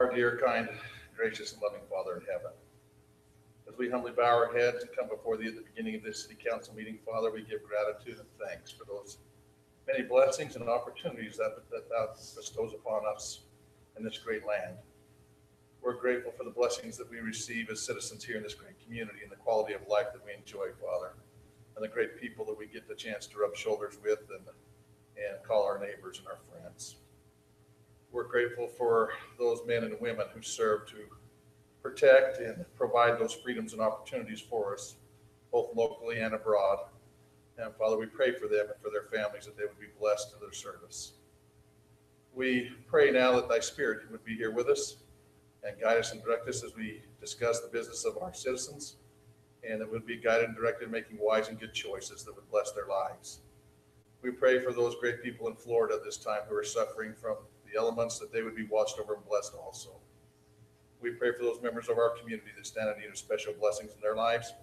Our dear, kind, gracious, and loving Father in heaven, as we humbly bow our heads and come before thee at the beginning of this city council meeting, Father, we give gratitude and thanks for those many blessings and opportunities that thou bestows upon us in this great land. We're grateful for the blessings that we receive as citizens here in this great community and the quality of life that we enjoy, Father, and the great people that we get the chance to rub shoulders with and call our neighbors and our friends. We're grateful for those men and women who serve to protect and provide those freedoms and opportunities for us, both locally and abroad. And Father, we pray for them and for their families that they would be blessed in their service. We pray now that thy Spirit would be here with us and guide us and direct us as we discuss the business of our citizens, and that would be guided and directed in making wise and good choices that would bless their lives. We pray for those great people in Florida this time who are suffering from the elements, that they would be watched over and blessed also. We pray for those members of our community that stand in need of special blessings in their lives,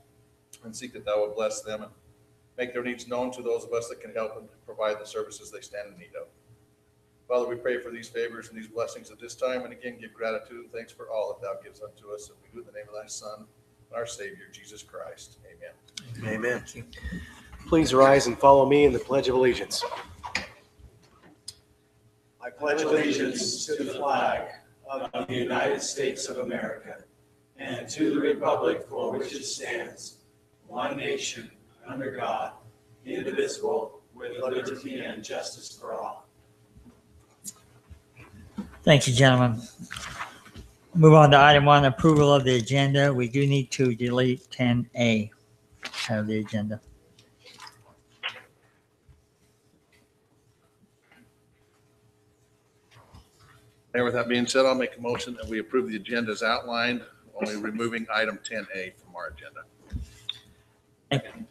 and seek that thou would bless them and make their needs known to those of us that can help and provide the services they stand in need of. Father, we pray for these favors and these blessings at this time, and again give gratitude and thanks for all that thou givest unto us, and we do in the name of thy Son, our Savior, Jesus Christ. Amen. Amen. Please rise and follow me in the Pledge of Allegiance. I pledge allegiance to the flag of the United States of America and to the republic for which it stands, one nation, under God, indivisible, with liberty and justice for all. Thank you, gentlemen. Move on to item 1, approval of the agenda. We do need to delete 10A out of the agenda. And with that being said, I'll make a motion that we approve the agenda as outlined, only removing item 10A from our agenda.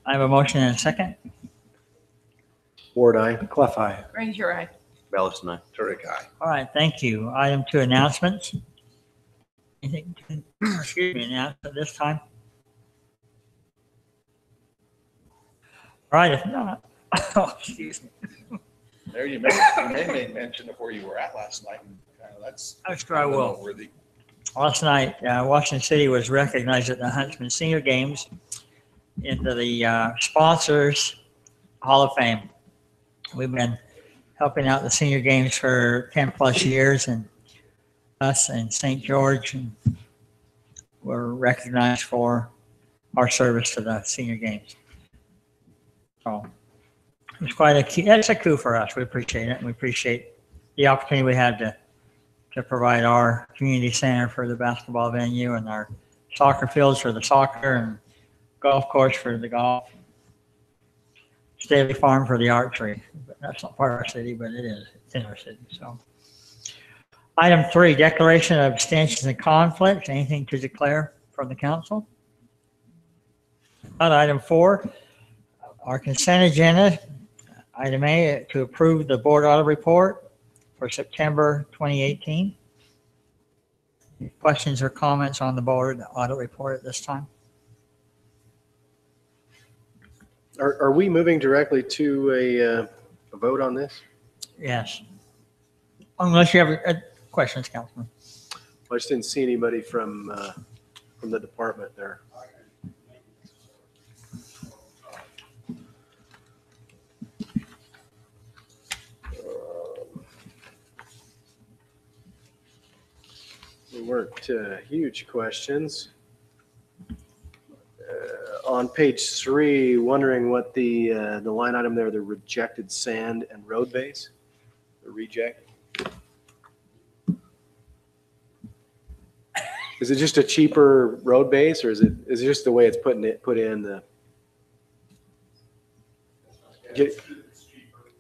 I have a motion and a second. Ward, aye. Clef, aye. Ranger, aye. Ballast, aye. Turek, aye. All right, thank you. Item 2, announcements. Anything to, announce at this time? All right, if not, oh, excuse me. There you may mention of where you were at last night. And that's I'm sure I will. noteworthy. Last night, Washington City was recognized at the Huntsman Senior Games into the Sponsors Hall of Fame. We've been helping out the Senior Games for 10 plus years, and us and St. George were recognized for our service to the Senior Games. So it was quite it's a coup for us. We appreciate it, and we appreciate the opportunity we had to provide our community center for the basketball venue and our soccer fields for the soccer and golf course for the golf. Staley Farm for the archery. But that's not part of our city, but it is. It's in our city. So, item 3, declaration of abstentions and conflicts. Anything to declare from the council? On item 4, our consent agenda. Item A, to approve the board audit report for September 2018. Any questions or comments on the board audit report at this time? Are we moving directly to a vote on this? Yes. Unless you have questions, Councilman. I just didn't see anybody from the department there. There weren't huge questions. On page 3, wondering what the line item there, the rejected sand and road base, the reject. Is it just a cheaper road base, or is it just the way it's put in the? Get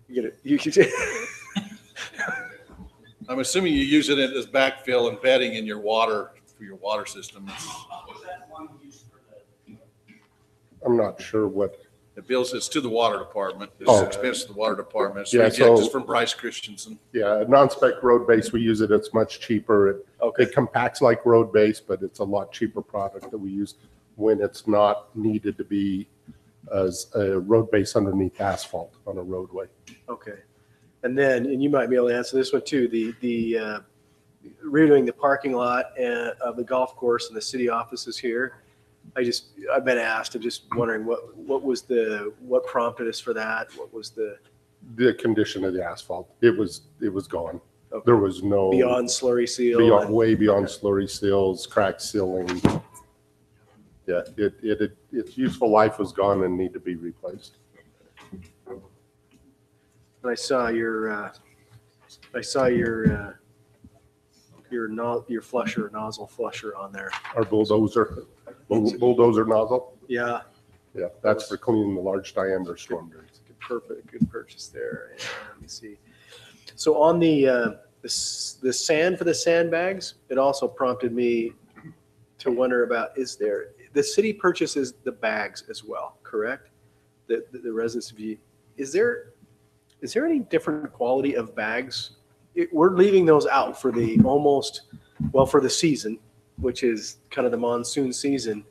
it. You I'm assuming you use it as backfill and bedding in your water for your water system. I'm not sure what. It bills, it's to the water department. It's Oh. expense to the water department. It's Yeah, rejected so- from Bryce Christensen. Yeah, non-spec road base, we use it, it's much cheaper. It compacts like road base, but it's a lot cheaper product that we use when it's not needed to be as a road base underneath asphalt on a roadway. Okay. And then, and you might be able to answer this one too, the redoing the parking lot of the golf course and the city offices here. I've been asked, I'm just wondering what prompted us for that? What was the condition of the asphalt, it was gone. Okay. There was no. beyond slurry seal? Way beyond slurry seals, cracked sealing. Yeah, its useful life was gone and need to be replaced. And I saw your flusher, nozzle flusher on there. Our bulldozer nozzle, Yeah, yeah, that's for cleaning the large diameter storm drains. good purchase there. Yeah, let me see. So on the sand for the sandbags, it also prompted me to wonder about, the city purchases the bags as well, correct? The residents of is there any different quality of bags? We're leaving those out for for the season, which is kind of the monsoon season.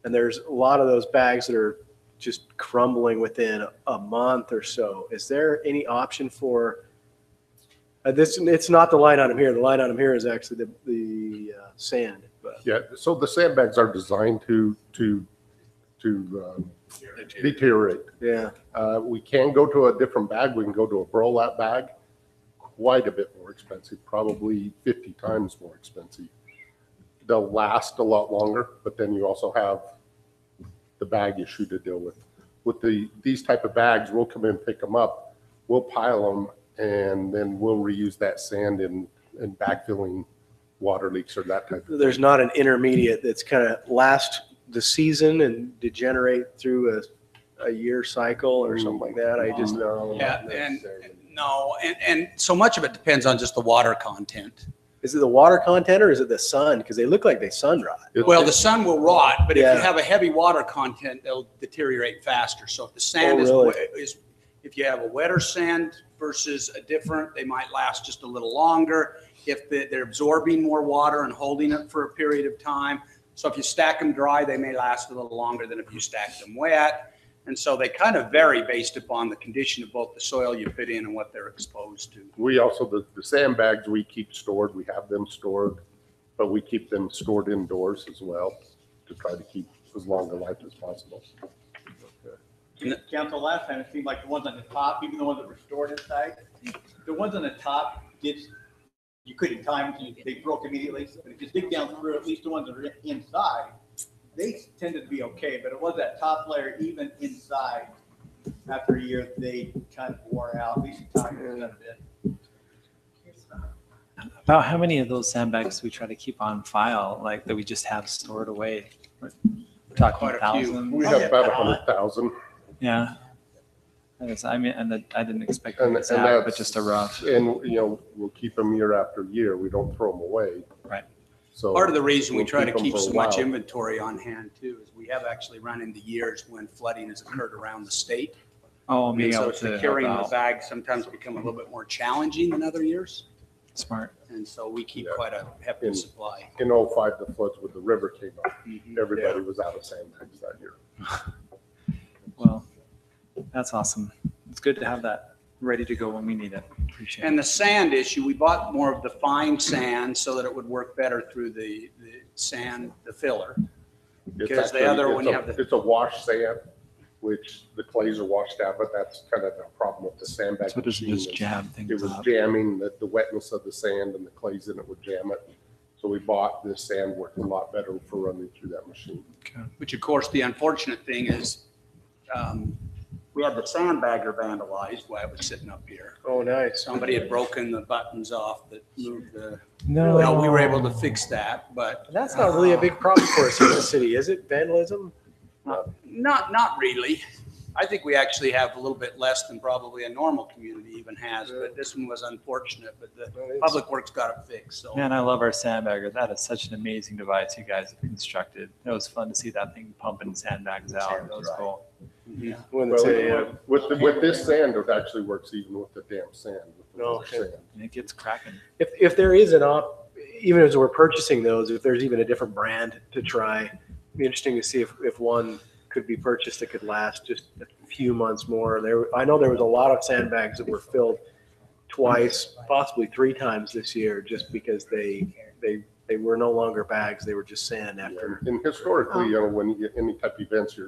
And there's a lot of those bags that are just crumbling within a month or so. Is there any option for this? It's not the line item here. The line item here is actually the sand. But Yeah, so the sandbags are designed to deteriorate. yeah, We can go to a different bag. We can go to a burlap bag, quite a bit more expensive, probably 50 times more expensive. They'll last a lot longer, but then you also have the bag issue to deal with. With these type of bags, we'll come in, pick them up, we'll pile them, and then we'll reuse that sand in backfilling water leaks or that type of. there's not an intermediate that's kind of last the season and degenerate through a year cycle or something like that. I just No, Yeah, not and necessarily. no, and so much of it depends on just the water content. Is it the water content or is it the sun? Because they look like they sun rot. Well, the sun will rot, but if Yeah. you have a heavy water content, they'll deteriorate faster. So if the sand really? if you have a wetter sand versus a different, they might last just a little longer. If they're absorbing more water and holding it for a period of time. So if you stack them dry, they may last a little longer than if you stack them wet. And so they kind of vary based upon the condition of both the soil you put in and what they're exposed to. We also, the sandbags we keep stored, we have them stored, but we keep them stored indoors as well to try to keep as long a life as possible. Council, last time it seemed like the ones on the top, even the ones that were stored inside, the ones on the top you couldn't time, they broke immediately. But if you dig down through, at least the ones that are inside, they tended to be okay. But it was that top layer, even inside, after a year, they kind of wore out, at least the time a bit. About how many of those sandbags do we try to keep on file, like that we just have stored away? We're talking Quite a few. thousands. We have about 100,000. Yeah. I mean, and I didn't expect And it to happen, but that's- just a rough. And, we'll keep them year after year. We don't throw them away. Right. So Part of the reason we we'll try to them keep for a so much while. inventory on hand too, is we have actually run into years when flooding has occurred around the state. Oh, And being so able to securing the help out. bags sometimes become a little bit more challenging than other years. Smart. And so we keep Yeah. quite a hefty In- supply. In '05, the floods with the river came up. Mhm. Everybody was out of sandbags that year. Well, that's awesome. It's good to have that ready to go when we need it. Appreciate And it. the sand issue, we bought more of the fine sand so that it would work better through the sand, the filler. It's Because the actually- other one it's you a- have the- It's a wash sand, which the clays are washed out, but that's kind of the problem with the sandbag. So it doesn't machine just is jam It things was up. jamming, the wetness of the sand and the clays in it would jam it. So we bought this sand, worked a lot better for running through that machine. Which of course, the unfortunate thing is, we had the sandbagger vandalized while I was sitting up here. Oh, nice. Somebody had broken the buttons off that moved the, No. well, we were able to fix that, but That's not really a big problem for us here in the city, is it? Vandalism? not really. I think we actually have a little bit less than probably a normal community even has, but this one was unfortunate, but the Public Works got it fixed, so. Man, I love our sandbagger. That is such an amazing device you guys have constructed. It was fun to see that thing pumping sandbags out. That was cool. Yeah. When Well, it's a, with this sand, it actually works even with the damp sand. with the Oh, rough okay. sand. And it gets cracking. if there is even as we're purchasing those, if there's even a different brand to try, it'd be interesting to see if one could be purchased that could last just a few months more. I know there was a lot of sandbags that were filled twice, possibly 3 times this year, just because they were no longer bags, they were just sand after. And historically, you know, when you get any type of events,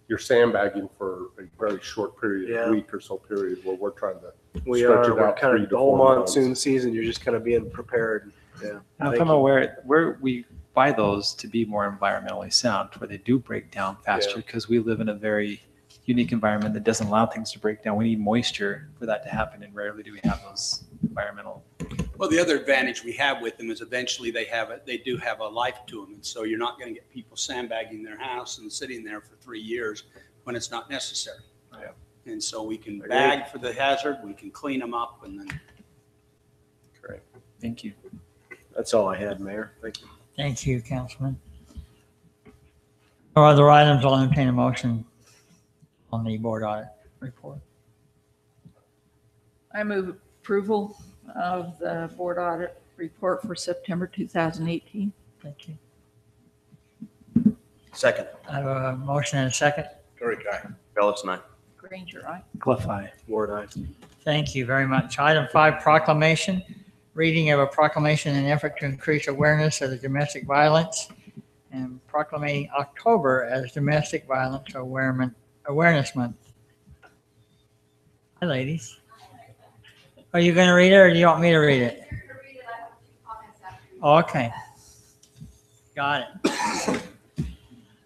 you're sandbagging for a very short period, Yeah. a week or so period, where we're trying to We stretch it are, we're out kind 3 of to the whole 4 months. monsoon season, you're just kind of being prepared. Yeah. Now, if Thank I'm you. aware, we buy those to be more environmentally sound, where they do break down faster, because we live in a very unique environment that doesn't allow things to break down. We need moisture for that to happen, and rarely do we have those environmental. Well, the other advantage we have with them is eventually they do have a life to them. And so you're not going to get people sandbagging their house and sitting there for 3 years when it's not necessary. Yeah. And so we can Agreed. bag for the hazard, we can clean them up, and then Correct. Thank you. That's all I had, Mayor. Thank you. Thank you, Councilman. No other items, I'll entertain a motion on the board audit report. I move approval of the board audit report for September 2018. Thank you. Second. I have a motion and a second. Very kind. Phillips and I. Granger, aye. Cliff eye. Ward, aye. Thank you very much. Item 5, proclamation. Reading of a proclamation in an effort to increase awareness of the domestic violence and proclaiming October as Domestic Violence Awareness Month. Hi, ladies. Are you going to read it, or do you want me to read it? Okay. Got it.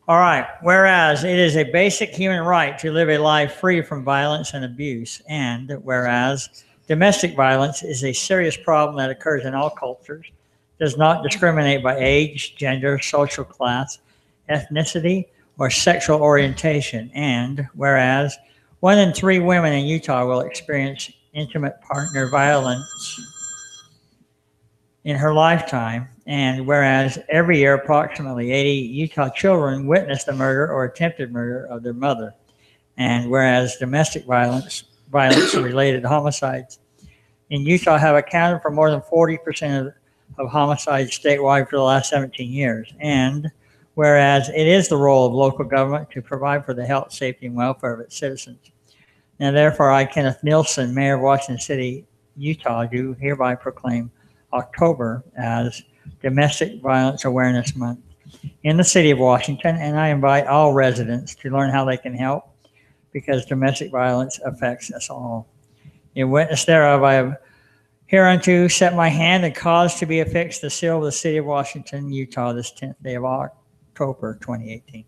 All right. Whereas it is a basic human right to live a life free from violence and abuse, and whereas domestic violence is a serious problem that occurs in all cultures, does not discriminate by age, gender, social class, ethnicity, or sexual orientation, and whereas 1 in 3 women in Utah will experience intimate partner violence in her lifetime, and whereas every year approximately 80 Utah children witness the murder or attempted murder of their mother, and whereas domestic violence-related homicides in Utah have accounted for more than 40% of homicides statewide for the last 17 years, and whereas it is the role of local government to provide for the health, safety, and welfare of its citizens. Now, therefore, I, Kenneth Nielsen, Mayor of Washington City, Utah, do hereby proclaim October as Domestic Violence Awareness Month in the city of Washington, and I invite all residents to learn how they can help, because domestic violence affects us all. In witness thereof, I have hereunto set my hand and caused to be affixed the seal of the city of Washington, Utah, this 10th day of October 2018.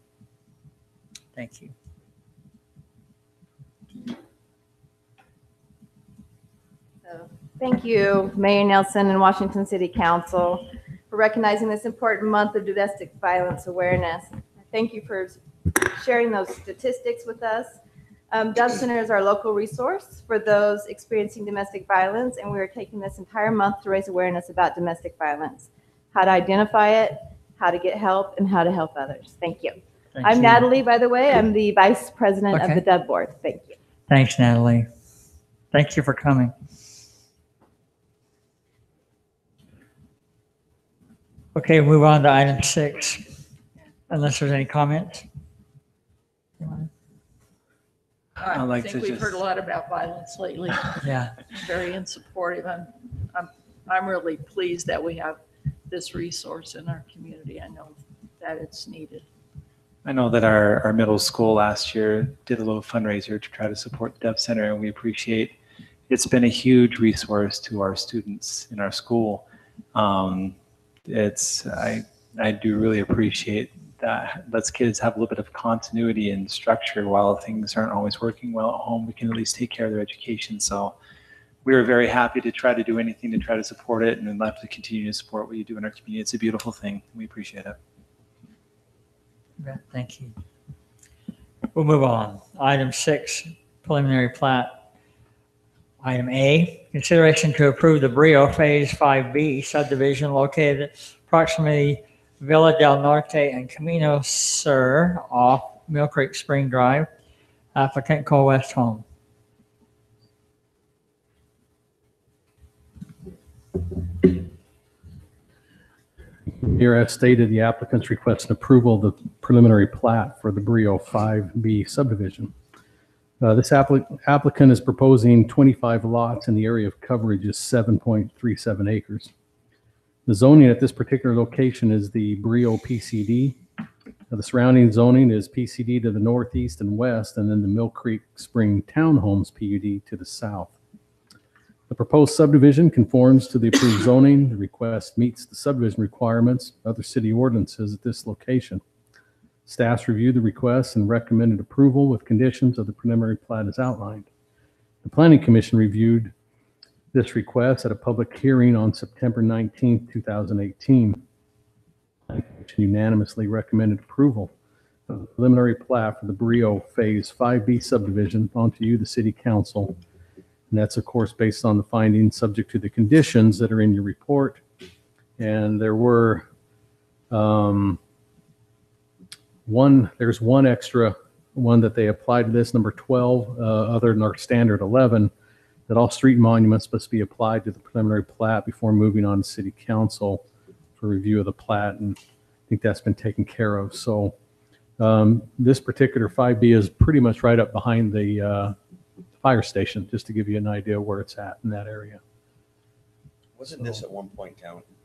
Thank you. Thank you, Mayor Nelson and Washington City Council, for recognizing this important month of domestic violence awareness. Thank you for sharing those statistics with us. Dove Center is our local resource for those experiencing domestic violence, and we are taking this entire month to raise awareness about domestic violence, how to identify it, how to get help, and how to help others. Thank you. Thank I'm you. Natalie, by the way. I'm the Vice President of Okay. the Dove Board. Thank you. Thanks, Natalie. Thank you for coming. Okay, move on to item 6, unless there's any comments. I'd I like think to we've just- heard a lot about violence lately. Yeah, Very unsupportive. I'm really pleased that we have this resource in our community. I know that it's needed. I know that our middle school last year did a little fundraiser to try to support the Dove Center, and we appreciate it's been a huge resource to our students in our school. I do really appreciate that lets kids have a little bit of continuity and structure while things aren't always working well at home. We can at least take care of their education. So we are very happy to try to do anything to try to support it, and we'd love to continue to support what you do in our community. It's a beautiful thing. We appreciate it. yeah, thank you. We'll move on. Item 6, preliminary plat. Item A, consideration to approve the Brio Phase 5B subdivision located approximately Villa del Norte and Camino Sur off Mill Creek Spring Drive. Applicant Cole West Home. Here, as stated, the applicants request approval of the preliminary plat for the Brio 5B subdivision. This applicant is proposing 25 lots and the area of coverage is 7.37 acres. The zoning at this particular location is the Brio PCD. The surrounding zoning is PCD to the northeast and west, and then the Mill Creek Spring Townhomes PUD to the south. The proposed subdivision conforms to the approved zoning. The request meets the subdivision requirements of other city ordinances at this location. Staff's reviewed the request and recommended approval with conditions of the preliminary plat as outlined. The Planning Commission reviewed this request at a public hearing on September 19, 2018. Unanimously recommended approval of the preliminary plat for the Brio Phase 5B subdivision onto you, the City Council. And that's, of course, based on the findings subject to the conditions that are in your report. And there were there's one extra one that they applied to this, number 12, other than our standard 11, that all street monuments must be applied to the preliminary plat before moving on to City Council for review of the plat. And I think that's been taken care of. So this particular 5B is pretty much right up behind the fire station, just to give you an idea where it's at in that area. Wasn't this at one point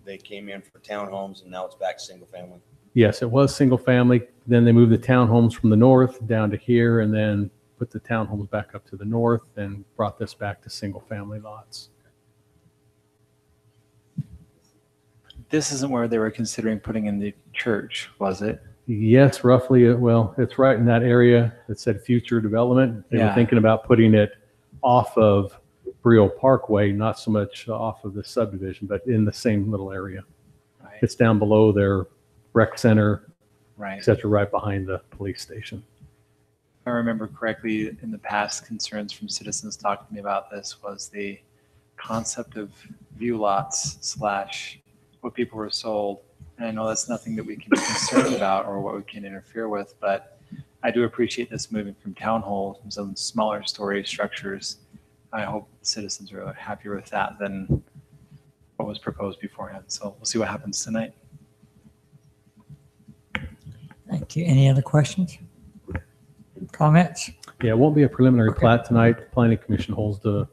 they came in for townhomes and now it's back to single family? Yes, it was single family. Then they moved the townhomes from the north down to here and then put the townhomes back up to the north and brought this back to single family lots. This isn't where they were considering putting in the church, was it? Yes, roughly. Well, it's right in that area that said future development. They were thinking about putting it off of Brio Parkway, not so much off of the subdivision, but in the same little area. Right. It's down below their rec center, Right. et cetera, right behind the police station. If I remember correctly, in the past, concerns from citizens talking to me about this was the concept of view lots / what people were sold. And I know that's nothing that we can be concerned about or what we can interfere with, but I do appreciate this moving from townhomes and some smaller story structures. I hope citizens are happier with that than what was proposed beforehand. So we'll see what happens tonight. Thank you. Any other questions? Comments? Yeah, it won't be a preliminary plat tonight. The Planning Commission holds the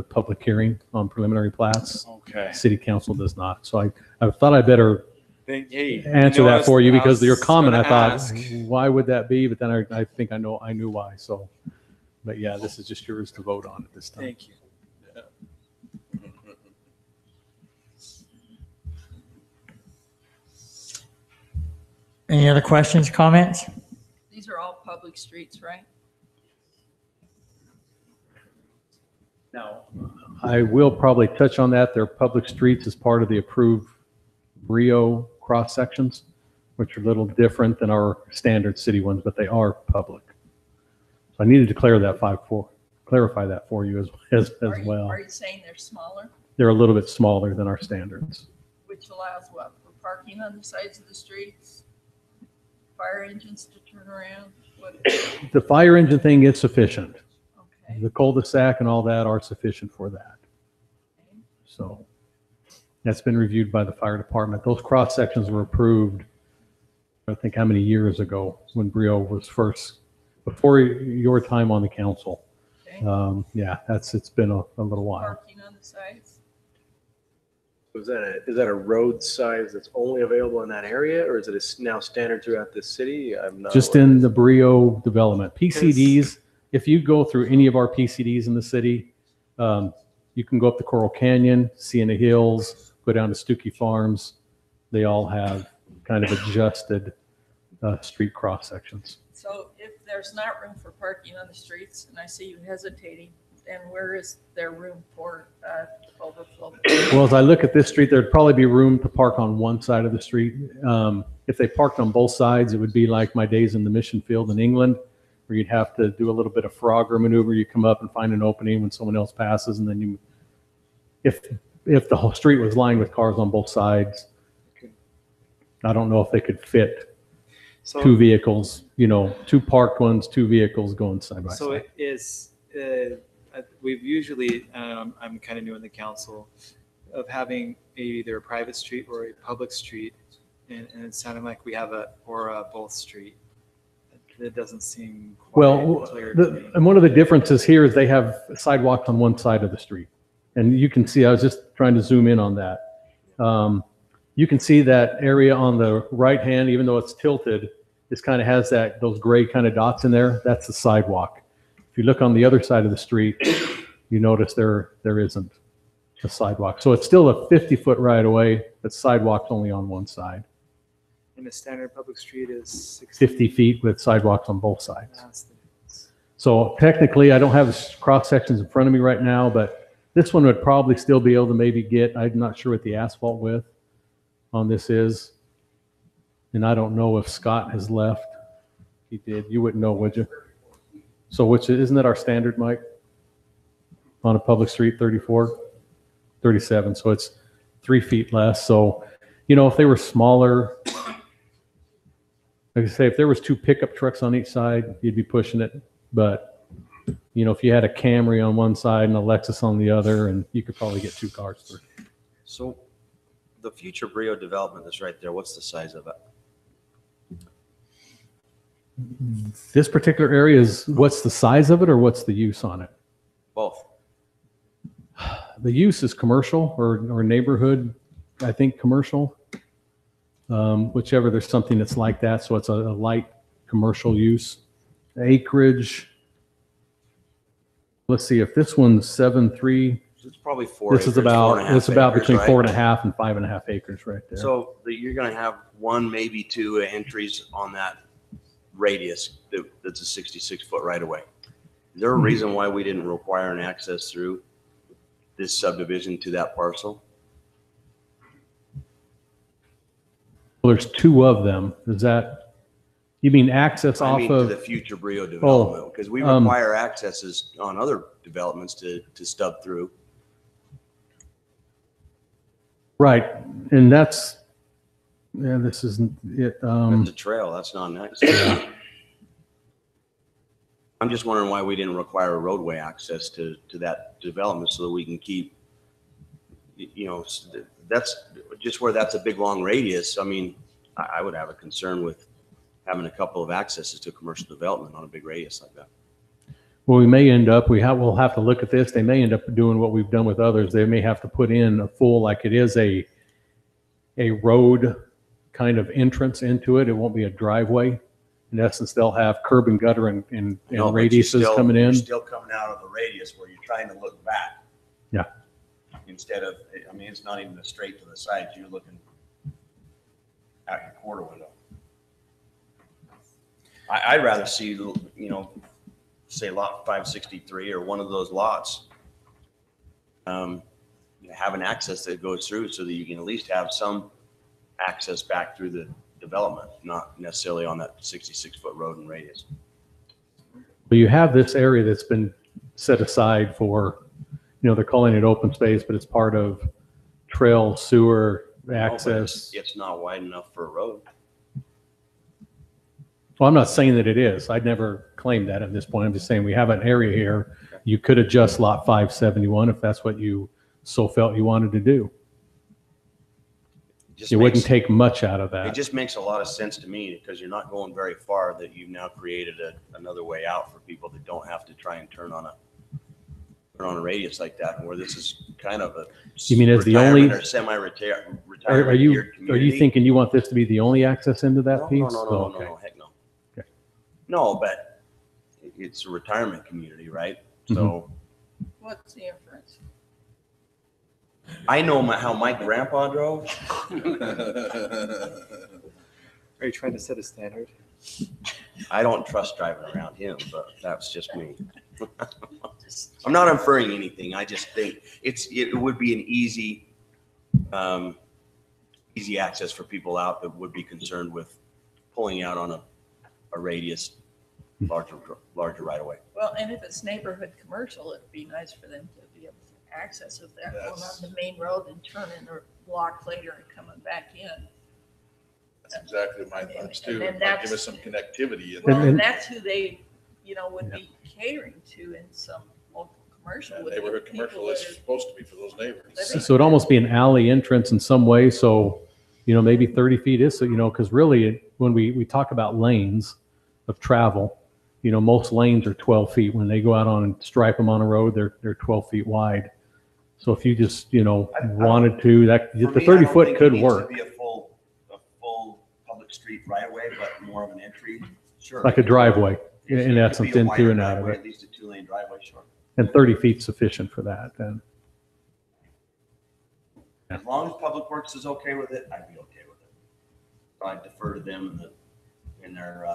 public hearing on preliminary plats. Okay. City Council does not. So I thought I better Hey, answer that for you because of your comment. I thought, ask. why would that be? But then I think I knew why. So, but yeah, this is just yours to vote on at this time. Thank you. Any other questions, comments? These are all public streets, right? Now, I will probably touch on that. They're public streets as part of the approved Brio cross sections, which are a little different than our standard city ones, but they are public. So I needed to clarify that for you as well. Are you saying they're smaller, They're a little bit smaller than our standards. which allows what, for parking on the sides of the streets? Fire engines to turn around? What? The fire engine thing is sufficient. Okay. The cul-de-sac and all that are sufficient for that. So that's been reviewed by the fire department. Those cross sections were approved, I think how many years ago when Brio was first, before your time on the council. Okay. Yeah, it's been a little while. Parking on the sides? Is that a road size that's only available in that area, or is it now standard throughout the city? I'm not Just aware. in the Brio development. PCDs, if you go through any of our PCDs in the city, you can go up the Coral Canyon, Sienna Hills, go down to Stookie Farms. They all have kind of adjusted street cross sections. So if there's not room for parking on the streets, and I see you hesitating, then where is there room for overflow? Well, as I look at this street, there'd probably be room to park on one side of the street. If they parked on both sides, it would be like my days in the mission field in England, where you'd have to do a little bit of Frogger maneuver. You come up and find an opening when someone else passes, and then if the whole street was lined with cars on both sides, I don't know if they could fit two vehicles, two parked ones, two vehicles going side by side. So it is, we've usually, I'm kind of new in the council, of having either a private street or a public street, and it sounded like we have both street. It doesn't seem Well, quite clear to me. and one of the differences here is they have sidewalks on one side of the street. And you can see, I was just trying to zoom in on that. You can see that area on the right hand, even though it's tilted, this kind of has those gray kind of dots in there. That's the sidewalk. If you look on the other side of the street, you notice there isn't a sidewalk. So it's still a 50-foot right of way, but sidewalk's only on one side. And a standard public street is 50 feet with sidewalks on both sides. That's the difference. So technically, I don't have the cross sections in front of me right now, but this one would probably still be able to maybe get, I'm not sure what the asphalt width on this is. And I don't know if Scott has left. He did. You wouldn't know, would you? So isn't that our standard, Mike? On a public street, 34, 37. So it's 3 feet less. So, if they were smaller, like I say, if there was 2 pickup trucks on each side, you'd be pushing it. But, if you had a Camry on one side and a Lexus on the other, and you could probably get 2 cars through. So the future Brio development that's right there, what's the size of it? This particular area is, what's the size of it or what's the use on it? Both. The use is commercial or neighborhood, I think commercial. Whichever, there's something that's like that. So it's a light commercial use. Acreage. Let's see, if this one's 7.3, It's probably 4 this acres. is about, 4.5 it's about acres, between right? 4.5 and 5.5 acres right there. So you're going to have 1, maybe 2 entries on that radius that's a 66-foot right of way. Is there a reason why we didn't require an access through this subdivision to that parcel? Well, there's 2 of them. Is that, you mean access I off mean, to the of, future Brio development, because we require accesses on other developments to stub through. right, and that's, yeah, this isn't it. That's a trail, that's not an access. I'm just wondering why we didn't require a roadway access to that development so that we can keep, that's just where that's a big, long radius. I mean, I would have a concern with having a couple of accesses to commercial development on a big radius like that. Well, we may end up, we'll have to look at this. They may end up doing what we've done with others. They may have to put in a full, like it is a road kind of entrance into it. It won't be a driveway. In essence, they'll have curb and gutter and No, but you're radiuses still- coming in. You're still coming out of the radius where you're trying to look back. Yeah. Instead of, it's not even a straight to the sides. You're looking out your quarter window. I'd rather see, say lot 563 or one of those lots, have an access that goes through so that you can at least have some access back through the development, not necessarily on that 66-foot road and radius. But you have this area that's been set aside for, they're calling it open space, but it's part of trail, sewer, access. It's not wide enough for a road. Well, I'm not saying that it is. I'd never claimed that at this point. I'm just saying we have an area here. You could adjust lot 571 if that's what you so felt you wanted to do. It wouldn't take much out of It that. just makes a lot of sense to me because you're not going very far, that you've now created another way out for people that don't have to try and turn on a radius like that, where this is kind of a You mean as the only- retirement or semi-retirement Are you community. thinking you want this to be the only access into that No, piece? no, no, Oh, no, okay. no, heck no. Okay. No, but it's a retirement community, right? Mm-hmm. So What's the inference? I know how my grandpa drove. Are you trying to set a standard? I don't trust driving around him, but that's just me. I'm not inferring anything. I just think it would be an easy access for people out that would be concerned with pulling out on a radius larger right away. Well, and if it's neighborhood commercial, it'd be nice for them to be able to access if they're going on the main road and turning their block later and coming back in. That's exactly my thoughts too. And then It might that's- give us some connectivity. Well, And- and that's who they, would be catering to in some local commercial. would be Neighborhood people commercial that is are supposed to be for those neighbors. living- So it'd almost be an alley entrance in some way. So, maybe 30 feet is, because really when we talk about lanes, of travel. You know, most lanes are 12 feet. When they go out on and stripe them on a road, they're 12 feet wide. So if you just, you know, wanted to, that For the me, I 30 don't foot think it could needs to work. Be a full public street right away, but more of an entry. Sure. Like a driveway, It in could essence, be a into wider and out of driveway, it. At least a 2-lane driveway, sure. And 30 feet sufficient for that then. As long as Public Works is okay with it, I'd be okay with it. So I defer to them in their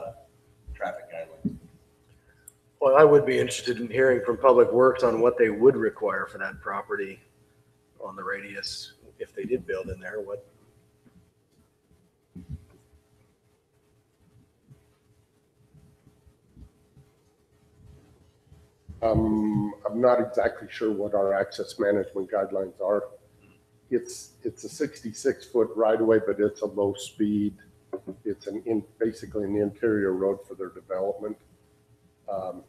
traffic guidelines. Well, I would be interested in hearing from Public Works on what they would require for that property on the radius if they did build in there. What? I'm not exactly sure what our access management guidelines are. It's a 66-foot right of way, but it's a low speed. It's basically an interior road for their development. I'll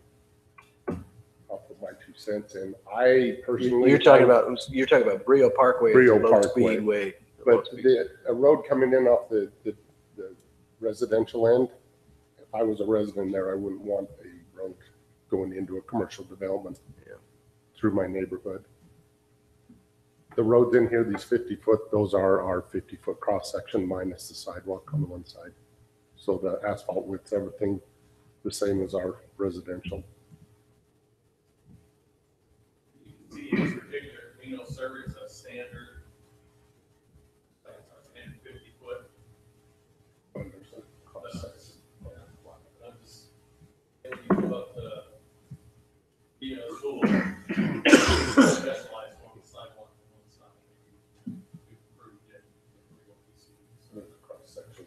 put my 2 cents in. I personally. You're talking about Brio Parkway. Brio low Parkway. Speedway. But a road coming in off the residential end, if I was a resident there, I wouldn't want a road going into a commercial development through my neighborhood. The roads in here, these 50-foot, those are our 50-foot cross section minus the sidewalk on the one side. So the asphalt width's everything the same as our residential. The particular Camino service a standard, like 50 foot. I'm just thinking about the, school, specialized on the sidewalk and one side. We approved it. There's a cross section.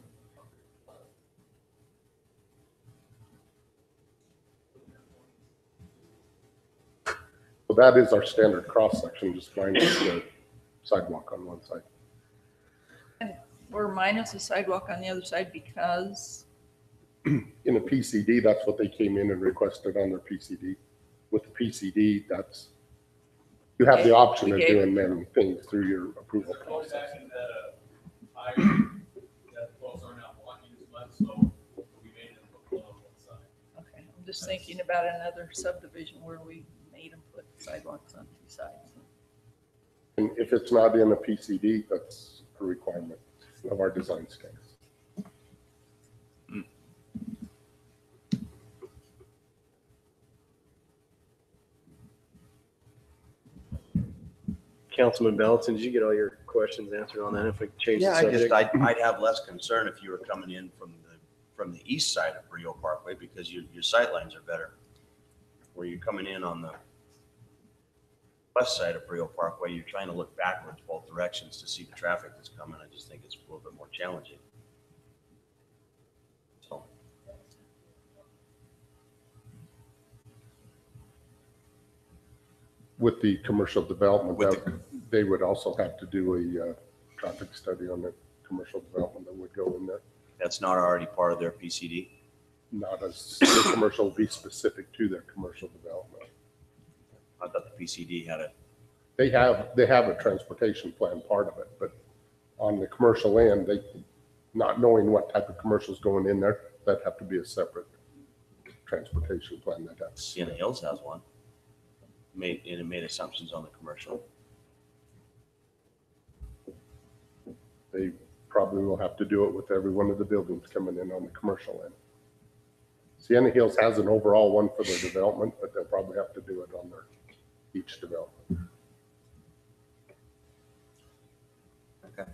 So that is our standard cross section, just minus the sidewalk on one side. And we're minus a sidewalk on the other side because, In a PCD, that's what they came in and requested on their PCD. With the PCD, you have the option of doing many things through your approval Going process. back in that, that folks are not walking as much, so we made them put one on one side. okay, I'm just thinking about another subdivision where we made them put sidewalks on 2 sides. And if it's not in a PCD, that's a requirement of our design specs. Councilman Bellison, did you get all your questions answered on that? If we change the Yeah, subject. I'd have less concern if you were coming in from the east side of Brio Parkway because your sight lines are better. Where you're coming in on the west side of Brio Parkway, you're trying to look backwards both directions to see the traffic that's coming. I just think it's a little bit more challenging. So. With the commercial development, they would also have to do a traffic study on the commercial development that would go in there. That's not already part of their PCD? Not as, the commercial would be specific to their commercial development. I thought the PCD had a. They have a transportation plan part of it, but on the commercial end, not knowing what type of commercials going in there, that'd have to be a separate transportation plan. Sienna Hills has one. It made assumptions on the commercial. They probably will have to do it with every one of the buildings coming in on the commercial end. Sienna Hills has an overall one for their development, but they'll probably have to do it on each development. Okay.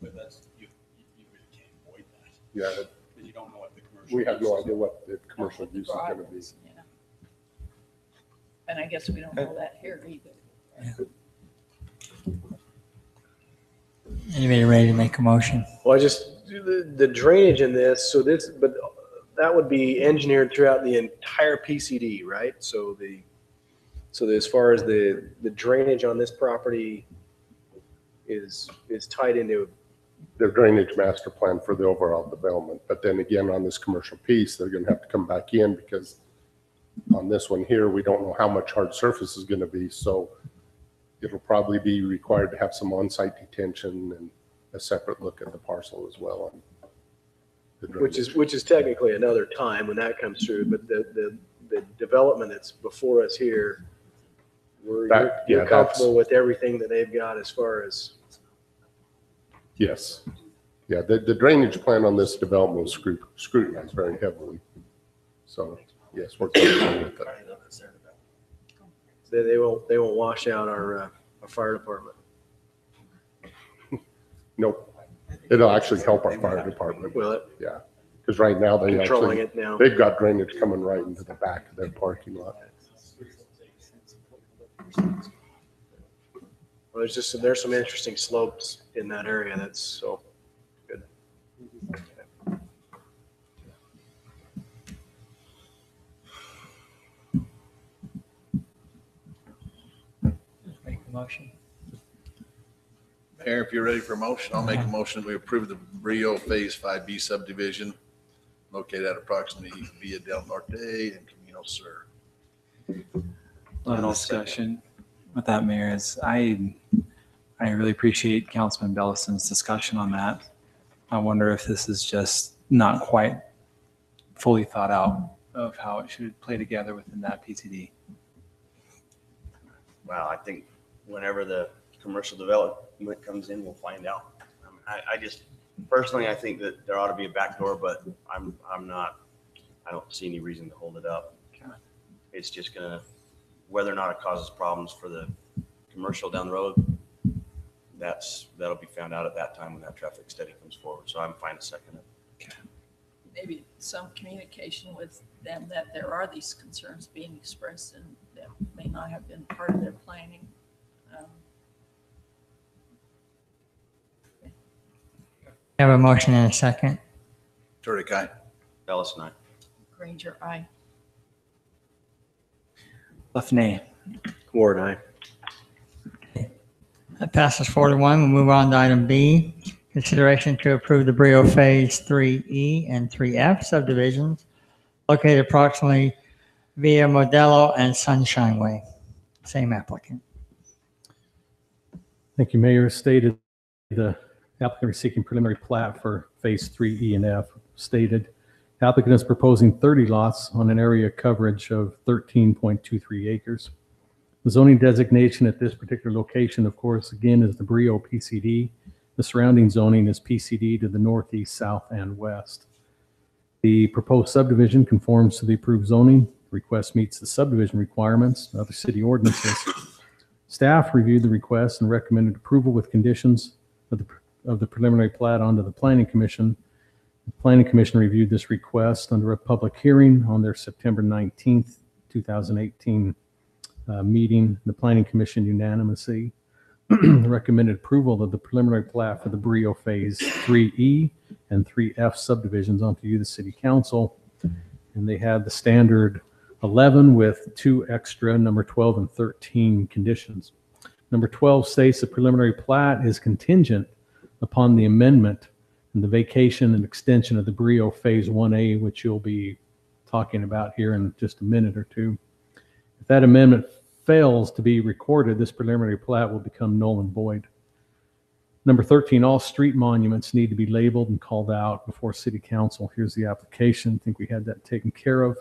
But you really can't avoid that. Yeah, Because you don't know what the commercial. we have no use is. idea what the commercial use is going to be. Yeah. And I guess we don't know that here either. Anybody ready to make a motion? Well, the drainage in this, but that would be engineered throughout the entire PCD, right? So as far as the drainage on this property is tied into their drainage master plan for the overall development. But then again, on this commercial piece, they're going to have to come back in because on this one here, we don't know how much hard surface is going to be. So it'll probably be required to have some on-site detention and a separate look at the parcel as well. which is technically another time when that comes through, but the development that's before us here, you're comfortable with everything that they've got as far as? Yes. Yeah, the drainage plan on this development was scrutinized very heavily. So, yes, we're comfortable with that. They won't wash out our fire department. Nope. It'll actually help our fire department. Will it? Yeah. Because right now Controlling it now. they've got drainage coming right into the back of their parking lot. Well, there's some interesting slopes in that area. That's so good. Make a motion. Mayor, if you're ready for a motion, I'll make a motion that we approve the Brio Phase 5B subdivision located at approximately Via del Norte and Camino Sur. A lot of discussion with that, Mayor, is I really appreciate Councilman Bellison's discussion on that. I wonder if this is just not quite fully thought out of how it should play together within that PCD. Well, I think whenever the commercial development comes in, we'll find out. I just, personally, I think that there ought to be a backdoor, but I don't see any reason to hold it up. It's just gonna, whether or not it causes problems for the commercial down the road, that'll be found out at that time when that traffic study comes forward. So I'm fine to second it. Maybe some communication with them that there are these concerns being expressed and that may not have been part of their planning. Have a motion and a second. Turdick, aye. Bellis and I. Granger, aye. Left-nay. Ward, aye. That passes 4-1. We'll move on to item B. Consideration to approve the Brio Phase 3E and 3F subdivisions located approximately via Modelo and Sunshine Way. Same applicant. Thank you, Mayor. Stated the applicant is seeking preliminary plat for Phase 3E and F. Stated applicant is proposing 30 lots on an area coverage of 13.23 acres. The zoning designation at this particular location, of course, again, is the Brio PCD. The surrounding zoning is PCD to the northeast, south, and west. The proposed subdivision conforms to the approved zoning. Request meets the subdivision requirements of the city ordinances. Staff reviewed the request and recommended approval with conditions of the preliminary plat onto the Planning Commission. The Planning Commission reviewed this request under a public hearing on their September 19th, 2018 meeting. The Planning Commission unanimously recommended approval of the preliminary plat for the Brio Phase 3E and 3F subdivisions onto you, the City Council. And they had the standard 11 with 2 extra, number 12 and 13 conditions. Number 12 states the preliminary plat is contingent upon the amendment and the vacation and extension of the Brio Phase 1A, which you'll be talking about here in just a minute or two. If that amendment fails to be recorded, this preliminary plat will become null and void. Number 13, all street monuments need to be labeled and called out before City Council. Here's the application. I think we had that taken care of.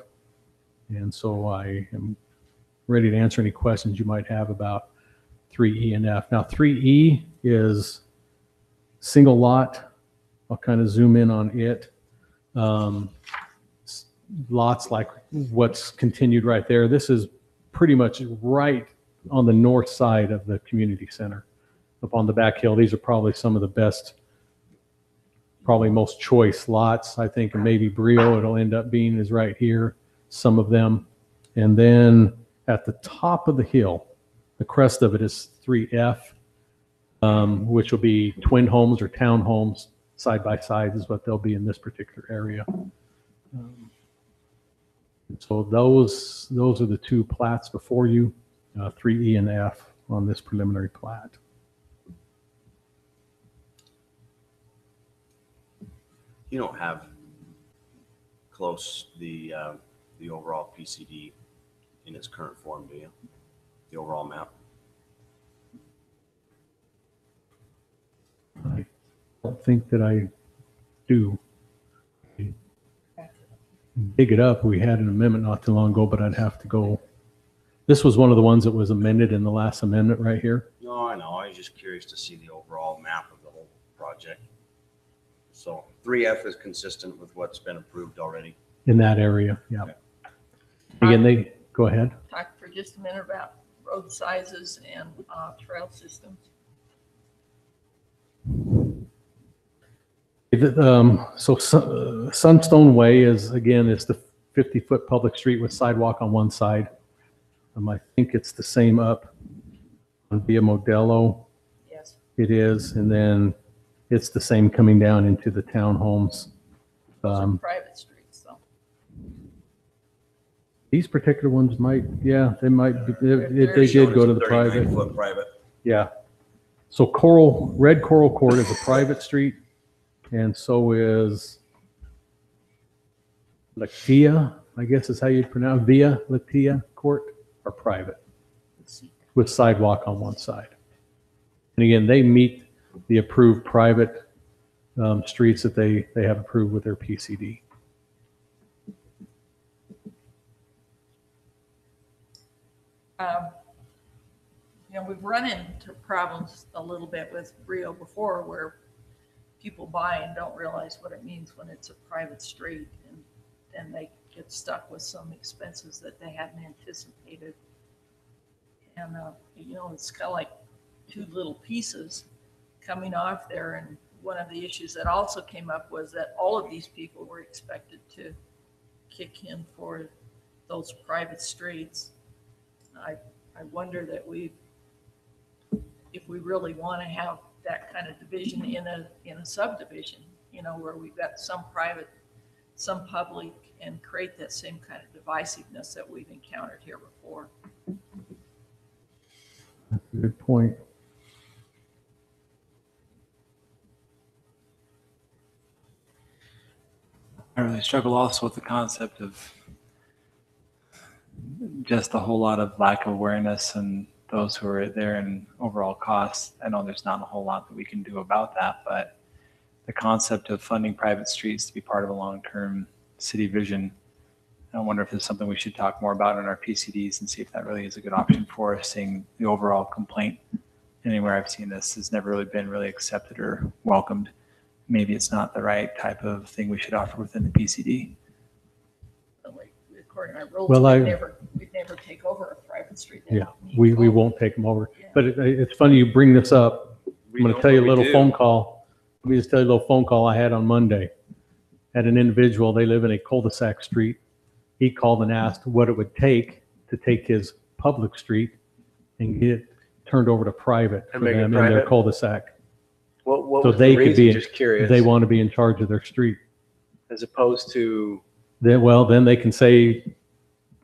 And so I am ready to answer any questions you might have about 3E and F. Now 3E is single lot. I'll kind of zoom in on it. Lots like what's continued right there. This is pretty much right on the north side of the community center up on the back hill. These are probably some of the best, probably most choice lots, I think, and maybe Brio it'll end up being is right here, some of them. And then at the top of the hill, the crest of it is 3F, which will be twin homes or townhomes side by side is what they'll be in this particular area. So those are the 2 plats before you, 3E and F on this preliminary plat. You don't have close the overall PCD in its current form, do you? The overall map? I don't think that I do. dig it up. We had an amendment not too long ago, but I'd have to go. This was one of the ones that was amended in the last amendment right here. No, I know. I was just curious to see the overall map of the whole project. So 3F is consistent with what's been approved already. In that area, yeah. Again, they, go ahead. Talk for just a minute about road sizes and trail systems. Sunstone Way is, again, it's the 50-foot public street with sidewalk on one side. I think it's the same up on Via Modelo. Yes. It is, and then it's the same coming down into the townhomes. Those are private streets, though. These particular ones might, yeah, they might, be, they Showed did go as to a the private. 39-foot private. Yeah. So Red Coral Court is a private street, and so is Latia, I guess is how you'd pronounce Via Latia Court, are private with sidewalk on one side. And again, they meet the approved private streets that they have approved with their PCD. You know, we've run into problems a little bit with Brio before where people buy and don't realize what it means when it's a private street, and then they get stuck with some expenses that they hadn't anticipated. And, you know, it's kind of like two little pieces coming off there. And one of the issues that also came up was that all of these people were expected to kick in for those private streets. I wonder that if we really want to have that kind of division in a subdivision, you know, where we've got some private, some public, and create that same kind of divisiveness that we've encountered here before. That's a good point. I really struggle also with the concept of just a whole lot of lack of awareness and those who are there and overall costs. I know there's not a whole lot that we can do about that, but the concept of funding private streets to be part of a long-term city vision, I wonder if there's something we should talk more about in our PCDs and see if that really is a good option for us. Seeing the overall complaint anywhere I've seen this has never really been really accepted or welcomed. Maybe it's not the right type of thing we should offer within the PCD. According to our rules, Well, we'd never take over a private street. Yeah, we won't take them over. Yeah. But it's funny you bring this up. I'm going know to tell you a what we little do. phone call. Let me just tell you a little phone call I had on Monday. Had an individual, they live in a cul-de-sac street. He called and asked what it would take to take his public street and get it turned over to private for And make it them in their private? cul-de-sac. What So was they the could be, reason? Just curious. they want to be in charge of their street. As opposed to, Then they can say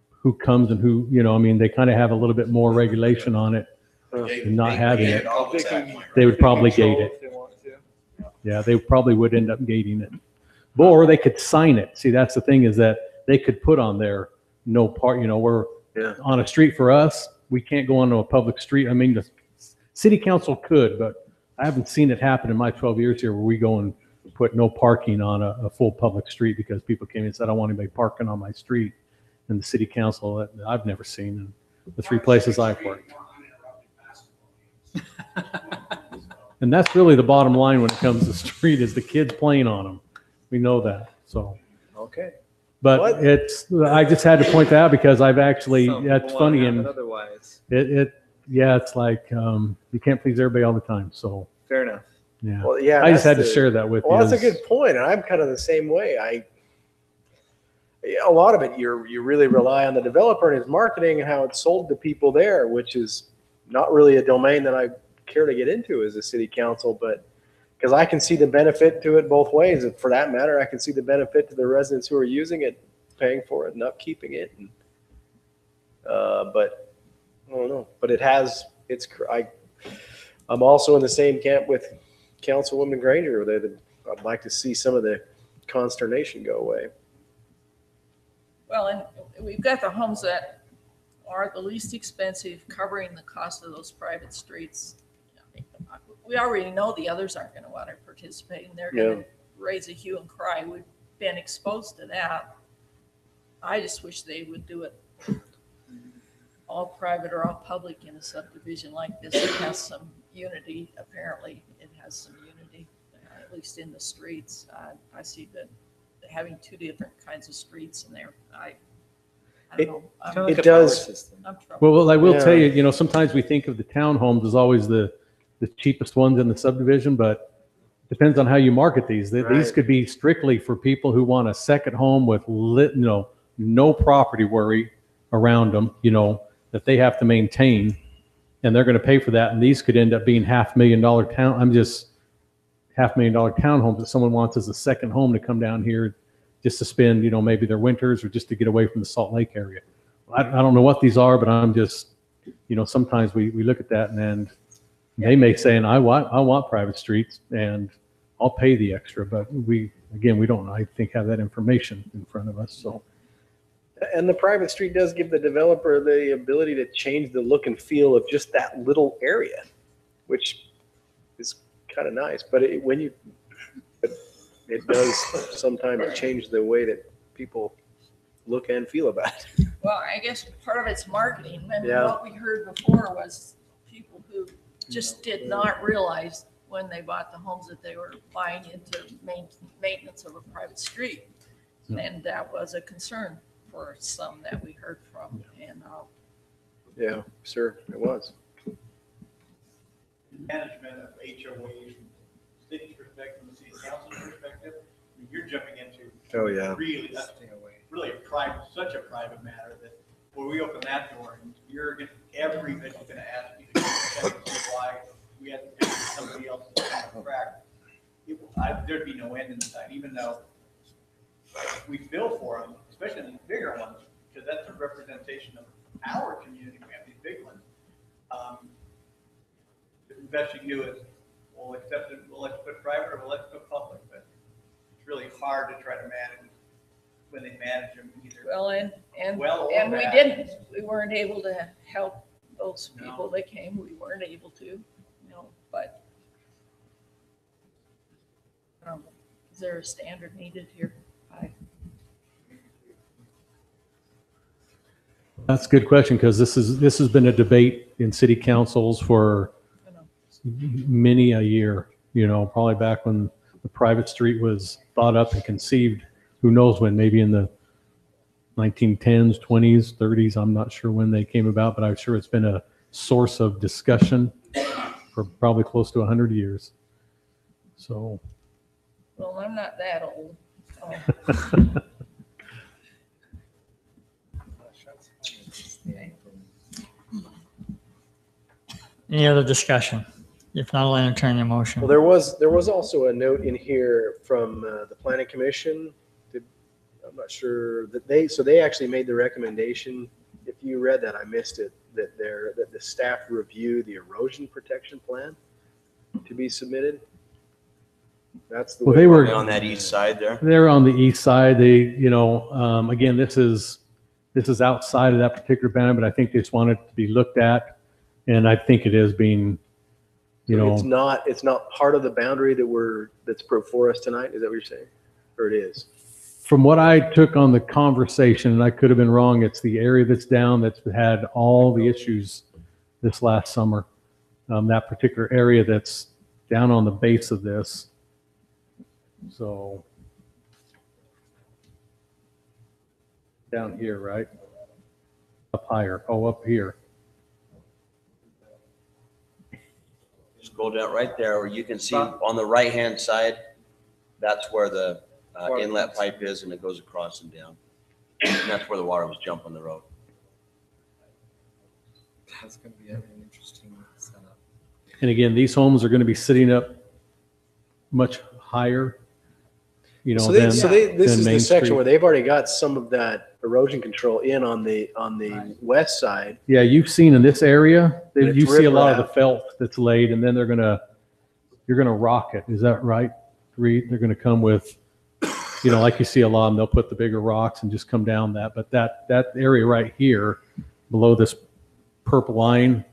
who comes and who, you know, I mean, they kind of have a little bit more regulation on it and not having it. They would probably gate it. Yeah, they probably would end up gating it. Or they could sign it. See, that's the thing, is that they could put on there no part, you know, we're Yeah. on a street for us, we can't go onto a public street. I mean, the city council could, but I haven't seen it happen in my 12 years here where we go and put no parking on a full public street because people came in and said, I don't want anybody parking on my street. And the city council, that I've never seen in the three places I've worked. And that's really the bottom line when it comes to street, is the kids playing on them. We know that, so. okay. But What? I just had to point that out because I've actually, Some that's people wanna funny, have it and otherwise. yeah, it's like, you can't please everybody all the time, so, Fair enough. yeah. Well, yeah. I just had that's to the- share that with you. Well, that's a is- good point, and I'm kind of the same way. A lot of it, you really rely on the developer and his marketing and how it's sold to people there, which is not really a domain that I care to get into as a city council, but because I can see the benefit to it both ways. And for that matter, I can see the benefit to the residents who are using it, paying for it and upkeeping it. And, but I don't know, but I'm also in the same camp with Councilwoman Granger. I'd like to see some of the consternation go away. Well, and we've got the homes that are the least expensive, covering the cost of those private streets. We already know the others aren't going to want to participate, and they're going to raise a hue and cry. We've been exposed to that. I just wish they would do it all private or all public in a subdivision like this. It has some unity, apparently. It has some unity, at least in the streets. I see that having two different kinds of streets in there, I don't know. It does. I'm troubled. Well, I will Yeah. tell you, you know, sometimes we think of the townhomes as always the cheapest ones in the subdivision, but it depends on how you market these. These Right. could be strictly for people who want a second home with no property worry around them, you know, that they have to maintain, and they're going to pay for that. And these could end up being $500,000 $500,000 townhomes that someone wants as a second home to come down here just to spend, you know, maybe their winters or just to get away from the Salt Lake area. I don't know what these are, but I'm just, you know, sometimes we look at that and they may say, and I want private streets and I'll pay the extra, but we don't, I think, have that information in front of us. So. And the private street does give the developer the ability to change the look and feel of just that little area, which is kind of nice. But it does sometimes change the way that people look and feel about it. Well, I guess part of it's marketing. And Yeah. what we heard before was people who just did not realize when they bought the homes that they were buying into maintenance of a private street. Yeah. And that was a concern for some that we heard from. And Yeah, sure, it was. Management of HOAs, from the city's perspective, from the city council's perspective, I mean, you're jumping into Oh, yeah. really, that's really such a private matter that when we open that door, and you're going everybody's going to ask you to check why we had to pay somebody else's contract. There'd be no end in sight, even though we feel for them, especially the bigger ones, because that's a representation of our community. We have these big ones. The best you can do is, we'll accept it, we'll let's put private or we'll let's put public, but it's really hard to try to manage when they manage them either. well, and Well or we bad. didn't. We weren't able to help those No. people that came. We weren't able to, you know, but is there a standard needed here? That's a good question, because this has been a debate in city councils for many a year, you know, probably back when the private street was thought up and conceived, who knows when, maybe in the 1910s, 20s, 30s, I'm not sure when they came about, but I'm sure it's been a source of discussion for probably close to 100 years. So. Well, I'm not that old. So. Any other discussion? If not, I'll entertain a motion. Well, there was also a note in here from the planning commission. I'm not sure that they actually made the recommendation. If you read that, I missed it, that the staff review the erosion protection plan to be submitted. That's the Well, way. they were On that east side there. They're on the east side. They, you know, again, this is outside of that particular boundary, but I think they just want it to be looked at, and I think it is being, you know, It's not part of the boundary that's before us tonight. Is that what you're saying? Or it is? from what I took on the conversation, and I could have been wrong, it's the area that's down that's had all the issues this last summer. That particular area that's down on the base of this. So down here, right? Up higher. Oh, up here. Scroll down right there where you can see on the right-hand side, that's where the inlet pipe is, and it goes across and down. And that's where the water was jumping the road. That's going to be an interesting setup. And again, these homes are going to be sitting up much higher, you know, This than is the Main section Street. where they've already got some of that erosion control in on the west side. Yeah, you've seen in this area, And it's you see a lot of the riprap. felt that's laid, and then you're gonna rock it. Is that right, Reed? They're gonna come with, you know, like you see a lot of them, they'll put the bigger rocks and just come down that. But that area right here, below this purple line,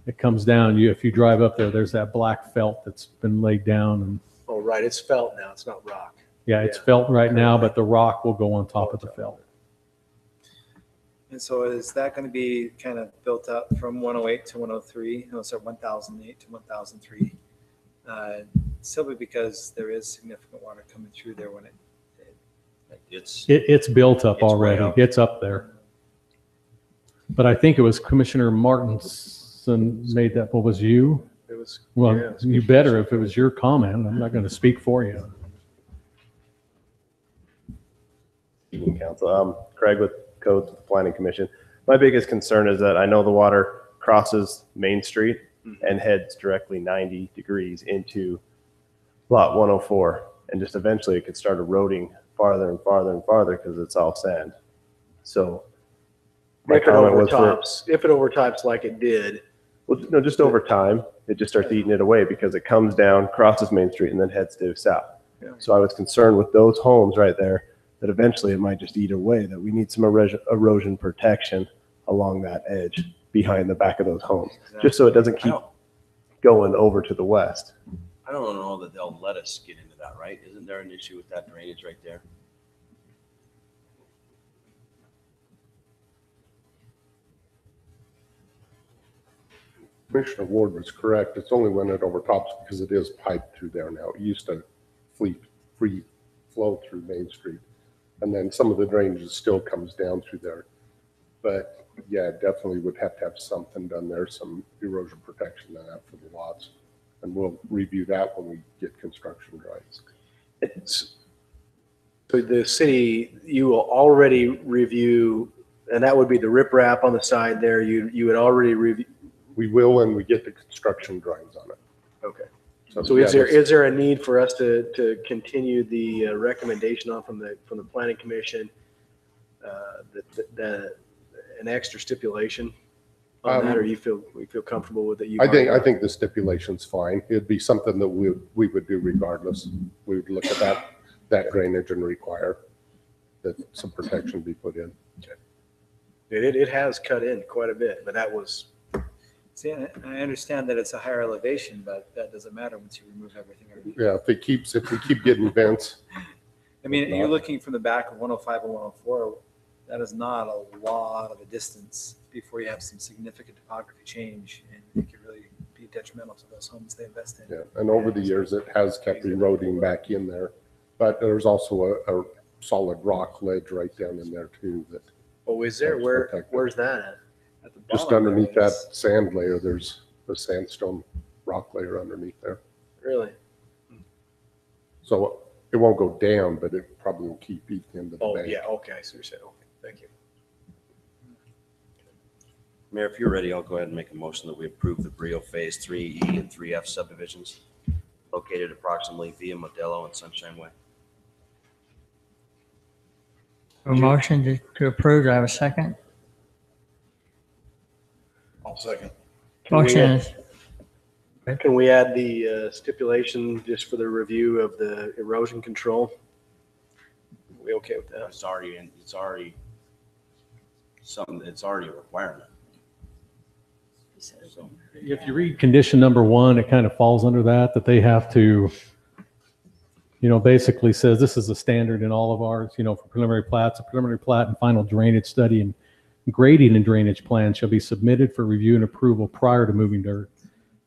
it comes down. If you drive up there, there's that black felt that's been laid down, and Oh, right, it's felt now, it's not rock. yeah, it's Yeah. felt right now, but the rock will go on top of the felt. And so is that going to be kind of built up from 108 to 103? No, sorry, 1008 to 1003. Simply because there is significant water coming through there when It's built up It's way already. up. It's up there. But I think it was Commissioner Martinson made that. What was you? It was, Well, yeah, you better if it was your comment. I'm not going to speak for you. Evening, Council. Craig with Codes with the Planning Commission. My biggest concern is that I know the water crosses Main Street and heads directly 90 degrees into Lot 104. And just eventually it could start eroding farther and farther and farther because it's all sand. So my if it comment was that, overtops like it did, well, no, just over time, it just starts eating it away because it comes down, crosses Main Street, and then heads due south. Yeah. So I was concerned with those homes right there that eventually it might just eat away, that we need some erosion protection along that edge behind the back of those homes, just so it doesn't keep going over to the west. I don't know that they'll let us get into that, right? Isn't there an issue with that drainage right there? Commissioner Ward was correct. It's only when it overtops because it is piped through there now. It used to free flow through Main Street. And then some of the drainage still comes down through there. But yeah, definitely would have to have something done there, some erosion protection on that for the lots. And we'll review that when we get construction drawings. so the city, you will already review, and that would be the riprap on the side there. You would already review. We will when we get the construction drawings on it. Okay. So So yeah, is there a need for us to continue the recommendation on from the planning commission, an extra stipulation on that, or we feel comfortable with it? I think the stipulation's fine. It'd be something that we would do regardless. We would look at that drainage and require that some protection be put in. It has cut in quite a bit, but that was. See, I understand that it's a higher elevation, but that doesn't matter once you remove everything. Yeah, if we keep getting vents. I mean, you're looking from the back of 105 and 104. That is not a lot of a distance before you have some significant topography change, and it could really be detrimental to those homes they invest in. Yeah, and over the years, it has kept eroding back in there. But there's also a solid rock ledge right down in there too. Oh, is there? Where's that at? Just underneath that sand layer, there's a sandstone rock layer underneath there. Really? So it won't go down, but it probably will keep eating into the bank. Oh, yeah, okay, I see what you're saying. Okay, thank you. Mayor, if you're ready, I'll go ahead and make a motion that we approve the Brio Phase 3E and 3F subdivisions located approximately via Modelo and Sunshine Way. A motion to approve. Do I have a second? I'll second. Motion is, Can we add the stipulation just for the review of the erosion control? We okay with that? It's already something, it's already a requirement. So, If you read condition number 1, it kind of falls under that they have to, basically says this is a standard in all of ours, for preliminary plats, a preliminary plat and final drainage study and grading and drainage plan shall be submitted for review and approval prior to moving dirt.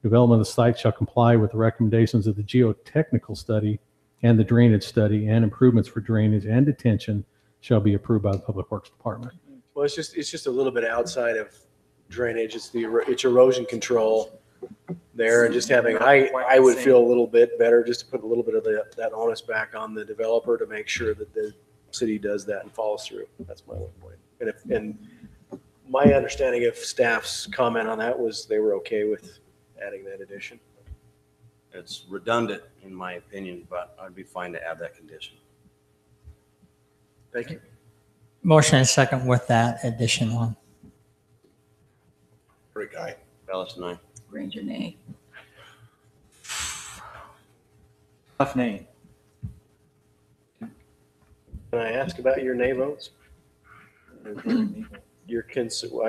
Development of the site shall comply with the recommendations of the geotechnical study and the drainage study, and improvements for drainage and detention shall be approved by the Public Works Department. Well, it's just a little bit outside of drainage. It's erosion control there, and just having, I would feel a little bit better just to put a little bit of that onus back on the developer to make sure that the city does that and follows through. That's my only point. And my understanding of staff's comment on that was they were okay with adding that addition. it's redundant in my opinion, but I'd be fine to add that condition. Thank you. motion and second with that addition on. Great guy. Bellis, and I. Ranger, nay. Tough name. Can I ask about your nay votes? I'm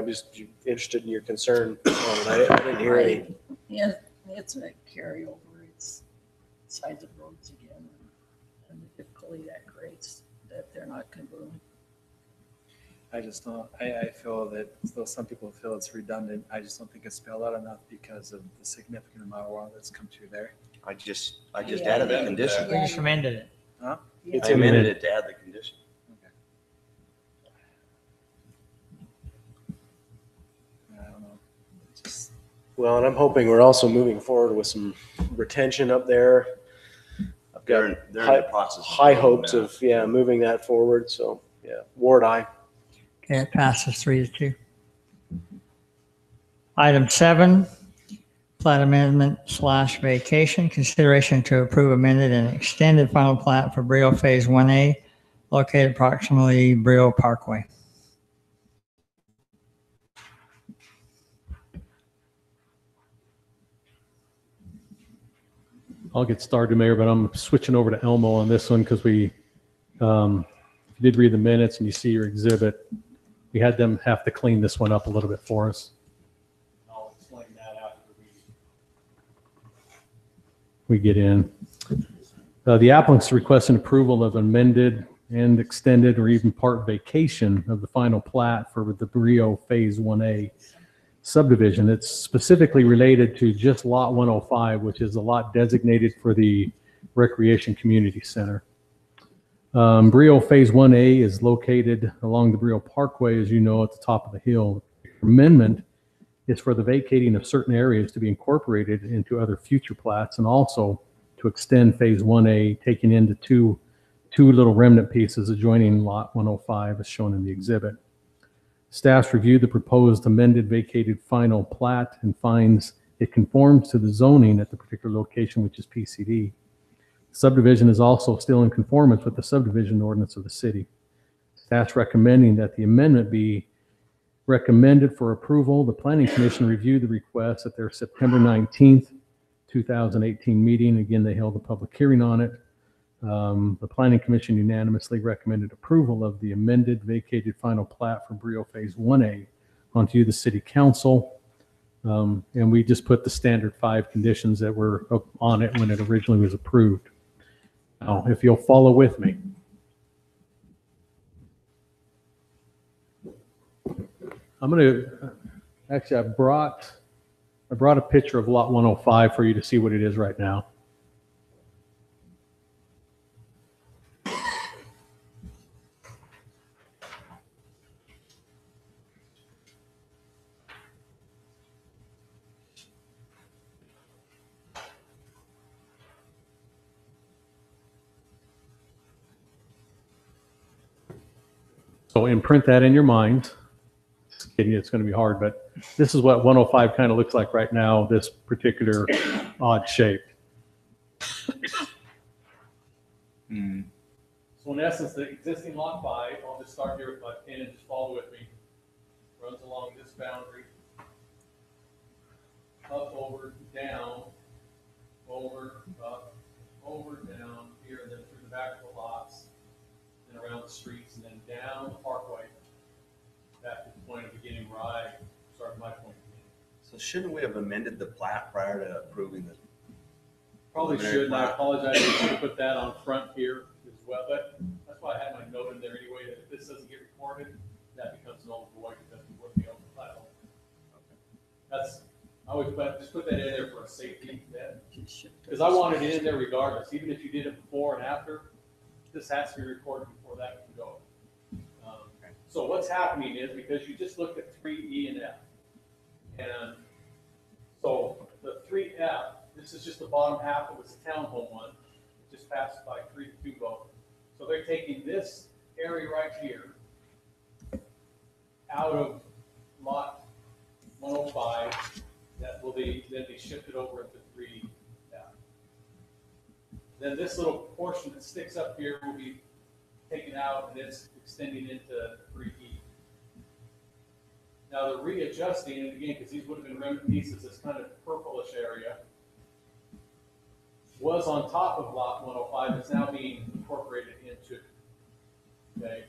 just interested in your concern on it. I didn't hear any. Yeah, it's a carryover. It's sides of roads again, and the difficulty that creates that they're not congruent. I just don't, I feel that, though some people feel it's redundant, I just don't think it's spelled out enough because of the significant amount of water that's come through there. I just added the Yeah. condition. We just amended it. Huh? It's I amended amended. it to add the condition. I don't know. It's just, Well, and I'm hoping we're also moving forward with some retention up there. I've got They're in the high, process. of high doing hopes that. of, yeah, moving that forward. So, yeah, Ward, aye. Okay, it passes 3-2. Item 7, plat amendment / vacation. Consideration to approve amended and extended final plat for Brio Phase 1A, located approximately Brio Parkway. I'll get started, Mayor, but I'm switching over to Elmo on this one because we, if you did read the minutes and you see your exhibit, we had them have to clean this one up a little bit for us. I'll explain that after We get in. The applicant's requesting approval of amended and extended or even part vacation of the final plat for the Brio Phase 1A subdivision. It's specifically related to just Lot 105, which is a lot designated for the Recreation Community Center. Brio Phase 1A is located along the Brio Parkway, as you know, at the top of the hill. Amendment is for the vacating of certain areas to be incorporated into other future plats and also to extend Phase 1A, taking into two little remnant pieces adjoining Lot 105 as shown in the exhibit. Staff's reviewed the proposed amended vacated final plat and finds it conforms to the zoning at the particular location, which is PCD. Subdivision is also still in conformance with the subdivision ordinance of the city. Staff's recommending that the amendment be recommended for approval. The Planning Commission reviewed the request at their September 19th, 2018 meeting. Again, they held a public hearing on it. The Planning Commission unanimously recommended approval of the amended vacated final plat for Brio Phase 1A onto the City Council. And we just put the standard 5 conditions that were on it when it originally was approved. Now, if you'll follow with me. I'm going to, actually, I brought a picture of Lot 105 for you to see what it is right now. So imprint that in your mind. Just kidding, it's going to be hard, but this is what 105 kind of looks like right now, this particular odd shape. So in essence, the existing Lot 5, I'll just start here with my pen and just follow with me, runs along this boundary, up, over, down, over, up, over, down, here, and then through the back of the lots, and around the streets, and then down the parkway, back to the point of beginning where I started my point of beginning. So shouldn't we have amended the plat prior to approving the? Probably preliminary should, and I plat? apologize, I should have put that on front here as well, but that's why I had my note in there anyway, that if this doesn't get recorded, that becomes null and void because we wouldn't be on the title. That's, I always just put that in there for a safety net, because I wanted it in there regardless, even if you did it before and after, this has to be recorded before that can go. So what's happening is, because you just looked at 3E and F, and so the 3F, this is just the bottom half of this townhome one, it just passed by 3-2 vote. So they're taking this area right here out of lot 105, that will be, then be shifted over into 3F. Then this little portion that sticks up here will be taken out, and it's extending into 3E. Now the readjusting, and again, because these would have been remnant pieces, this kind of purplish area was on top of lot 105, it's now being incorporated into it. Okay,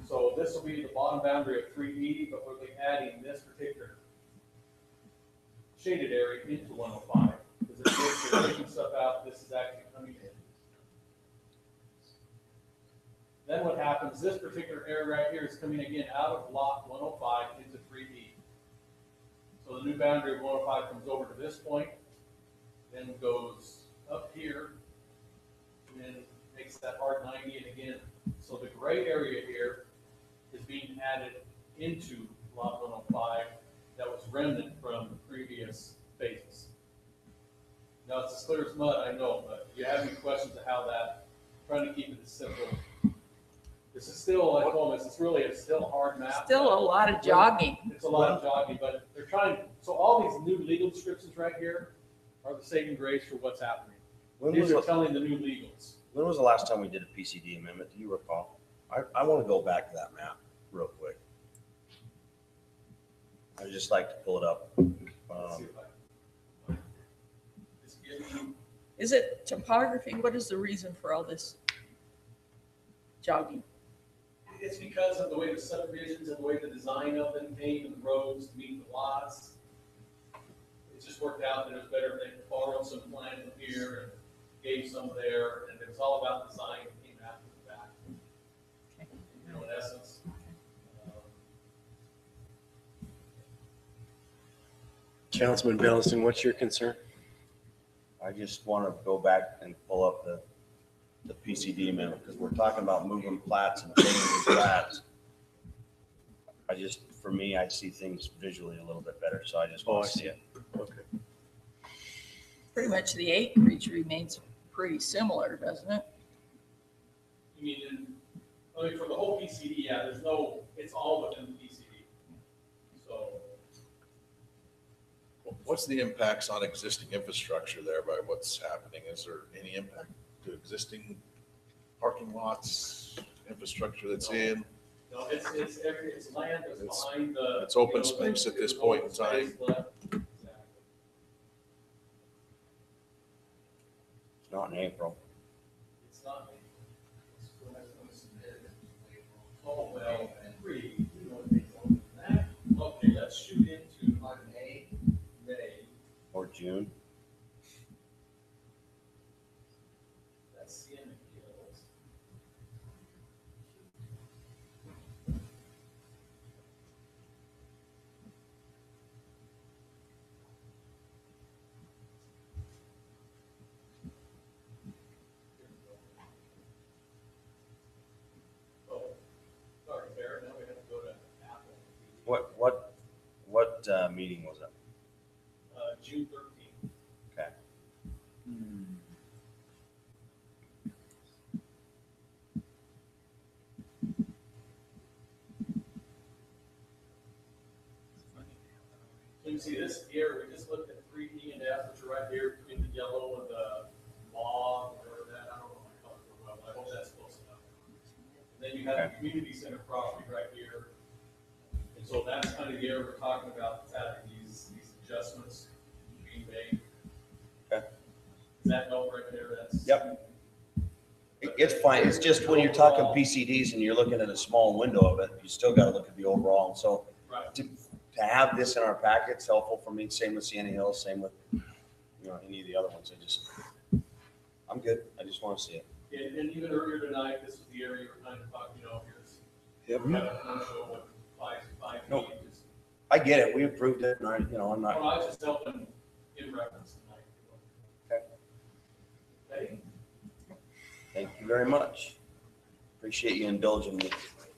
so this will be the bottom boundary of 3E, but we'll be adding this particular shaded area into 105. Because if you're taking stuff out, this is actually coming in. Then what happens, this particular area right here is coming again out of lot 105 into 3D. So the new boundary of 105 comes over to this point, then goes up here, and then makes that hard 90, and again, so the gray area here is being added into lot 105 that was remnant from the previous phases. Now, it's as clear as mud, I know, but if you have any questions of how that, trying to keep it as simple. This is still, I told them, it's really a still hard map. Still a lot of jogging. It's a lot of jogging, but they're trying, so all these new legal descriptions right here are the saving grace for what's happening. These are telling the new legals. When was the last time we did a PCD amendment? Do you recall? I want to go back to that map real quick. I'd just like to pull it up. Is it topography? What is the reason for all this jogging? It's because of the way the subdivisions and the way the design of them came and the roads to meet the lots. It just worked out that it was better if they borrowed some land from here and gave some there, and it was all about design that came after the fact. You know, in essence. Councilman Belliston, what's your concern? I just want to go back and pull up the PCD amendment, because we're talking about moving plats and changing plats. For me, I see things visually a little bit better, so I just want to see it. Okay. Pretty much the acreage remains pretty similar, doesn't it? You mean, for the whole PCD, yeah, it's all within the PCD. So. What's the impacts on existing infrastructure there by what's happening? Is there any impact to existing parking lots, infrastructure that's in? No, it's land that's behind the. It's open space at this point in time. It's not in April. It's not. Oh, well, okay, let's shoot into May. Or June. That's the end of the hills. Oh, sorry, Barrett, now we have to go to Apple. What meeting was that? June 13th. Okay. So you see this here, we just looked at 3D and F, which are right here between the yellow and the mauve, or that, I don't know my color real well, but I hope that's close enough. And then you have the community center property right here. And so that's kind of the area we're talking about, having these adjustments being made. Okay. Is that note right there? That's. Yep. It's fine. It's just when you're talking PCDs and you're looking at a small window of it, you still got to look at the overall. So Right. to have this in our packet's helpful for me. Same with Sienna Hills, same with, any of the other ones. I'm good. I just want to see it. And even earlier tonight, this was the area you were kind of talking, here's. Yep. Kind of commercial with five No. feet. Just- I get it. We approved it, and I'm Well, not. I was just helping in reference tonight. Okay. Okay? Thank you very much. Appreciate you indulging me.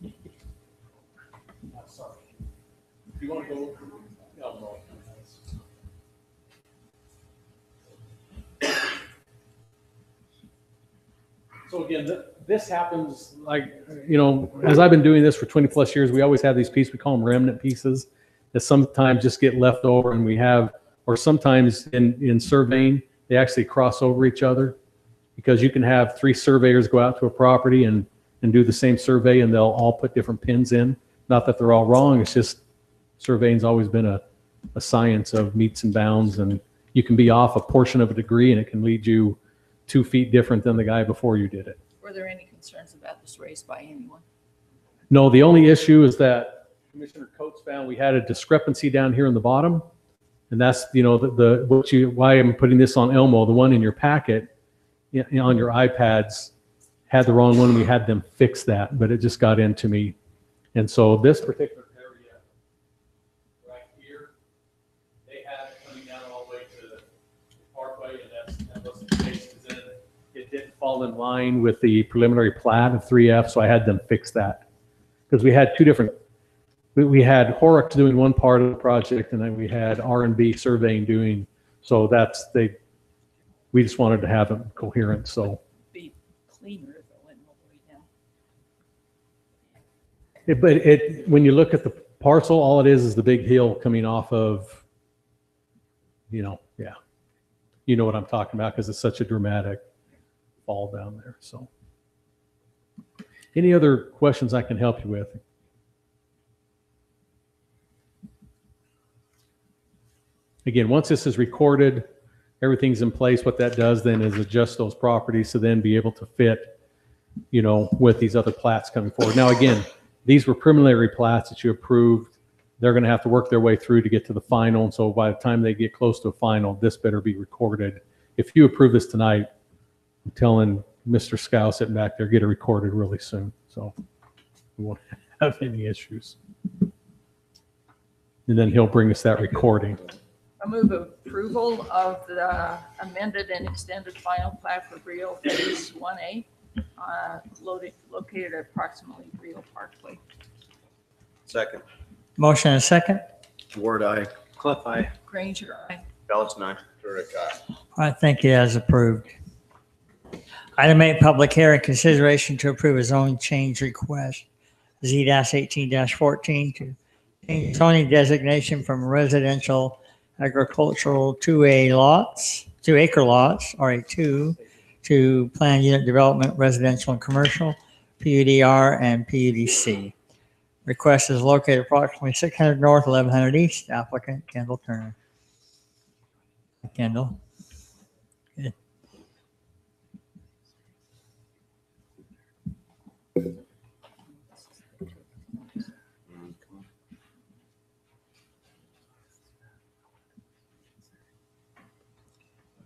I'm sorry. Do you want to go? No. So again, this happens. Like, as I've been doing this for 20 plus years, we always have these pieces, we call them remnant pieces, that sometimes just get left over, and we have, or sometimes in surveying, they actually cross over each other, because you can have 3 surveyors go out to a property and do the same survey, and they'll all put different pins in. Not that they're all wrong, it's just surveying's always been a science of meets and bounds, and you can be off a portion of a degree, and it can lead you 2 feet different than the guy before you did it. Were there any concerns about this raised by anyone? No, the only issue is that Commissioner Coates found we had a discrepancy down here in the bottom. And that's, why I'm putting this on Elmo, the one in your packet, on your iPads, had the wrong one. We had them fix that, but it just got into me. And so this particular area right here, they had it coming down all the way to the parkway, and that wasn't the case, because then it didn't fall in line with the preliminary plat of 3F, so I had them fix that. Because we had two different, we had Horrocks doing one part of the project, and then we had R&B surveying doing, so we just wanted to have them coherent, so. Be cleaner if it went all the way down. But when you look at the parcel, all it is the big hill coming off of, yeah. You know what I'm talking about, because it's such a dramatic fall down there, so. Any other questions I can help you with? Again, once this is recorded, everything's in place. What that does then is adjust those properties to then be able to fit, with these other plats coming forward. Now, again, these were preliminary plats that you approved. They're going to have to work their way through to get to the final. And so by the time they get close to a final, this better be recorded. If you approve this tonight, I'm telling Mr. Scow sitting back there, get it recorded really soon. So we won't have any issues. And then he'll bring us that recording. I move approval of the amended and extended final plat for Brio Phase 1A, located at approximately Brio Parkway. Second. Motion and second. Ward, aye. Cliff, aye. Granger, aye. Ballast, aye. Turek, aye. All right, thank you, as approved. Item 8, public hearing, consideration to approve a zone change request, Z-18-14, to change zoning designation from residential agricultural 2A lots, 2-acre lots, RA2, to planned unit development, residential and commercial, PUDR and PUDC. Request is located approximately 600 north, 1100 east. Applicant Kendall Turner. Kendall. Good.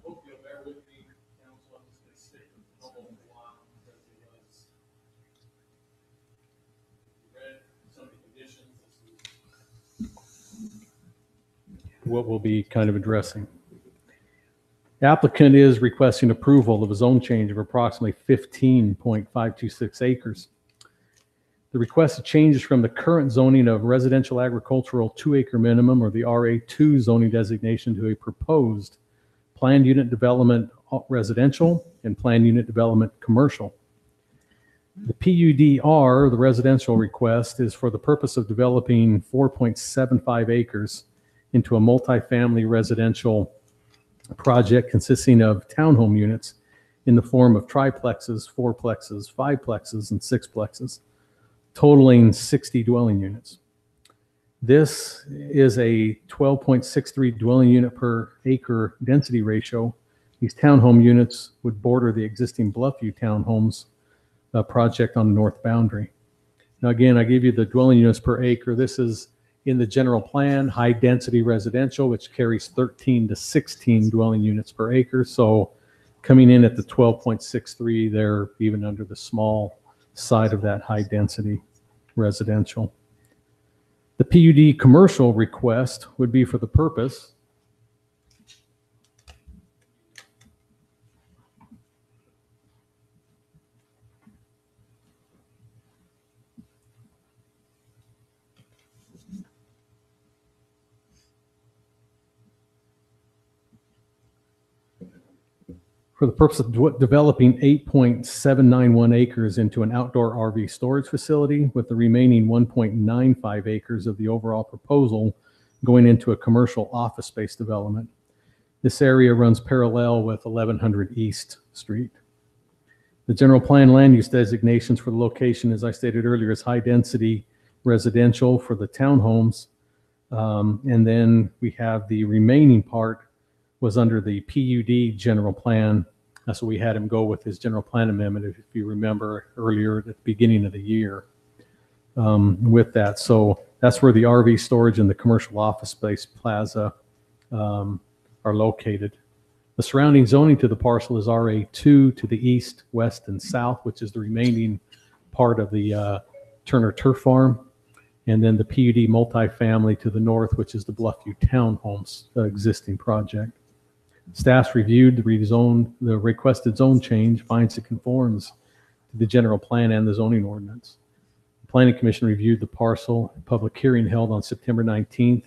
Hope you'll bear with me, council. I'm just going to stick with the whole block because it was read some of the conditions. What we'll be kind of addressing. The applicant is requesting approval of a zone change of approximately 15.526 acres. The requested changes from the current zoning of residential agricultural 2-acre minimum, or the RA2 zoning designation, to a proposed planned unit development residential and planned unit development commercial. The PUDR, the residential request, is for the purpose of developing 4.75 acres into a multifamily residential project consisting of townhome units in the form of triplexes, fourplexes, fiveplexes, and sixplexes, totaling 60 dwelling units. This is a 12.63 dwelling unit per acre density ratio. These townhome units would border the existing Bluffview townhomes project on the north boundary. Now, again, I give you the dwelling units per acre. This is in the general plan, high density residential, which carries 13 to 16 dwelling units per acre. So coming in at the 12.63, they're even under the small side of that high density residential. The PUD commercial request would be for the purpose of developing 8.791 acres into an outdoor RV storage facility, with the remaining 1.95 acres of the overall proposal going into a commercial office space development. This area runs parallel with 1100 East Street. The general plan land use designations for the location, as I stated earlier, is high density residential for the townhomes. And then we have the remaining part was under the PUD general plan. That's what we had him go with his general plan amendment, if you remember earlier at the beginning of the year with that. So that's where the RV storage and the commercial office space plaza are located. The surrounding zoning to the parcel is RA2 to the east, west, and south, which is the remaining part of the Turner Turf Farm. And then the PUD multifamily to the north, which is the Bluffview Townhomes existing project. Staff's reviewed the requested zone change, finds it conforms to the general plan and the zoning ordinance. The Planning Commission reviewed the parcel. Public hearing held on September 19th.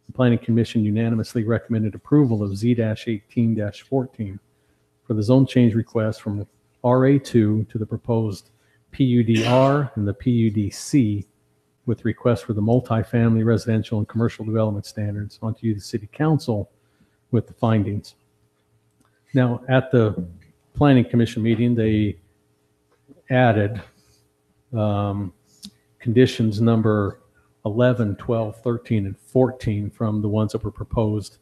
The Planning Commission unanimously recommended approval of Z-18-14 for the zone change request from RA2 to the proposed PUDR and the PUDC, with requests for the multifamily, residential, and commercial development standards onto the City Council with the findings. Now, at the Planning Commission meeting, they added conditions number 11, 12, 13, and 14 from the ones that were proposed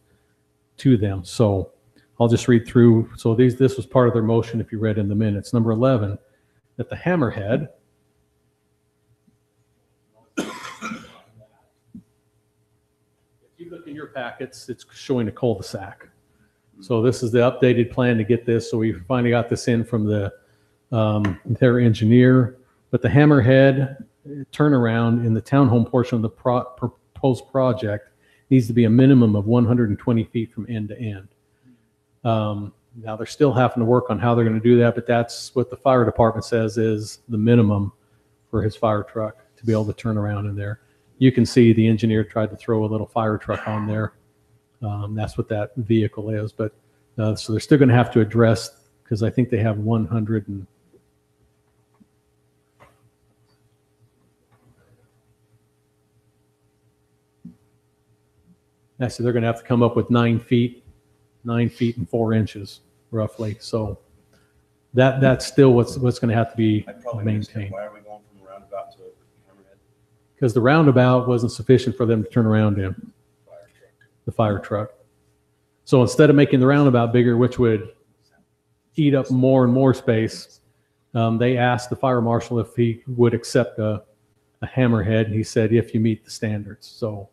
to them. So I'll just read through. So this was part of their motion if you read in the minutes. Number 11, that the hammerhead you look in your packets, it's showing a cul-de-sac. So this is the updated plan to get this. So we finally got this in from their engineer. But the hammerhead turnaround in the townhome portion of the proposed project needs to be a minimum of 120 feet from end to end. Now they're still having to work on how they're going to do that, but that's what the fire department says is the minimum for his fire truck to be able to turn around in there. You can see the engineer tried to throw a little fire truck on there. That's what that vehicle is. But so they're still going to have to address, because I think they have 100 and actually they're going to have to come up with 9 feet and 4 inches roughly. So that's still what's going to have to be maintained. Why are we going from a roundabout to a hammerhead? Because the roundabout wasn't sufficient for them to turn around in, the fire truck. So instead of making the roundabout bigger, which would eat up more and more space, they asked the fire marshal if he would accept a hammerhead. He said, if you meet the standards. So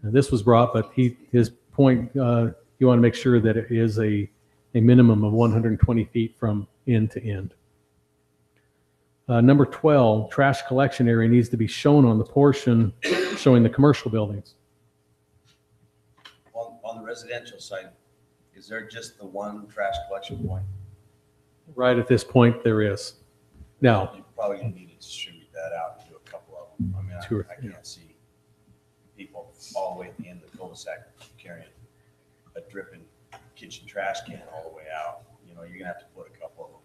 this was brought, but his point, you want to make sure that it is a minimum of 120 feet from end to end. Number 12, trash collection area needs to be shown on the portion showing the commercial buildings. On the residential side, is there just the one trash collection point? Right at this point, there is. Now, You probably need to distribute that out and do a couple of them. I mean, I can't see people all the way at the end of the cul-de-sac carrying a dripping kitchen trash can all the way out. You know, you're gonna have to put a couple of them.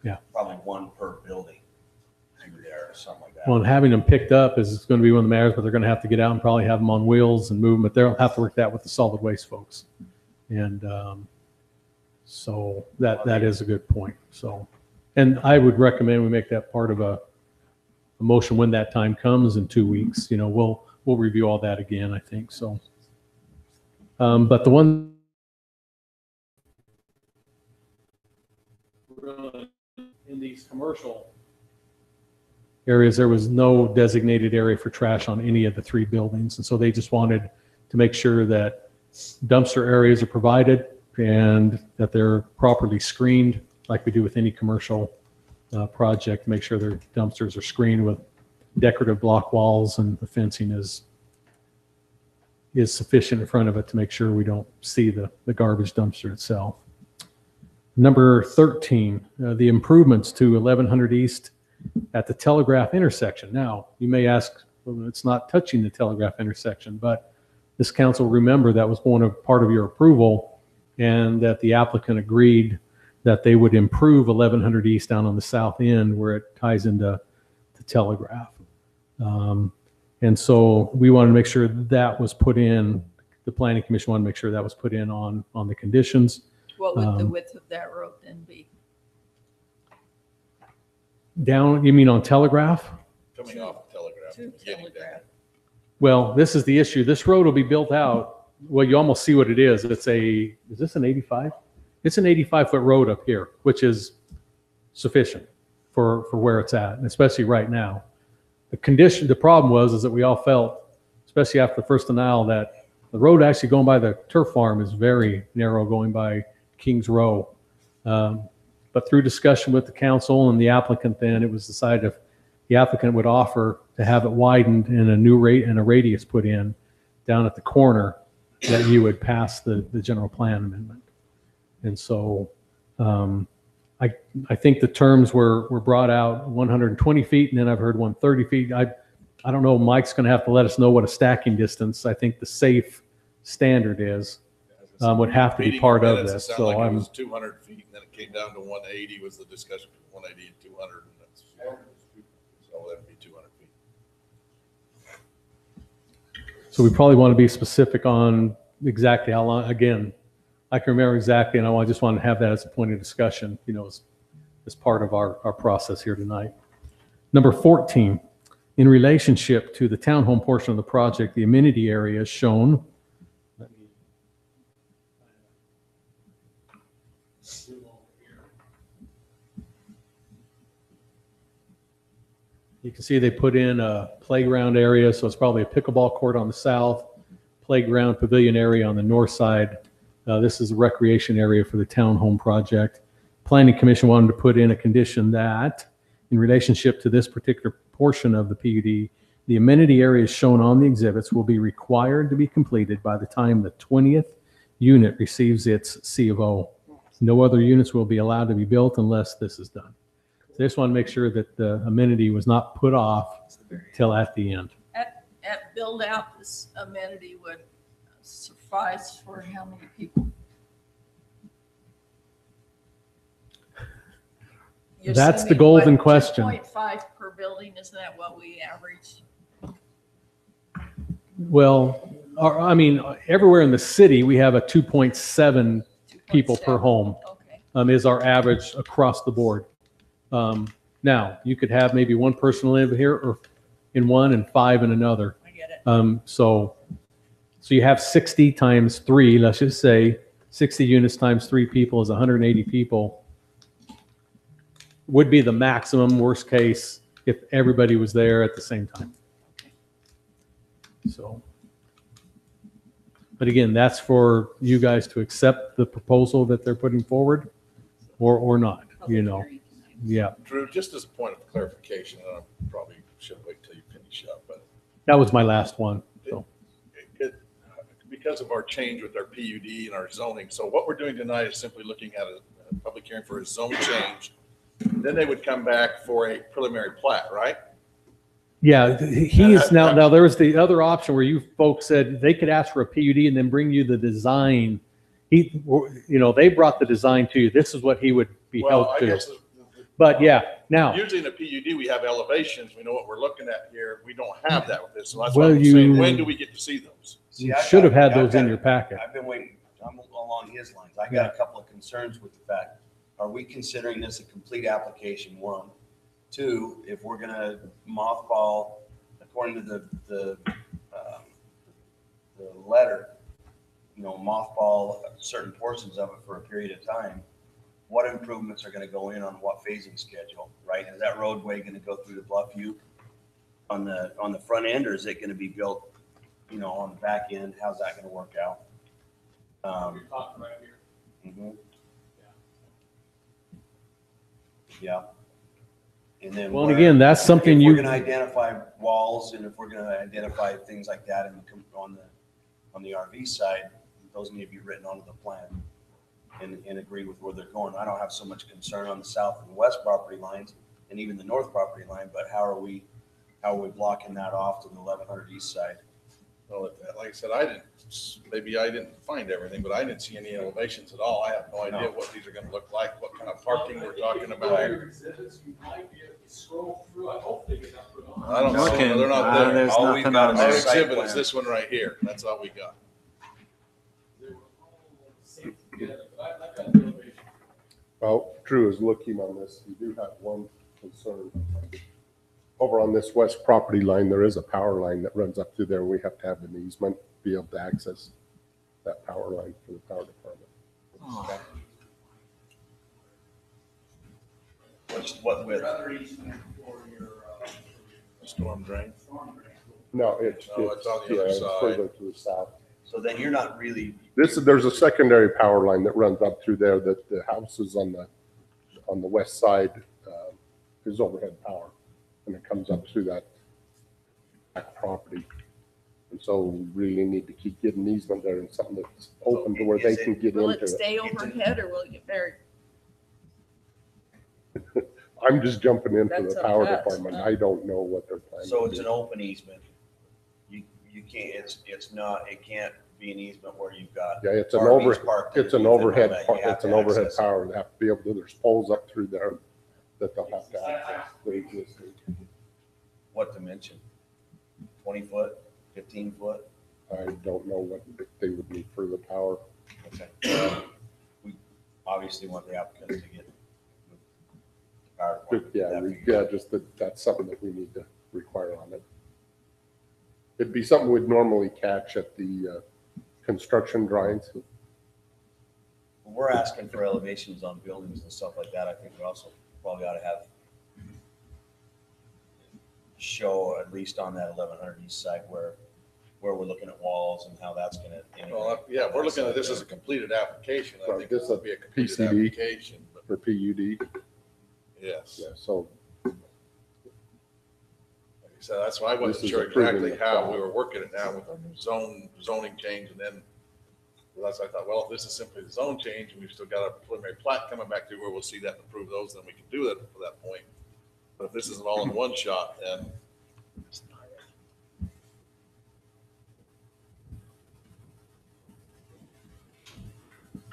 Yeah. Probably one per building through there or something like that. well, having them picked up is going to be one of the matters, but they're going to have to get out and probably have them on wheels and move them, but they'll have to work that with the solid waste folks. And so that is a good point. So, and I would recommend we make that part of a motion when that time comes in 2 weeks. You know, we'll review all that again, I think. So, but the one in these commercial areas, there was no designated area for trash on any of the 3 buildings. And so they just wanted to make sure that dumpster areas are provided and that they're properly screened like we do with any commercial project, make sure their dumpsters are screened with decorative block walls and the fencing is sufficient in front of it to make sure we don't see the garbage dumpster itself. Number 13, the improvements to 1100 East at the Telegraph intersection. Now, you may ask, well, it's not touching the Telegraph intersection, but this council, remember, that was part of your approval, and that the applicant agreed that they would improve 1100 East down on the south end where it ties into Telegraph. And so we wanted to make sure that was put in, the Planning Commission wanted to make sure that was put in on the conditions. What would the width of that road then be? Down, you mean on Telegraph? Coming off Telegraph. To getting down. Telegraph. Well, this is the issue. This road will be built out. Well, you almost see what it is. Is this an 85? It's an 85-foot road up here, which is sufficient for where it's at, and especially right now. The problem is that we all felt, especially after the first denial, that the road actually going by the turf farm is very narrow, going by Kings Row. But through discussion with the council and the applicant, then it was decided if the applicant would offer to have it widened and a new rate and a radius put in down at the corner, that you would pass the general plan amendment. And so I think the terms were brought out 120 feet, and then I've heard 130 feet. I don't know, Mike's going to have to let us know what a stacking distance, I think the safe standard is, would have to be part of this. It So like it I'm, was 200 feet, and then it came down to 180 was the discussion, 180 and 200. And that's, so that'd be 200 feet. so we probably want to be specific on exactly how long, again, I can remember exactly, and I just wanted to have that as a point of discussion, as part of our process here tonight. Number 14, in relationship to the townhome portion of the project, the amenity area is shown. You can see they put in a playground area, so it's probably a pickleball court on the south, playground pavilion area on the north side. This is a recreation area for the townhome project. Planning Commission wanted to put in a condition that in relationship to this particular portion of the PUD, the amenity areas shown on the exhibits will be required to be completed by the time the 20th unit receives its C of O. No other units will be allowed to be built unless this is done. So I just want to make sure that the amenity was not put off till at the end. At build out, this amenity would suffice for how many people? You're That's the assuming, golden what, question. 2.5 per building, isn't that what we averaged? Well, I mean, everywhere in the city, we have a 2.7 people per home. Okay. Is our average across the board. Now, you could have maybe one person live here or in one and 5 in another. I get it. So you have 60 times 3, let's just say 60 units times 3 people is 180 people. Would be the maximum worst case if everybody was there at the same time. So, but again, that's for you guys to accept the proposal that they're putting forward or not, Yeah. Drew, just as a point of clarification, and I probably should wait till you finish up, but That was my last one. So. because of our change with our PUD and our zoning, so what we're doing tonight is simply looking at a public hearing for a zone change. Then they would come back for a preliminary plat, right? Yeah, he is now there was the other option where you folks said they could ask for a PUD and then bring you the design. They brought the design to you. This is what he would be Well, held I to. guess But yeah, now, usually in a PUD, we have elevations. We know what we're looking at here. We don't have that with this. So that's Well, what I'm saying. you- When do we get to see those? you should have had those in your packet. I've been waiting, I'm along his lines. I got a couple of concerns with the fact, are we considering this a complete application, 1? 2, if we're gonna mothball, according to the letter, mothball certain portions of it for a period of time, what improvements are gonna go in on what phasing schedule, right? Is that roadway gonna go through the Bluffview on the front end, or is it gonna be built, on the back end? How's that gonna work out? You're talking right here. Mhm. Yeah. And then. Well, and again, that's something if we're you- gonna identify walls and if we're gonna identify things like that on the RV side, those need to be written onto the plan and agree with where they're going. I don't have so much concern on the south and west property lines and even the north property line, but how are we blocking that off to the 1100 east side? Well, like I said, maybe I didn't find everything, but I didn't see any elevations at all. I have no idea what these are gonna look like, what kind of parking we're talking about. Your exhibits, you might be able to scroll through. I hope they get up. I don't know. Looking, They're not there. there's All we've nothing got on Our there. exhibit is this one right here. That's all we got. Well, Drew is looking on this. We do have one concern. Over on this west property line, there is a power line that runs up through there. We have to have an easement to be able to access that power line for the power department. What width? Storm drain. No, it's No, it's on the yeah, other it's side. further to the south. So then you're not really, There's a secondary power line that runs up through there that the houses on the west side is overhead power. And it comes up through that back property. And so we really need to keep getting easement there and something that's open to where they can get Will into it it. stay overhead or will it get buried? I'm just jumping into That's the up power to us. department. I don't know what they're planning. so to it's do. an open easement. You can't, it's not, it can't be an easement where you've got. Yeah, it's an RVs parked it's an underneath and all overhead, that. You have it's an to overhead access it. power. They have to be able to, there's poles up through there that they'll have to access. They're existing. What dimension? 20 foot, 15 foot? I don't know what they would need for the power. Okay. We obviously want the applicant to get the power department. Yeah, just that's something that we need to require on it. It'd be something we'd normally catch at the construction drawings. When we're asking for elevations on buildings and stuff like that, I think we also probably ought to have show at least on that 1100 east side where we're looking at walls and how that's gonna. Well, yeah, we're looking at this as a completed application. I Right, think this this is would be a completed PCD. application, but For PUD, yes. yeah, so So that's why I wasn't This is sure approving exactly the how plan. we were working it now with our zoning change, and then that's why I thought, well, if this is simply the zone change, and we've still got a preliminary plat coming back to where we'll see that and approve those, then we can do it for that point. But if this is an all in one shot, then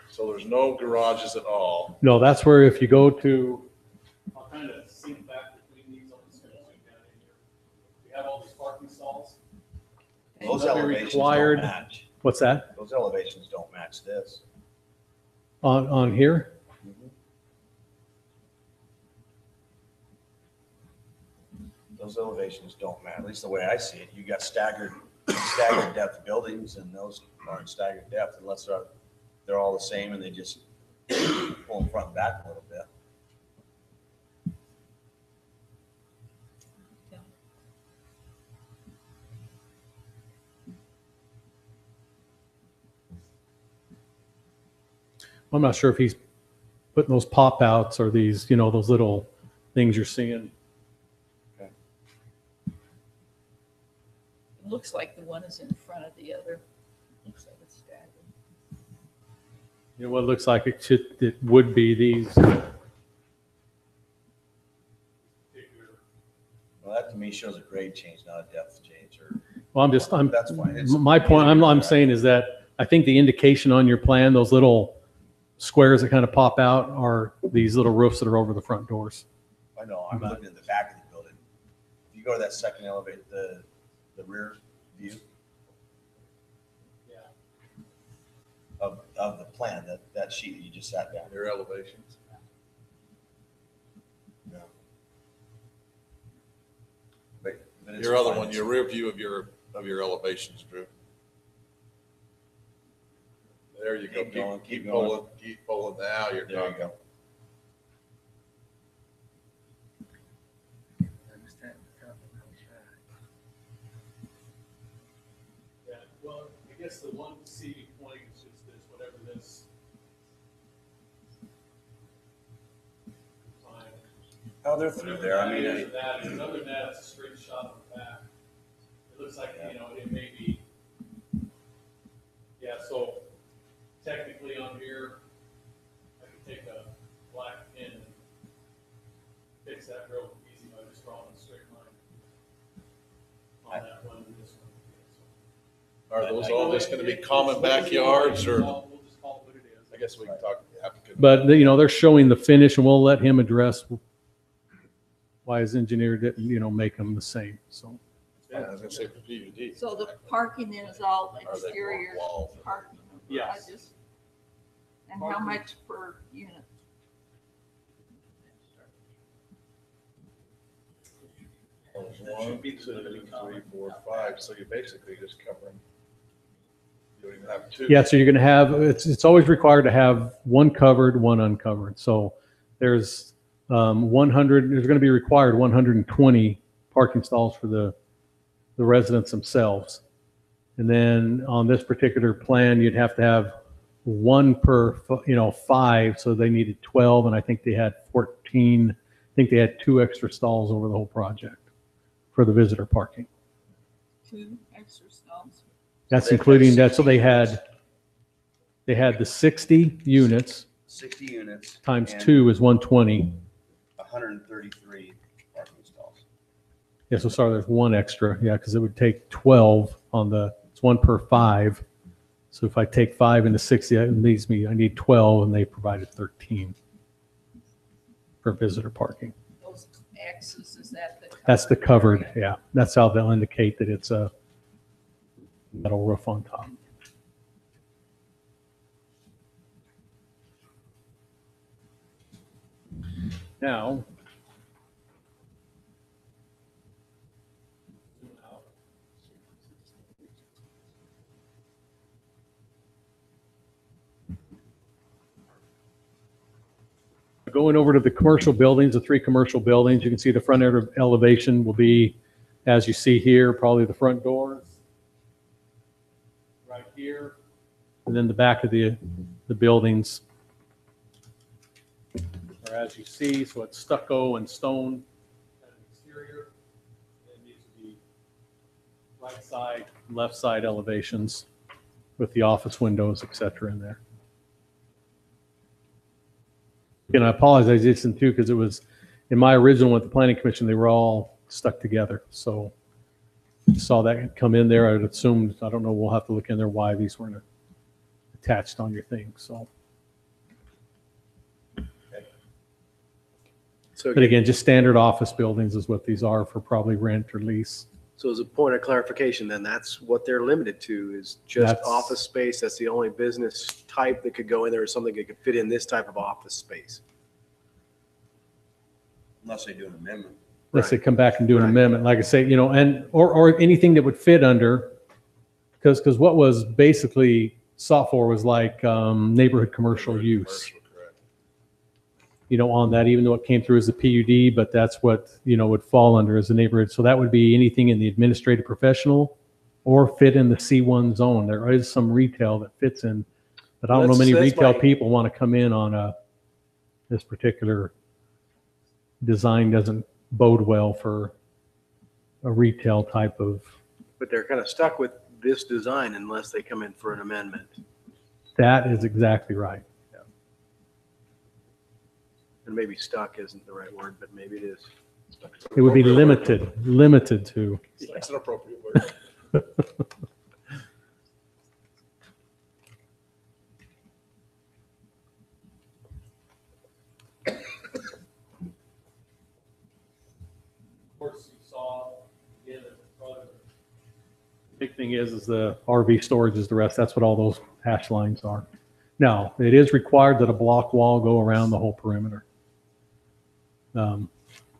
so there's no garages at all. No, that's where if you go to, I'll kind of sink back between these, I'm just gonna sink down in here. We have all these parking stalls. Those That'd be elevations required. don't match. what's that, Those elevations don't match this. on here? Those elevations don't match, at least the way I see it. You got staggered depth buildings, and those aren't staggered depth unless they're all the same and they just pull them front and back a little bit. I'm not sure if he's putting those pop outs or these, those little things you're seeing. It looks like the one is in front of the other. Looks like it's staggered. What it looks like it would be these. Well, that to me shows a grade change, not a depth change, or. Well, I'm That's fine. It's- my point, I'm saying is that I think the indication on your plan, those little squares that kind of pop out are these little roofs that are over the front doors. I know, I'm looking at the back of the building. If you go to that second elevator, the rear view. Yeah. Of the plan, that sheet that you just sat down. Your elevations. Yeah. But it's Your other fine. one, your rear view of your elevations, Drew. There you go. Keep going, Keep keep going. pulling, keep pulling. Now you're There you talking. go. Yeah, well, I guess the one deceiving point is just this, whatever this. Fine. Oh, they're through there. I mean, Other than that, other than that, it's a straight shot on the back. It looks like, it may be. Yeah, so technically on here, I could take a black pen and fix that real easy by just drawing a straight line on that one and this one. Are those all just gonna be common backyards, or We'll just call it what it is. I guess we can talk to the applicant. But, they're showing the finish and we'll let him address why his engineer didn't, make them the same, so. Yeah, I was gonna say for PUD. So the parking then is all Are they exterior walls? parking Yes. garages? And how much per unit? There's 1, 2, 3, 4, 5, so you're basically just covering. You don't even have two. Yeah, so you're gonna have, it's always required to have one covered, one uncovered. So there's 100, there's gonna be required 120 parking stalls for the residents themselves. And then on this particular plan, you'd have to have one per, 5, so they needed 12, and I think they had 14. I think they had 2 extra stalls over the whole project for the visitor parking. 2 extra stalls. That's including that, so they had the 60 units 60 units. times and 2 is 120. 133 parking stalls. Yeah, so sorry, there's 1 extra, yeah, because it would take 12 on it's 1 per 5. So if I take 5 into 60, that leaves me, I need 12, and they provided 13 for visitor parking. Those X's, is that the? That's the covered, yeah. That's how they'll indicate that it's a metal roof on top. Now, going over to the commercial buildings, the 3 commercial buildings, you can see the front elevation will be, as you see here, probably the front doors right here, and then the back of the buildings are as you see, so it's stucco and stone at the exterior. It needs to be right side, left side elevations with the office windows, et cetera, in there. And I apologize, Jason, too, because it was in my original with the planning commission, they were all stuck together. So you saw that come in there. I would assume, I don't know, we'll have to look in there why these weren't attached on your thing. So, but again, just standard office buildings is what these are for probably rent or lease. So as a point of clarification, then that's what they're limited to is just That's- office space. That's the only business type that could go in there or something that could fit in this type of office space. Unless they do an amendment. Unless they come back and do an amendment, like I say, and, or anything that would fit under, because what was basically sought for was like neighborhood commercial use. On that, even though it came through as a PUD, but that's what, would fall under as a neighborhood. So that would be anything in the administrative professional or fit in the C1 zone. There is some retail that fits in, but I don't know many retail people want to come in on this particular design doesn't bode well for a retail type of. But they're kind of stuck with this design unless they come in for an amendment. That is exactly right. And maybe stuck isn't the right word, but maybe it is. It would be limited to. That's an appropriate word. Of course, you saw, again, probably Big thing is the RV storage is the rest. That's what all those hash lines are. Now, it is required that a block wall go around the whole perimeter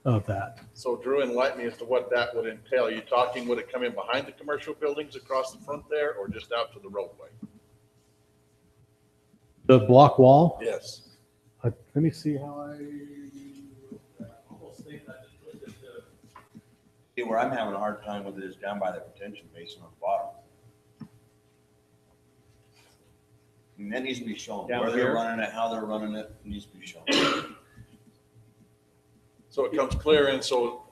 of that. So Drew, enlighten me as to what that would entail. Are you talking, would it come in behind the commercial buildings across the front there or just out to the roadway? The block wall, Yes. let me see how See, where I'm having a hard time with it is down by the retention basin on the bottom. And that needs to be shown, Down where they're here? running it, how they're running it, needs to be shown. So it comes clear in, so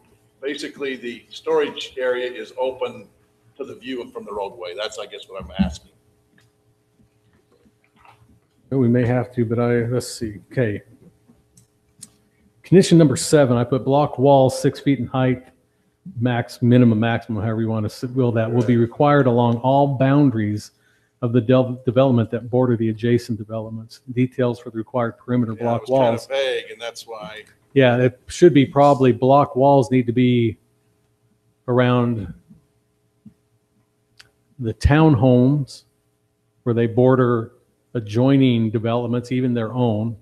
basically the storage area is open to the view from the roadway. That's, I guess, what I'm asking. we may have to, but let's see. Okay. Condition number 7, I put block walls 6 feet in height, maximum, however you want to will that, will be required along all boundaries of the development that border the adjacent developments. Details for the required perimeter Yeah, block it was kind walls. of vague, and that's why. Yeah, it should be probably block walls need to be around the townhomes where they border adjoining developments, even their own.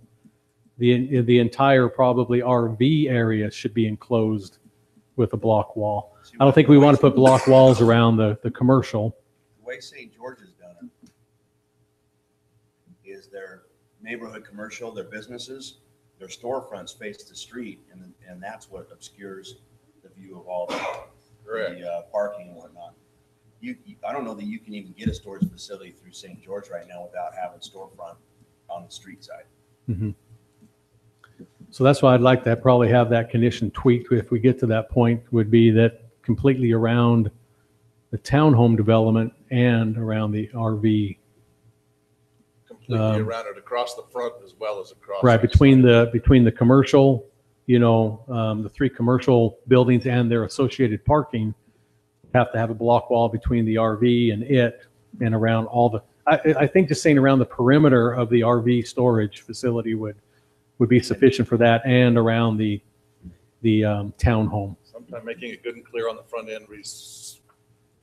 The entire probably RV area should be enclosed with a block wall. I don't think we want to put block walls around the commercial. The way St. George has done it is their neighborhood commercial, their businesses, their storefronts face the street, and that's what obscures the view of all the parking and whatnot. I don't know that you can even get a storage facility through St. George right now without having storefront on the street side. Mhm. So that's why I'd like to probably have that condition tweaked if we get to that point, would be that completely around the townhome development and around the RV. Completely around it, across the front as well as across. Right, between the commercial, the 3 commercial buildings and their associated parking, have to have a block wall between the RV and it, and around all the, I think just saying around the perimeter of the RV storage facility would be sufficient for that, and around the townhome. Sometimes making it good and clear on the front end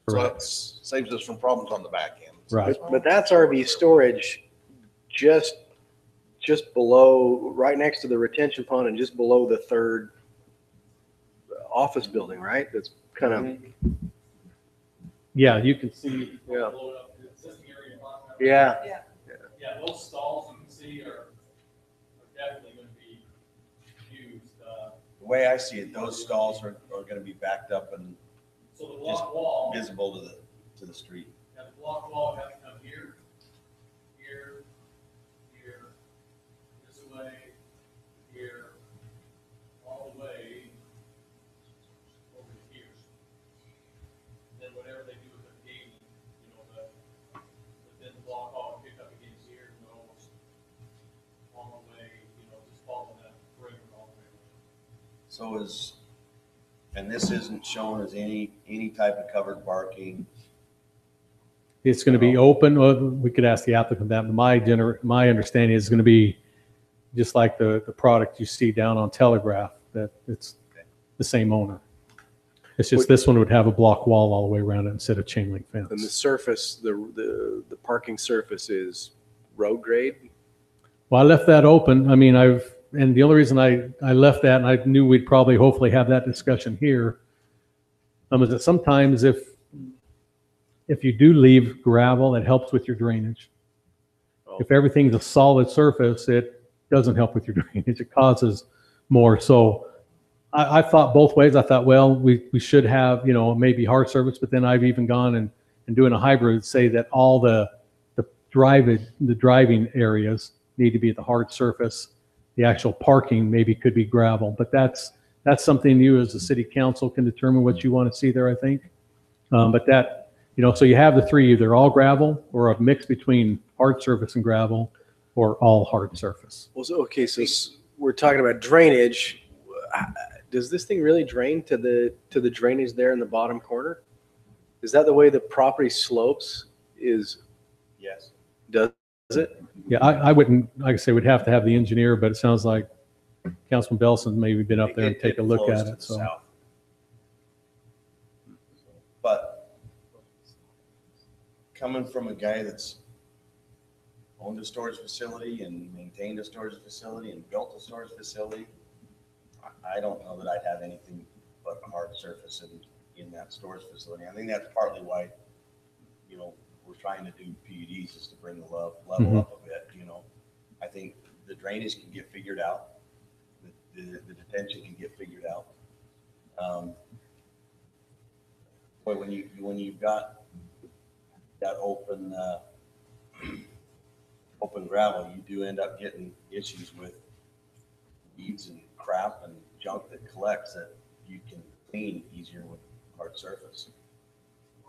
so Correct. it saves us from problems on the back end. Right. But that's RV storage just below, right next to the retention pond and just below the 3rd office building, right? That's kind of, Yeah, you can see. yeah. Blow it up to the existing area. Yeah. Yeah, those stalls you can see are definitely going to be used. The way I see it, those stalls are going to be backed up and So the just block wall, visible to the street. yeah, the block wall has to come here, here, here, this way, here, all the way over to here. Then whatever they do with the gate, then the block wall will pick up against here and goes all the way, just follow that perimeter all the way. So and this isn't shown as any type of covered parking. It's going to be open. Well, we could ask the applicant that, but my understanding is going to be just like the product you see down on Telegraph, that it's the same owner. It's just this one would have a block wall all the way around it instead of chain link fence. And the surface, the parking surface is road grade? Well, I left that open. I mean, and the only reason I left that, and I knew we'd probably hopefully have that discussion here, is that sometimes if you do leave gravel, it helps with your drainage. If everything's a solid surface, it doesn't help with your drainage. It causes more. So I thought both ways. I thought, well, we should have, maybe hard surface, but then I've even gone and doing a hybrid, say that all the driving areas need to be at the hard surface. The actual parking maybe could be gravel, but that's something you as the city council can determine what you want to see there, I think. But that, so you have the 3, either all gravel or a mix between hard surface and gravel, or all hard surface. Well, so we're talking about drainage. Does this thing really drain to the drainage there in the bottom corner? Is that the way the property slopes is? Yes. Does it? Yeah, I wouldn't, like I say, we'd have to have the engineer, but it sounds like Councilman Belson maybe been up there and take a look flows at to it, the so. south. But coming from a guy that's owned a storage facility and maintained a storage facility and built a storage facility, I don't know that I'd have anything but a hard surface in that storage facility. I think that's partly why, we're trying to do PUDs, is to bring the level up a bit. I think the drainage can get figured out. The detention can get figured out. But when you've got that open gravel, you do end up getting issues with weeds and crap and junk that collects that you can clean easier with hard surface.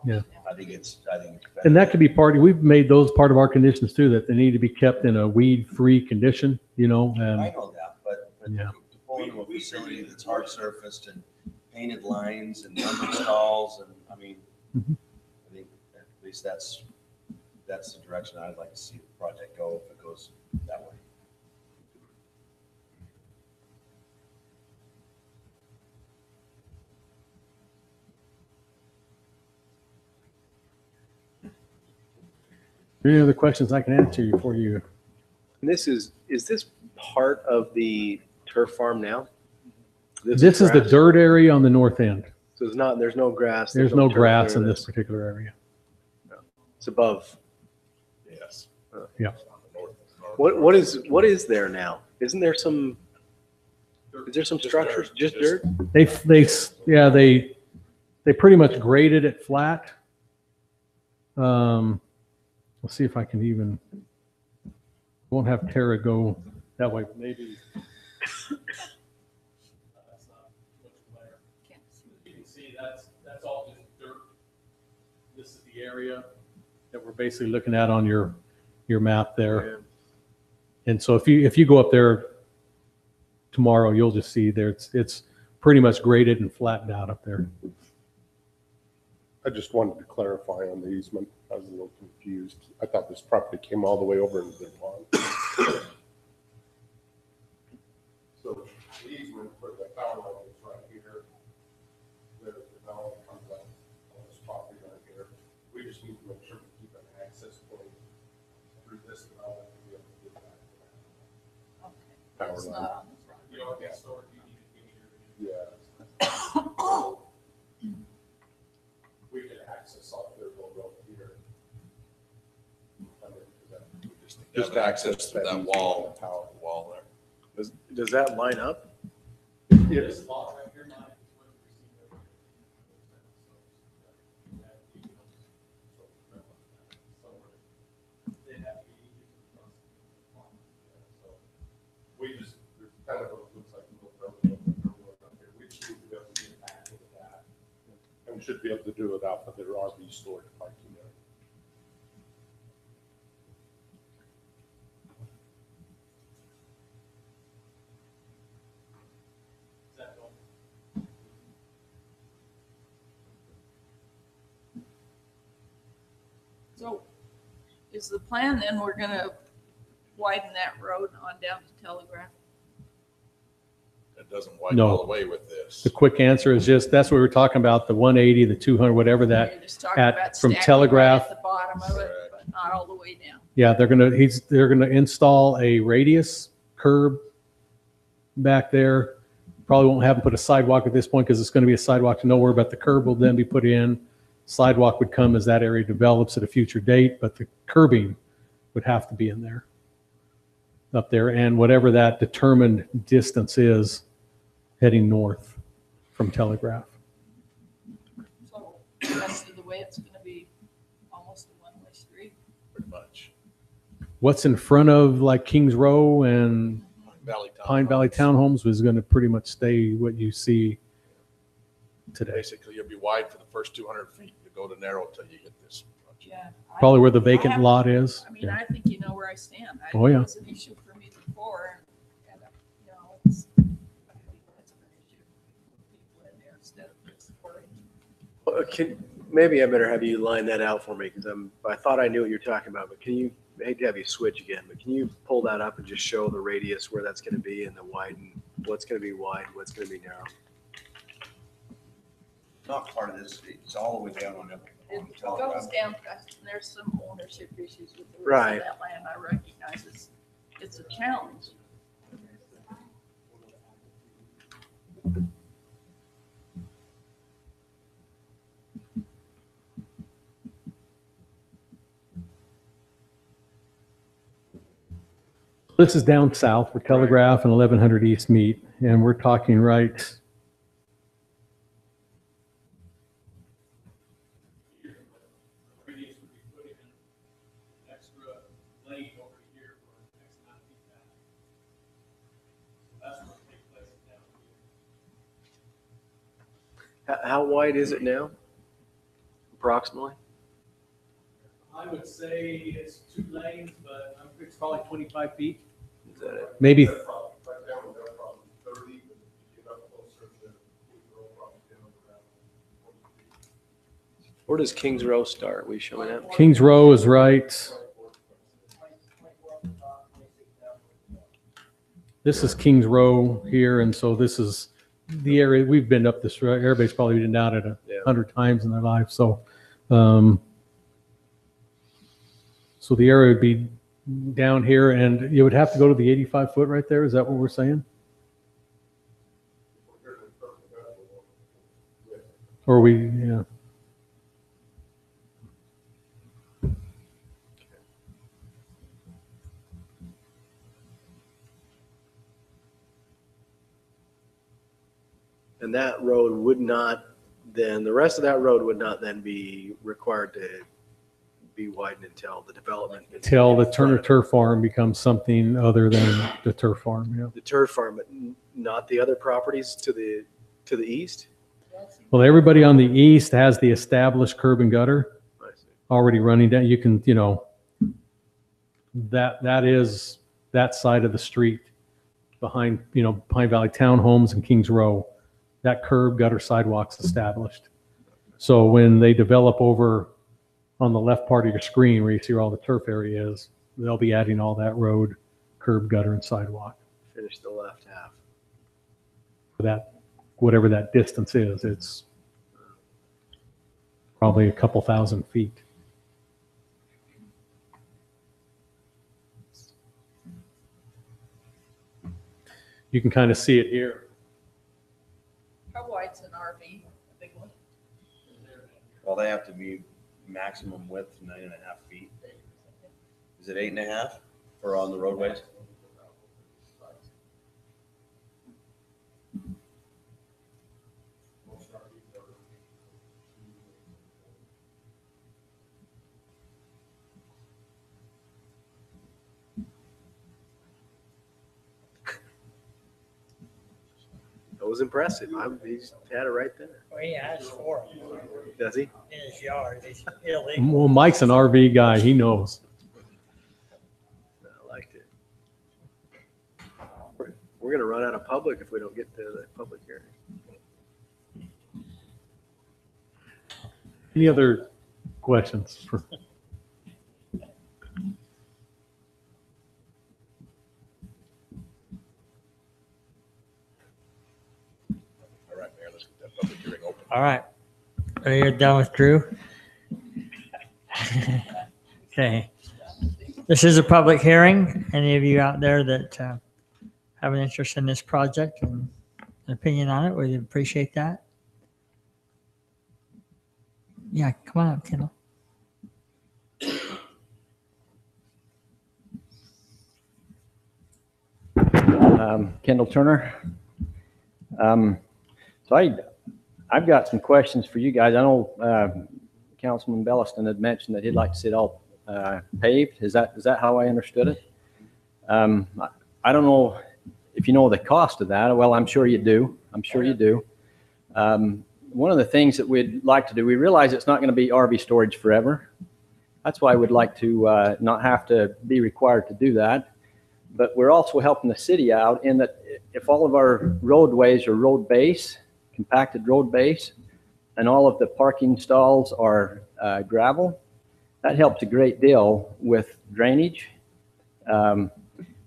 Yeah. I think it's better. And that could be we've made those part of our conditions too, that they need to be kept in a weed-free condition, and. I know that, but Yeah. to pull into a facility that's hard surfaced and painted lines and numbered stalls, and I think at least that's the direction I'd like to see the project go, if it goes that way. Any other questions I can answer for you? And is this part of the turf farm now? This is the grass? dirt area on the north end. So there's no grass. There's no turf grass there, in this that's- particular area. It's above. Yes. Yeah. What is there now? Isn't there some? Is there some structures? Just dirt? They pretty much graded it flat We'll see if I can even, won't have Tara go that way, but maybe. That's not much glare. You can see that's all just dirt. This is the area. That we're basically looking at on your map there. And so if you go up there tomorrow, you'll just see there, it's pretty much graded and flattened out up there. I just wanted to clarify on the easement. I was a little confused. I thought this property came all the way over into the pond. So the easement for the power line is right here. The power line comes out on this property right here. We just need to make sure we keep an access point through this development to be able to get back to that power It's line. not on the front. You know, it's sort of, you need to Yeah. We can access off their little road here. Just access to that wall there. Does that line up? this lot right here, mine is where we receive everything. They have to be easy to cross. So we just, there's kind of what looks like a little road up here. We just need to be able to get back to that. And we should be able to do it out of their RV storage parking there. Is that going? So is the plan then we're gonna widen that road on down to Telegraph? It doesn't widen No. all the way with this. The quick answer is just, that's what we were talking about, the 180, the 200, whatever You're that, just talking at- about from stacking right Telegraph. at the bottom of it, but not all the way down. yeah, they're gonna install a radius curb back there. Probably won't have them put a sidewalk at this point because it's gonna be a sidewalk to nowhere, but the curb will then be put in. Sidewalk would come as that area develops at a future date, but the curbing would have to be in there, up there, and whatever that determined distance is heading north from Telegraph. So that's the way it's gonna be, almost a one-way street. Pretty much. What's in front of like Kings Row and Pine Valley Townhomes was going to pretty much stay what you see today. Basically, you'll be wide for the first 200 feet. You go to narrow till you hit this. Yeah. Probably where the I vacant have- lot is. I mean, Yeah. I think you know where I stand. Oh, yeah. It was an issue for me before, and, you know, it's an issue for people in there instead of just worrying. Maybe I better have you line that out for me because I thought I knew what you're talking about, but can you, I hate to have you switch again, but can you pull that up and just show the radius where that's going to be and the widen, what's going to be wide, what's going to be narrow? Not part of this, it's all the way down on It the goes Telegraph. down, past- and there's some ownership issues with the rest Right. of that land. I recognize it's a challenge. This is down south where Telegraph and 1100 East meet, and we're talking right. Radius would be putting an extra lane over here for the next 9 feet back. That's what takes place down here. How wide is it now? Approximately? I would say it's 2 lanes, but it's probably 25 feet. Is that it? Maybe Right down there, probably 30, but if you get up closer to Kings Row, probably down around 40 feet. Where does Kings Row start? We showing that? Kings Row is right. This is Kings Row here, and so this is the area, we've been up this, everybody's probably been down it 100 times in their life, so. So the area would be down here, and you would have to go to the 85 foot right there, is that what we're saying? Or we, yeah. And that road would not then, the rest of that road would not then be required to be widened until the development. Till the Turner Turf Farm becomes something other than the turf farm, yeah. The turf farm, but not the other properties to the east? Well, everybody on the east has the established curb and gutter already running down. You can, that is that side of the street behind, Pine Valley Townhomes and Kings Row. That curb gutter sidewalk's established. So when they develop over on the left part of your screen where you see where all the turf area is, they'll be adding all that road, curb, gutter, and sidewalk. Finish the left half. For that, whatever that distance is, it's probably a couple thousand feet. You can kind of see it here. How wide's an RV? A big one? Well, they have to be maximum width 9.5 feet. Is it 8.5 for on the roadways? That was impressive. He's had it right there. Well, he has 4 Does he? in his yard. It's illegal. Well, Mike's an RV guy. He knows. I liked it. We're going to run out of public if we don't get to the public hearing. Any other questions for? All right, Mayor, let's get that public hearing open. All right. Are you done with Drew? Okay. This is a public hearing. Any of you out there that have an interest in this project and an opinion on it, we'd appreciate that. Yeah, come on up, Kendall. Kendall Turner. So I've got some questions for you guys. I know Councilman Belliston had mentioned that he'd like to see it all paved. Is that how I understood it? I don't know if you know the cost of that. Well, I'm sure you do. I'm sure you do. One of the things that we'd like to do, we realize it's not going to be RV storage forever. That's why we'd like to not have to be required to do that. But we're also helping the city out in that if all of our roadways are road base, compacted road base, and all of the parking stalls are gravel, that helps a great deal with drainage.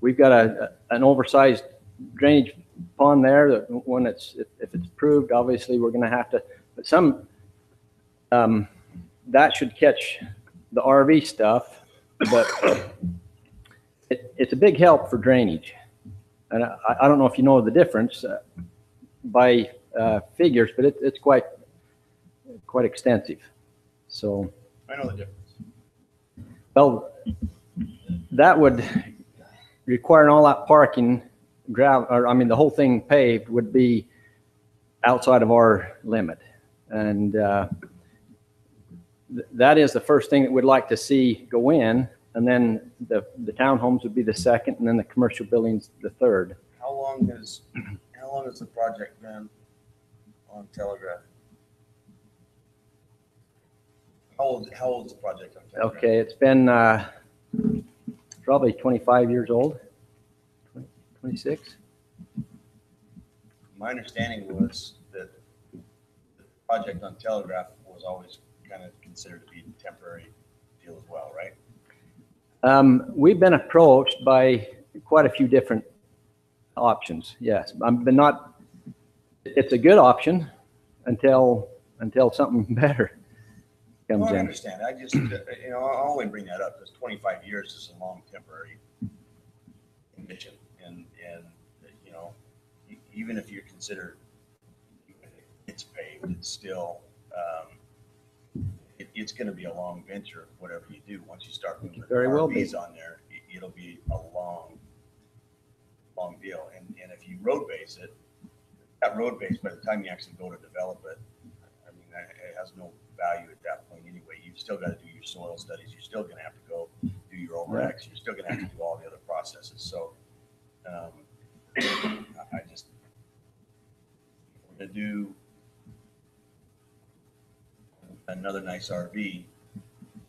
We've got an oversized drainage pond there that when if it's approved, obviously we're going to have to, but some, that should catch the RV stuff, but it's a big help for drainage. And I don't know if you know the difference by figures, but it's quite extensive. So I know the difference. Well, that would require all that parking gravel, or I mean, the whole thing paved would be outside of our limit. And that is the first thing that we'd like to see go in. And then the townhomes would be the second, and then the commercial buildings the third. How long has the project been on Telegraph? How old is the project on Telegraph? Okay, it's been probably 25 years old, 26. My understanding was that the project on Telegraph was always kind of considered to be a temporary deal as well, right? We've been approached by quite a few different options. Yes, but not. It's a good option until something better comes I in. understand. I just, I only bring that up because 25 years is a long temporary condition, and even if you consider it's paved, it's still. It's going to be a long venture, whatever you do. Once you start moving RVs on there, it'll be a long deal. And if you road base it, that road base, by the time you actually go to develop it, I mean, it has no value at that point anyway. You've still got to do your soil studies. You're still gonna have to go do your overacts. You're still gonna have to do all the other processes. So, I just, if we're gonna do another nice RV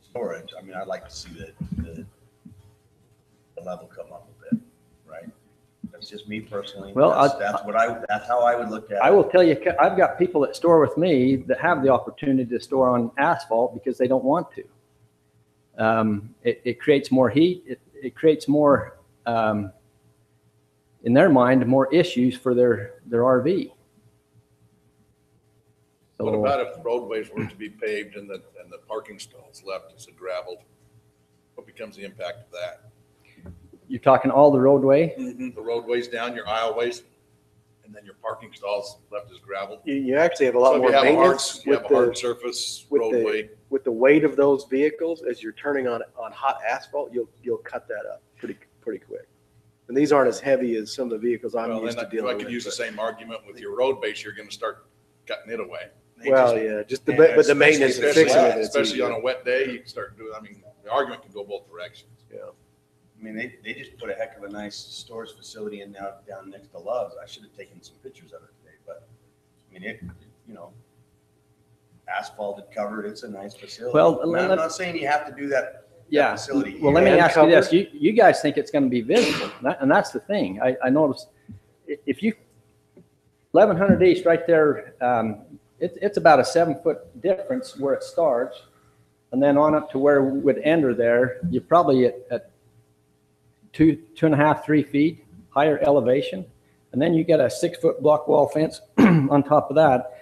storage, I mean, I'd like to see the level come up a bit, right? That's just me personally. Well, That's how I would look at it. I will tell you, I've got people that store with me that have the opportunity to store on asphalt because they don't want to. It creates more heat. It creates more, in their mind, more issues for their RV. What So, about if roadways were to be paved and the parking stalls left as a gravel? What becomes the impact of that? you're talking all the roadway? The roadways down, your aisleways, and then your parking stalls left as gravel. You actually have a lot So if more you have a hard- maintenance You have with a hard the, surface with the- roadway. with the weight of those vehicles, as you're turning on hot asphalt, you'll cut that up pretty quick. And these aren't as heavy as some of the vehicles I'm Well, used then to if dealing I with. could use the but- same argument with your road base, you're gonna start cutting it away. Well, yeah, just the, but the maintenance and Especially- fixing it. Especially on a wet day, you can start doing, I mean, the argument can go both directions. Yeah. I mean, they just put a heck of a nice storage facility in now down next to Love's. I should have taken some pictures of it today, but I mean, asphalted covered, it's a nice facility. Well, And I'm not saying you have to do that Yeah. facility. Well, let me here. ask you this. You guys think it's going to be visible, and that's the thing. I noticed if you, 1100 East right there, it's about a 7-foot difference where it starts. And then on up to where we would enter there, you're probably at 2.5, 3 feet higher elevation. And then you get a 6-foot block wall fence on top of that.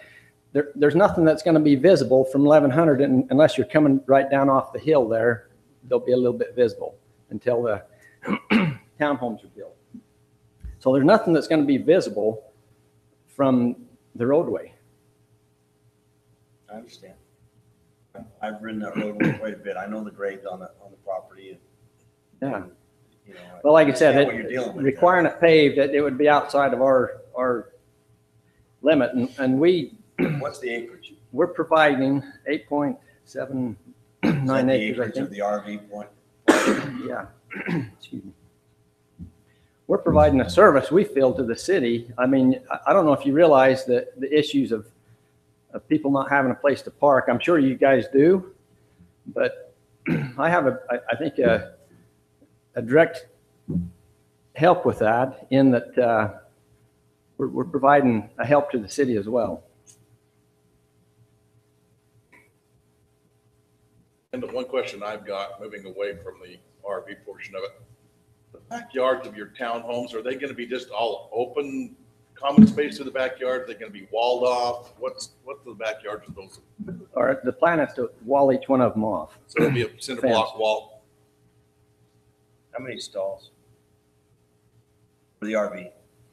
There's nothing that's going to be visible from 1100 unless you're coming right down off the hill there. They'll be a little bit visible until the townhomes are built. So there's nothing that's going to be visible from the roadway. I understand. I've ridden that road quite a bit. I know the grades on the property. Yeah. You know, Well, like I said, understand what you're dealing with requiring it paved, it would be outside of our limit. And What's the acreage? we're providing 8.79 Is that the acres, I acreage of think. the RV point? Yeah. Excuse me. We're providing a service we feel to the city. I mean, I don't know if you realize that the issues of people not having a place to park. I'm sure you guys do, but I have I think a direct help with that in that we're providing a help to the city as well. And the one question I've got, moving away from the RV portion of it, the backyards of your townhomes, are they gonna be just all open, common space to the backyard? Are they gonna be walled off? What's the backyards of those? Or the plan is to wall each one of them off. So it'll be a cinder block wall. How many stalls? For the RV,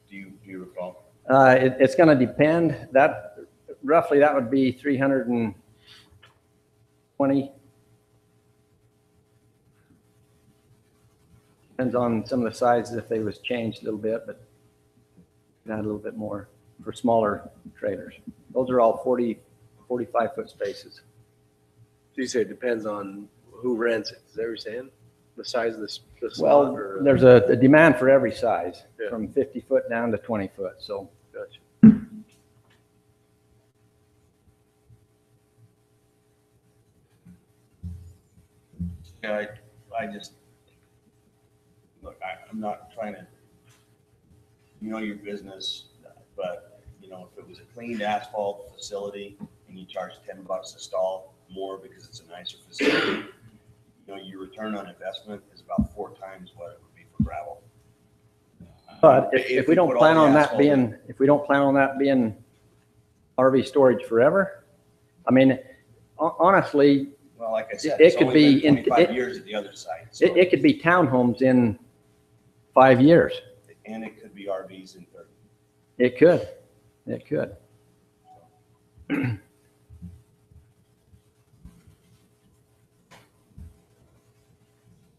do you recall? It's going to depend. That roughly that would be 320. Depends on some of the sizes if they was changed a little bit, but add a little bit more for smaller trailers. Those are all 40, 45-foot spaces. So you say it depends on who rents it. Is that what you're saying? The size of the slot? Well, or- there's a demand for every size, Yeah. from 50 foot down to 20 foot. So Gotcha. Yeah, I just, look, I'm not trying to, your business, but, if it was a cleaned asphalt facility and you charge $10 a stall more because it's a nicer facility, your return on investment is about 4 times what it would be for gravel. But if we you don't put all plan the on that asphalt in. being, if we don't plan on that being RV storage forever, I mean, honestly, Well, like I said, It it's could only be been in- 25 it- years at the other side. So, it could be townhomes in 5 years. and it could be RVs in 30. It could. It could.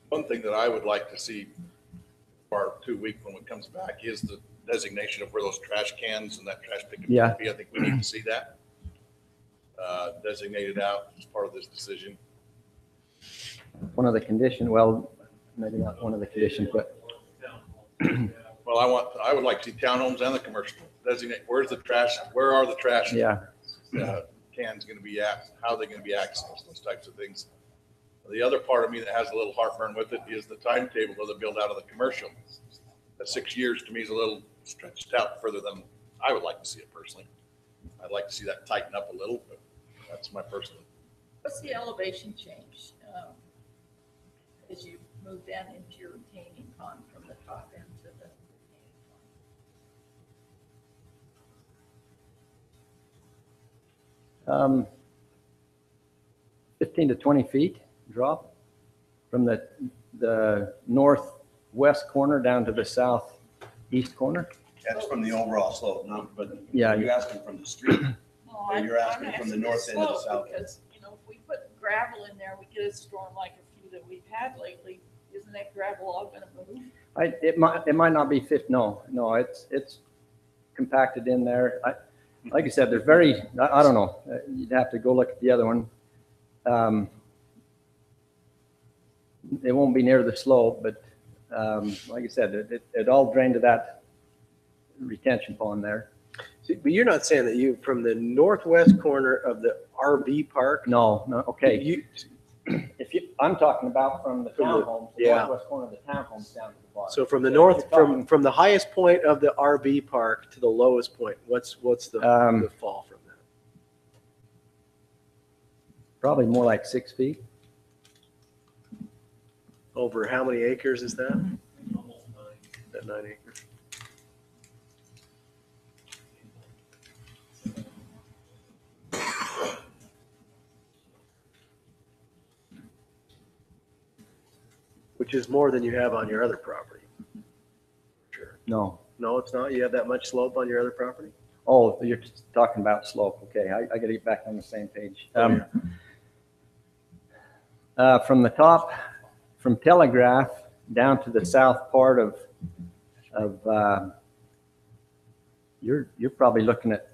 One thing that I would like to see for 2 week when it comes back is the designation of where those trash cans and that trash pickup Yeah. will be. I think we need to see that designated out as part of this decision. one of the conditions, well, maybe not one of the conditions, but Well, I would like to see townhomes and the commercial designate, where's the trash, where are the trash? yeah. Cans gonna be at, how are they gonna be accessed, those types of things. The other part of me that has a little heartburn with it is the timetable of the build out of the commercial. That 6 years to me is a little stretched out further than I would like to see it personally. I'd like to see that tighten up a little, but that's my personal. What's the elevation change as you move down into your retaining pond from the top end to the retaining pond? 15 to 20 feet drop from the northwest corner down to the southeast corner. That's from the overall slope, not, but Yeah. you're asking from the street. Oh, Or you're asking from the north end of the slope, south end. Because, you know, if we put gravel in there, we get a storm like a few that we've had lately, isn't that gravel all gonna move? It might not be 50, no, it's compacted in there. Like I said, there's I don't know, you'd have to go look at the other one. It won't be near the slope, but like I said, it all drained to that retention pond there. See, but you're not saying that you, from the northwest corner of the RV park? No, okay. You, I'm talking about from the townhomes, the Yeah. northwest corner of the townhomes down to the bottom. so from the If north, you're talking- from the highest point of the RV park to the lowest point, what's the fall from that? Probably more like 6 feet. Over how many acres is that? That 9 acres. Which is more than you have on your other property. Sure. No. No, it's not. You have that much slope on your other property? Oh, you're talking about slope. Okay, I got to get back on the same page. From the top, from Telegraph down to the south part of you're probably looking at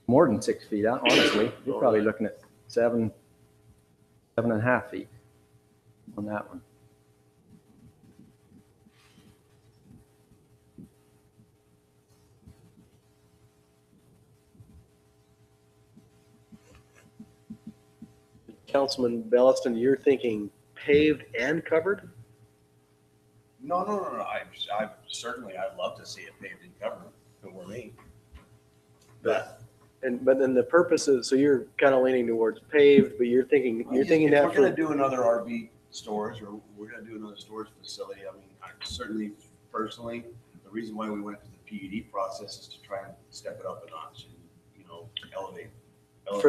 more than 6 feet. Honestly, you're probably looking at 7.5 feet on that one. Councilman Belliston, you're thinking paved and covered? No. I certainly, I'd love to see it paved and covered, if it were me. But But then the purpose is, so you're kind of leaning towards paved, but you're thinking if that we're for, gonna do another RV storage, or we're gonna do another storage facility, I mean, I certainly, personally, the reason why we went through the PUD process is to try and step it up a notch and, elevate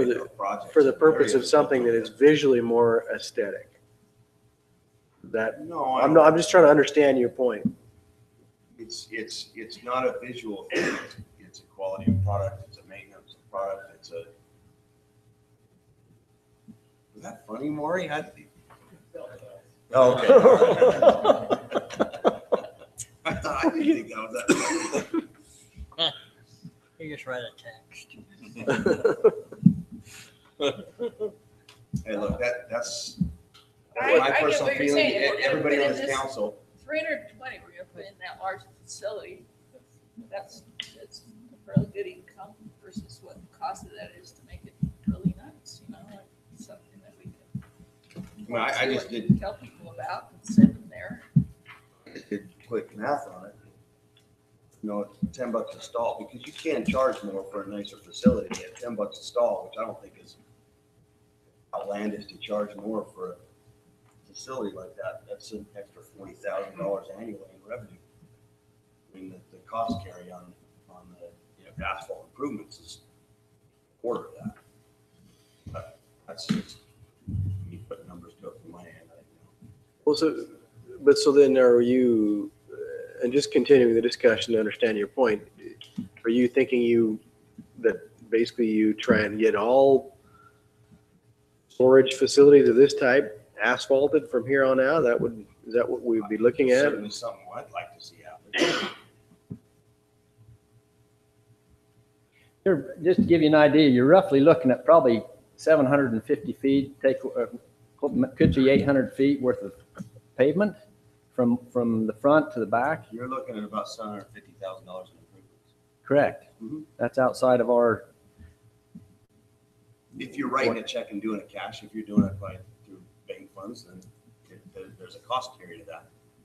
the project. for the purpose of something that is visually more aesthetic. That, No, I'm just trying to understand your point. It's not a visual thing. It's a quality of product. It's a maintenance of product. It's a. Was that funny, Maury? Oh, okay. I thought I didn't think that was that. You just write a text. Hey, look, that's I my get personal what you're feeling. saying. If we're gonna Everybody put on in this this council. 320, we're gonna put in that large facility. It's a fairly good income versus what the cost of that is to make it really nice, like something that we can. Well, I just did Tell people about and send them there. did quick math on it. It's $10 a stall, because you can charge more for a nicer facility at $10 a stall, which I don't think is outlandish to charge more for a facility like that. That's an extra $40,000 annually in revenue. I mean, the cost carry on the asphalt improvements is a quarter of that. But that's just me putting numbers to it from my end. Well, so then are you, and just continuing the discussion to understand your point, are you thinking that basically you try and get all storage facilities of this type asphalted from here on out? Is that what we'd be looking at? Certainly something I'd like to see happen. Just to give you an idea, you're roughly looking at probably 750 feet, could be 800 feet worth of pavement from the front to the back. You're looking at about $750,000 in improvements. Correct. Mhm. That's outside of our, If you're writing a check and doing it cash, if you're doing it through bank funds, then there's a cost carry to that.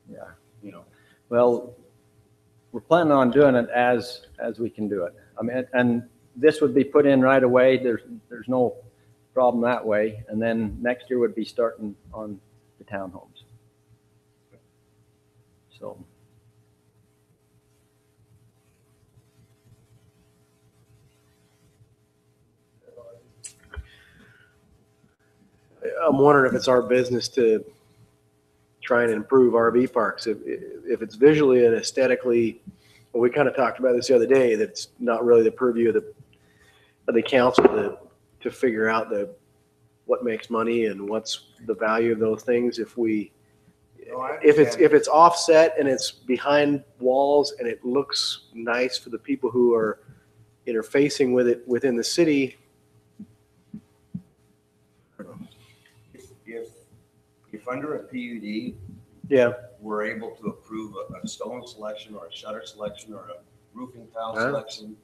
yeah. You know, Well, we're planning on doing it as we can do it. I mean, and this would be put in right away. There's no problem that way. And then next year would be starting on the townhomes. So. I'm wondering if it's our business to try and improve RV parks. If it's visually and aesthetically, well, we kind of talked about this the other day, that it's not really the purview of the council to figure out what makes money and what's the value of those things. If it's offset and it's behind walls and it looks nice for the people who are interfacing with it within the city. if under a PUD, Yeah. we're able to approve a stone selection or a shutter selection or a roofing tile Huh? selection,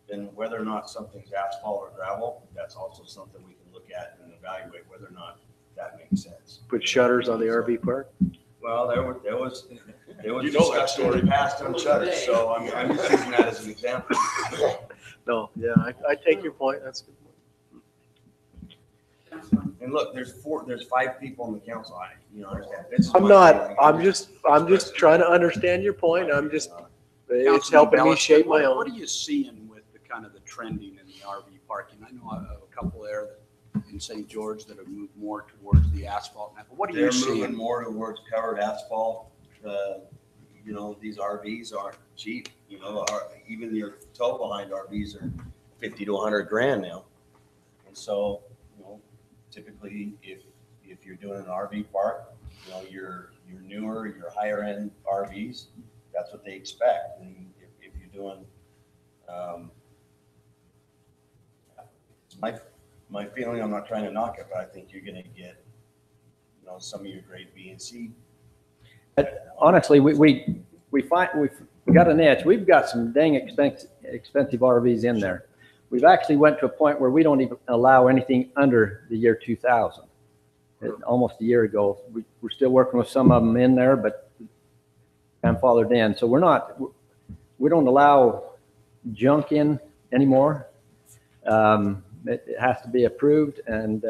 then whether or not something's asphalt or gravel, that's also something we can look at and evaluate whether or not that makes sense. Put shutters on the RV park. Well, there was You know that discussion in story. the past on shutters, so I'm just using that as an example. No, yeah, I take your point. That's a good point. And look, there's 5 people on the council. Understand. This is I'm my not, feeling. I'm just trying to understand your point. It's Councilman helping me Bellis, shape my What own. are you seeing with the kind of the trending in the RV parking? I know a couple there in St. George that have moved more towards the asphalt now. But what are you They're seeing? moving more towards covered asphalt. These RVs aren't cheap, even your tow behind RVs are 50 to 100 grand now. And so, typically if you're doing an RV park, your newer, your higher end RVs, that's what they expect. And if you're doing, it's my feeling, I'm not trying to knock it, but I think you're gonna get, some of your grade B and C. Honestly, we've got an edge. We've got some dang expensive RVs in there. We've actually went to a point where we don't even allow anything under the year 2000. Almost a year ago, we're still working with some of them in there, but grandfathered in. So we don't allow junk in anymore. It has to be approved, and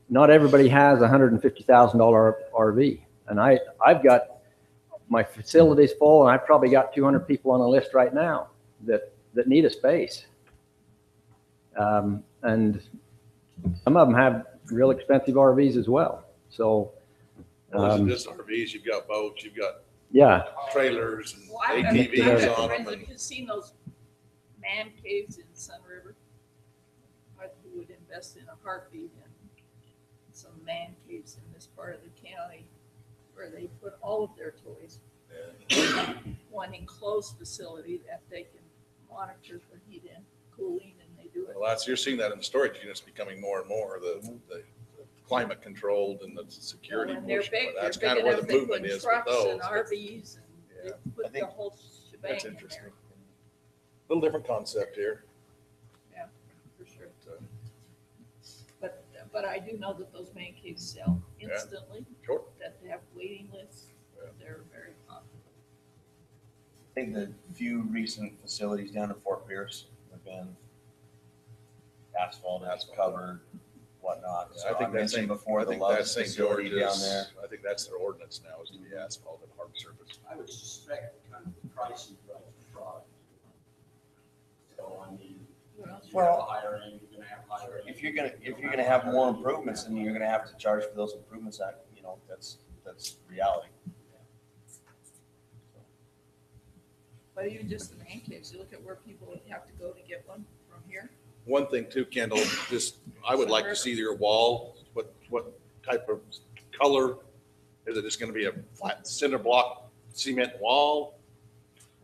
not everybody has a $150,000 RV. And I've got my facilities full, and I've probably got 200 people on a list right now that need a space. And some of them have real expensive RVs as well. So, Well, this RVs, you've got boats, you've got yeah, trailers and Well, I've got ATVs on friends them. that have seen those man caves in Sun River. Who would invest in a heartbeat in some man caves in this part of the county where they put all of their toys. One enclosed facility that they can monitor for heat and cooling, and they do it. Well, you're seeing that in the storage units becoming more and more, the climate controlled and the security And they're portion. big, But that's they're kind big of where enough, the they movement put is with trucks those. and RVs, and Yeah. they put the whole shebang That's in interesting. there. Little different concept here. Yeah, for sure. But I do know that those man caves sell instantly. Sure. That they have waiting lists. They're very popular. I think the few recent facilities down in Fort Pierce have been asphalt, covered, whatnot. So I think that's mentioned before the Love's St. facility down George's. there. I think that's their ordinance now, is to be asphalt and hard surface. I would suspect kind of the price is right for product. So, I mean, you have a higher end, you're gonna have higher end. If you're gonna have more improvements, then you're gonna have to charge for those improvements. That's reality. But even just the man caves, you look at where people would have to go to get one from here. One thing too, Kendall, I would like to see your wall, what type of color? Is it just gonna be a flat cinder block cement wall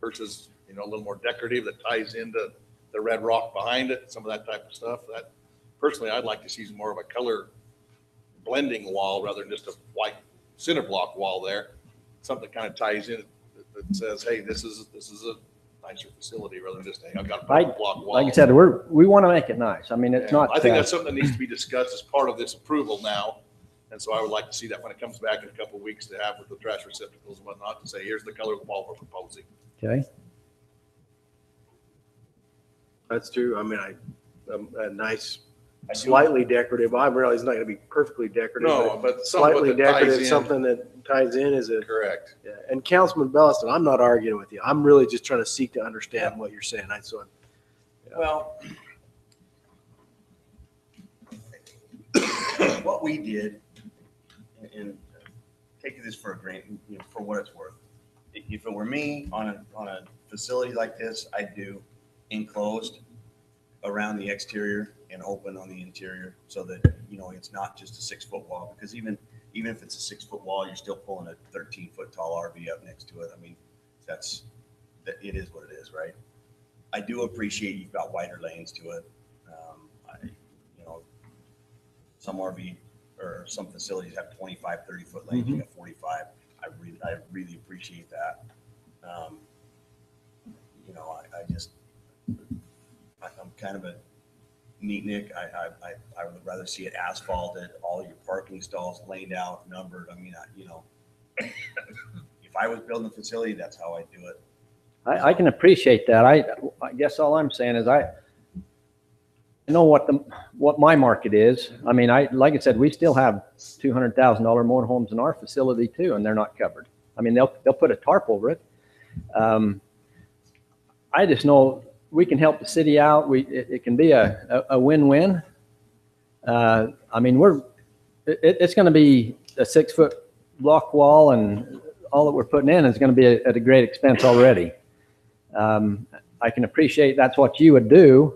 versus, a little more decorative that ties into the red rock behind it, some of that type of stuff? That personally, I'd like to see more of a color blending wall rather than just a white cinder block wall there. Something that kind of ties in that says, hey, this is a nicer facility rather than just, hey, I've got a block wall. Like I said, we want to make it nice. I mean, it's not. I think that's something that needs to be discussed as part of this approval now. And so I would like to see that when it comes back in a couple of weeks to have with the trash receptacles and whatnot, to say, here's the color of the wall we're proposing. Okay. That's true. I mean, a nice, slightly decorative. I realize it's not going to be perfectly decorative. No, but slightly something that ties decorative, in. something that ties in is a. Correct. Yeah. And Councilman Belliston, I'm not arguing with you. I'm really just trying to seek to understand what you're saying. Well, what we did, and take this for a grain, for what it's worth. If it were me on a facility like this, I'd do enclosed around the exterior and open on the interior so that, it's not just a 6-foot wall, because even if it's a 6-foot wall, you're still pulling a 13-foot tall RV up next to it. I mean, it is what it is, right? I do appreciate you've got wider lanes to it. Some RV or some facilities have 25, 30-foot lanes, you got 45. I really appreciate that. I'm kind of a neatnik. I would rather see it asphalted, all your parking stalls laid out, numbered. I mean, if I was building a facility, that's how I'd do it. I can appreciate that. I guess all I'm saying is I know what my market is. I mean, like I said, we still have $200,000 motorhomes in our facility too, and they're not covered. I mean, they'll put a tarp over it. I just know we can help the city out. It can be a win-win. I mean, it's going to be a 6-foot block wall, and all that we're putting in is going to be at a great expense already. I can appreciate that's what you would do.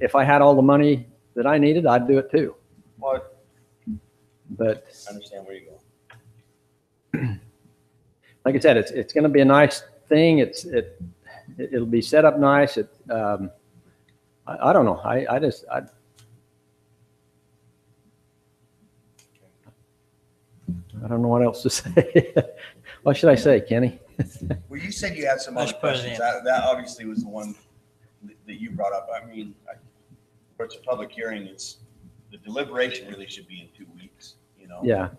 If I had all the money that I needed, I'd do it too. What? But I understand where you go. Like I said, it's going to be a nice thing. It'll be set up nice. I don't know. I don't know what else to say. What should I say, Kenny? Well, you said you had some other questions. That obviously was the one that you brought up. I mean, for it's a public hearing, the deliberation really should be in 2 weeks, Yeah.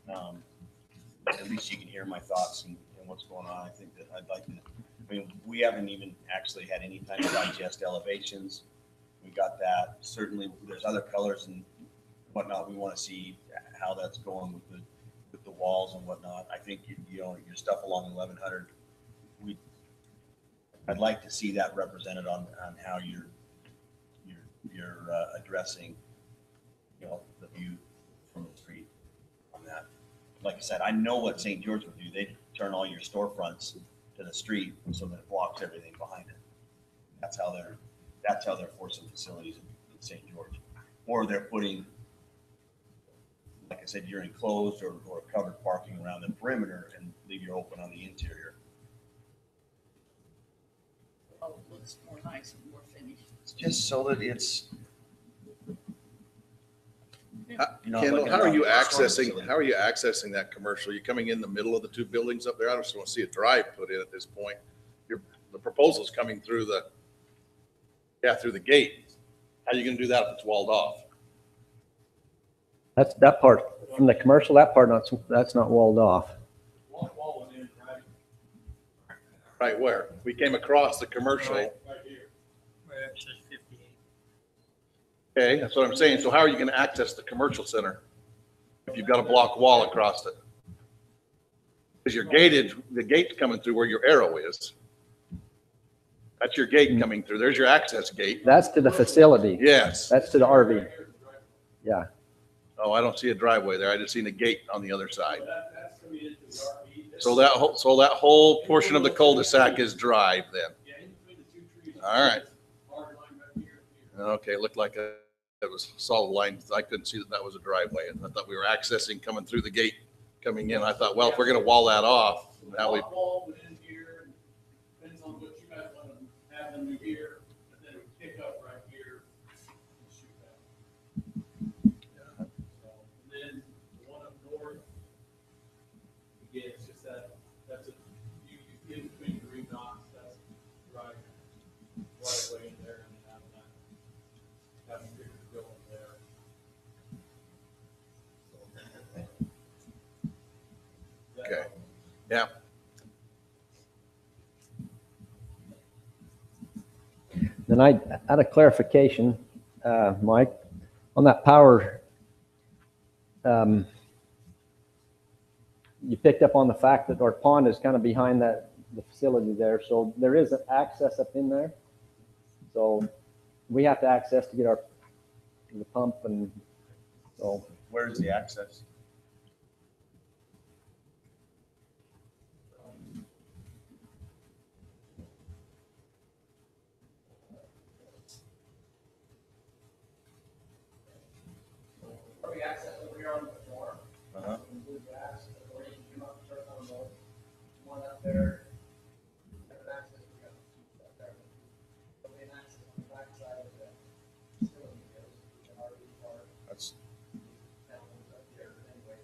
At least you can hear my thoughts and what's going on. I think that I'd like to, we haven't even actually had any time to digest elevations. We got that. Certainly there's other colors and whatnot. We want to see how that's going with the walls and whatnot. I think, your stuff along 1100, I'd like to see that represented on how you're addressing, the view from the street on that. Like I said, I know what St. George would do. They'd turn all your storefronts to the street so that it blocks everything behind it. That's how they're forcing facilities in St. George. Or they're putting, like I said, you're enclosed or covered parking around the perimeter and leave you open on the interior. Well, it looks more nice and more finished. It's just so that it's. Kendall, how are you accessing that commercial? You coming in the middle of the two buildings up there? I just want to see a drive put in at this point. The proposal's coming through through the gate. How are you going to do that if it's walled off? That's that part from the commercial. That part that's not walled off. Right where? We came across the commercial. Right here. Where it says 58. Okay, that's what I'm saying. So how are you going to access the commercial center if you've got a block wall across it? Because the gate's coming through where your arrow is. That's your gate coming through. There's your access gate. That's to the facility. Yes. That's to the RV. Yeah. Oh, I don't see a driveway there. I just seen a gate on the other side. So that whole portion of the cul-de-sac is drive then. All right. Okay, it looked like it was solid line. I couldn't see that was a driveway. And I thought we were accessing coming through the gate coming in. I thought, well, if we're going to wall that off, now we. Depends on what you guys want to have them do here, but then it would pick up right here and shoot that. So, then Yeah. Then I had a clarification, Mike, on that power. You picked up on the fact that our pond is kind of behind the facility there, so there is an access up in there. So we have to access to get the pump, and so. Where's the access? We access over here on the floor. Uh-huh. Move gas, or you can come up, turn on the one up there. Have an access, we got two up there. There'll be an access on the backside of the facility, which is an RV park. That's That one's up here anyway.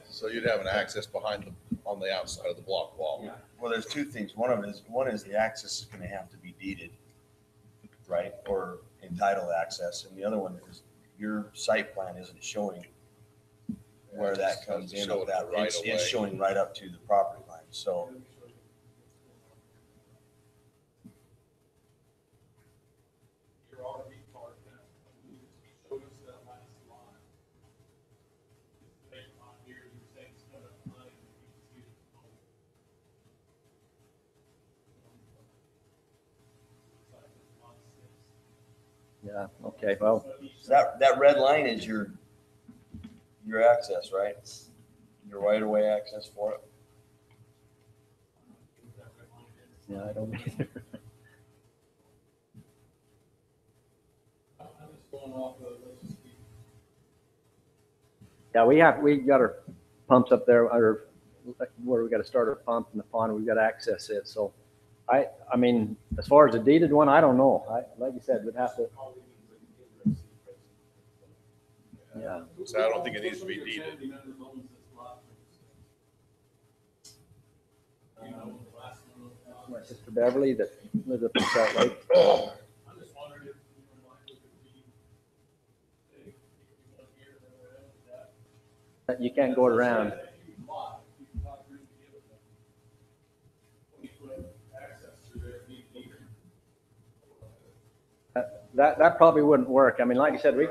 So you'd have an access on the outside of the block wall. Yeah. Well, there's two things. One is the access is going to have to be deeded, right, or entitled access, and the other one is your site plan isn't showing where that comes in. Showing That the right it's of way. showing right up to the property line. So Your RV park, show us that last line. Based on here, you're saying it's gonna run and you can see Yeah, okay, well, that red line is your access, right? Your right of way access for it. yeah, I don't either. I'm just going off of, let's just be Yeah, we got our pumps up there, or where we got to start our pump in the pond, we've got to access it. So I mean, as far as the deeded one, I don't know. Like you said, we'd have to. Yeah. So I don't think it needs to be deeded. My sister Beverly that lives up in Salt Lake. I'm just wondering if you would like to be, that. You can't go around. That probably wouldn't work. I mean, like I said, we.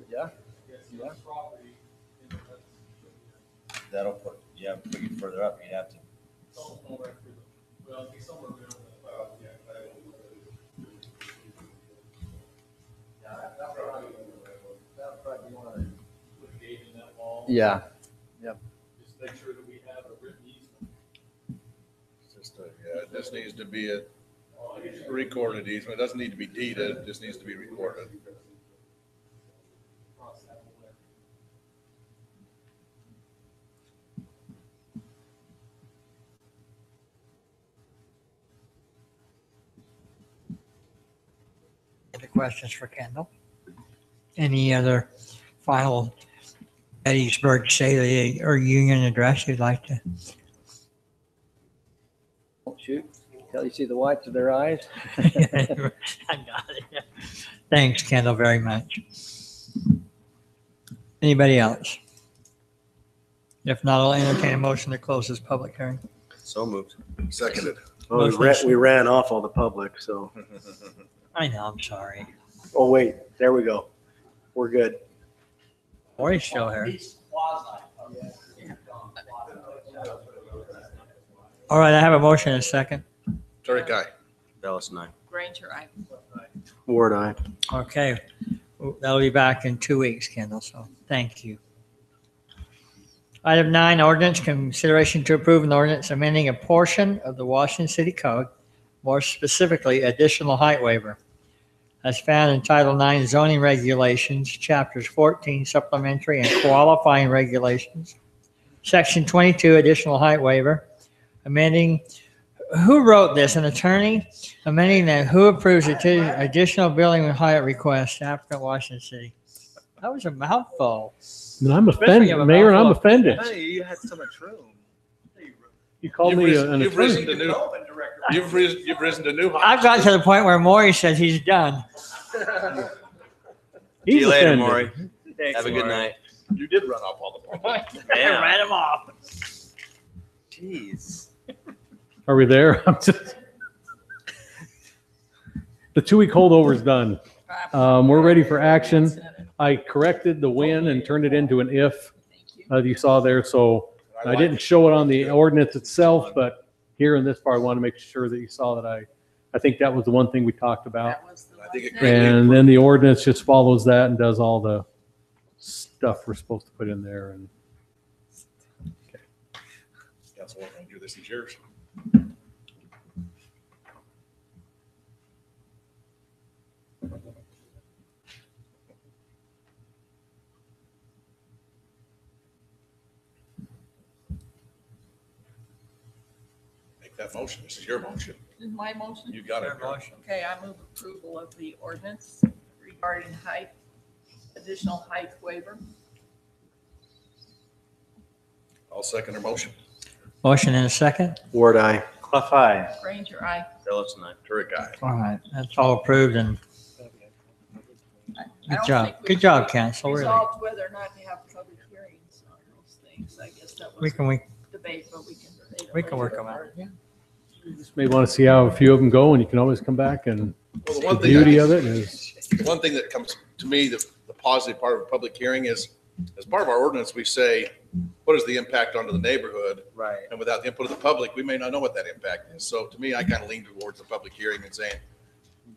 Yeah. Yeah. That'll put you further up. You'd have to. Well, it'd be somewhere around that. Put a gate in that wall. Yeah. Yep. Just make sure that we have a written easement. It just needs to be a recorded easement. It doesn't need to be deeded, it just needs to be recorded. Cross that way. Other questions for Kendall? Any other final Gettysburg State or Union address you'd like to? Don't shoot. Till you see the whites of their eyes. I got it. Thanks, Kendall, very much. Anybody else? If not, I'll entertain a motion to close this public hearing. So moved. Seconded. Well, we ran off all the public, so. I know, I'm sorry. Oh, wait, there we go. We're good. Lori's still here. All right, I have a motion and a second. Sorry, Guy. Dallas and I. Granger, I. Ward, aye. Okay, that'll be back in 2 weeks, Kendall, so thank you. Item 9, ordinance, consideration to approve an ordinance amending a portion of the Washington City Code, more specifically additional height waiver, as found in Title 9 zoning regulations, chapters 14 supplementary and qualifying regulations, section 22 additional height waiver, amending, who wrote this, an attorney? Amending that who approves additional building height request, applicant Washington City. That was a mouthful. And I'm Especially offended, of a Mayor, I'm mouthful. offended. Hey, you had so much room. You called me an You've risen attorney. to new, you've risen to new heights. I've got to the point where Maury says he's done. See He's you later, offended. Maury. Thanks, Have a good Maury. night. You did run off all the points. Yeah. Ran him off. Jeez. Are we there? I'm just. The 2-week holdover is done. We're ready for action. I corrected the when and turned it into an if, you saw there. So I didn't show it on the ordinance itself, but here in this part, I want to make sure that you saw that I think that was the one thing we talked about. I think it greatly And then the ordinance just follows that and does all the stuff we're supposed to put in there. And Councilwoman, this is yours. Make that motion. This is your motion. Is my motion? You got it. Okay, I move approval of the ordinance regarding height, additional height waiver. I'll second her motion. Motion in a second. Ward eye. Clef eye. Ranger, aye. Phillips and I. Turek, aye. All right, that's all approved and I good don't job. think we Good job, council, really. Resolved whether or not to have public hearings on those things. I guess that We was can, debate, but we can debate it we can work later. on it. Yeah. you just may want to see how a few of them go, and you can always come back. And Well, the the one thing, beauty of it is, the one thing that comes to me, the positive part of a public hearing is, as part of our ordinance, we say, what is the impact onto the neighborhood? Right. And without the input of the public, we may not know what that impact is. So to me, I kind of lean towards the public hearing and saying,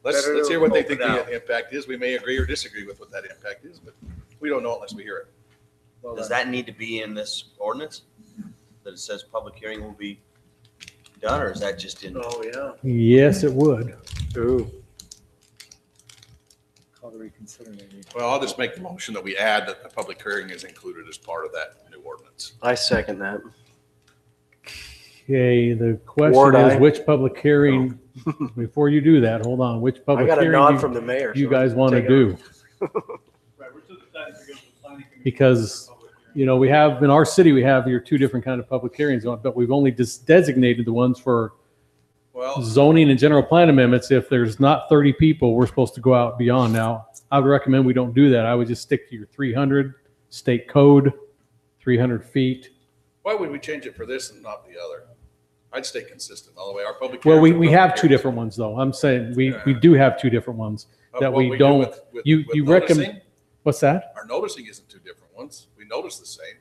let's hear what they think the impact is. We may agree or disagree with what that impact is, but we don't know unless we hear it. Does that need to be in this ordinance? That it says public hearing will be done, or is that just in? Oh, yeah. yes, it would. Ooh. Call to reconsider maybe. Well, I'll just make the motion that we add that the public hearing is included as part of that new ordinance. I second that. Okay, the question Ward eye. is which public hearing, before you do that, hold on, which I public got a hearing nod from the mayor. you so guys want to take it on. do? Because, you know, we have, in our city, we have your two different kind of public hearings on, but we've only just designated the ones for Well, zoning and general plan amendments. If there's not 30 people, we're supposed to go out beyond. Now, I would recommend we don't do that. I would just stick to your 300 state code, 300 feet. why would we change it for this and not the other? I'd stay consistent all the way. Our public. Well, hearings are we public have two hearings. different ones though. I'm saying we do have two different ones that What we do don't, with you recommend, noticing, what's that? our noticing isn't two different ones. We notice the same.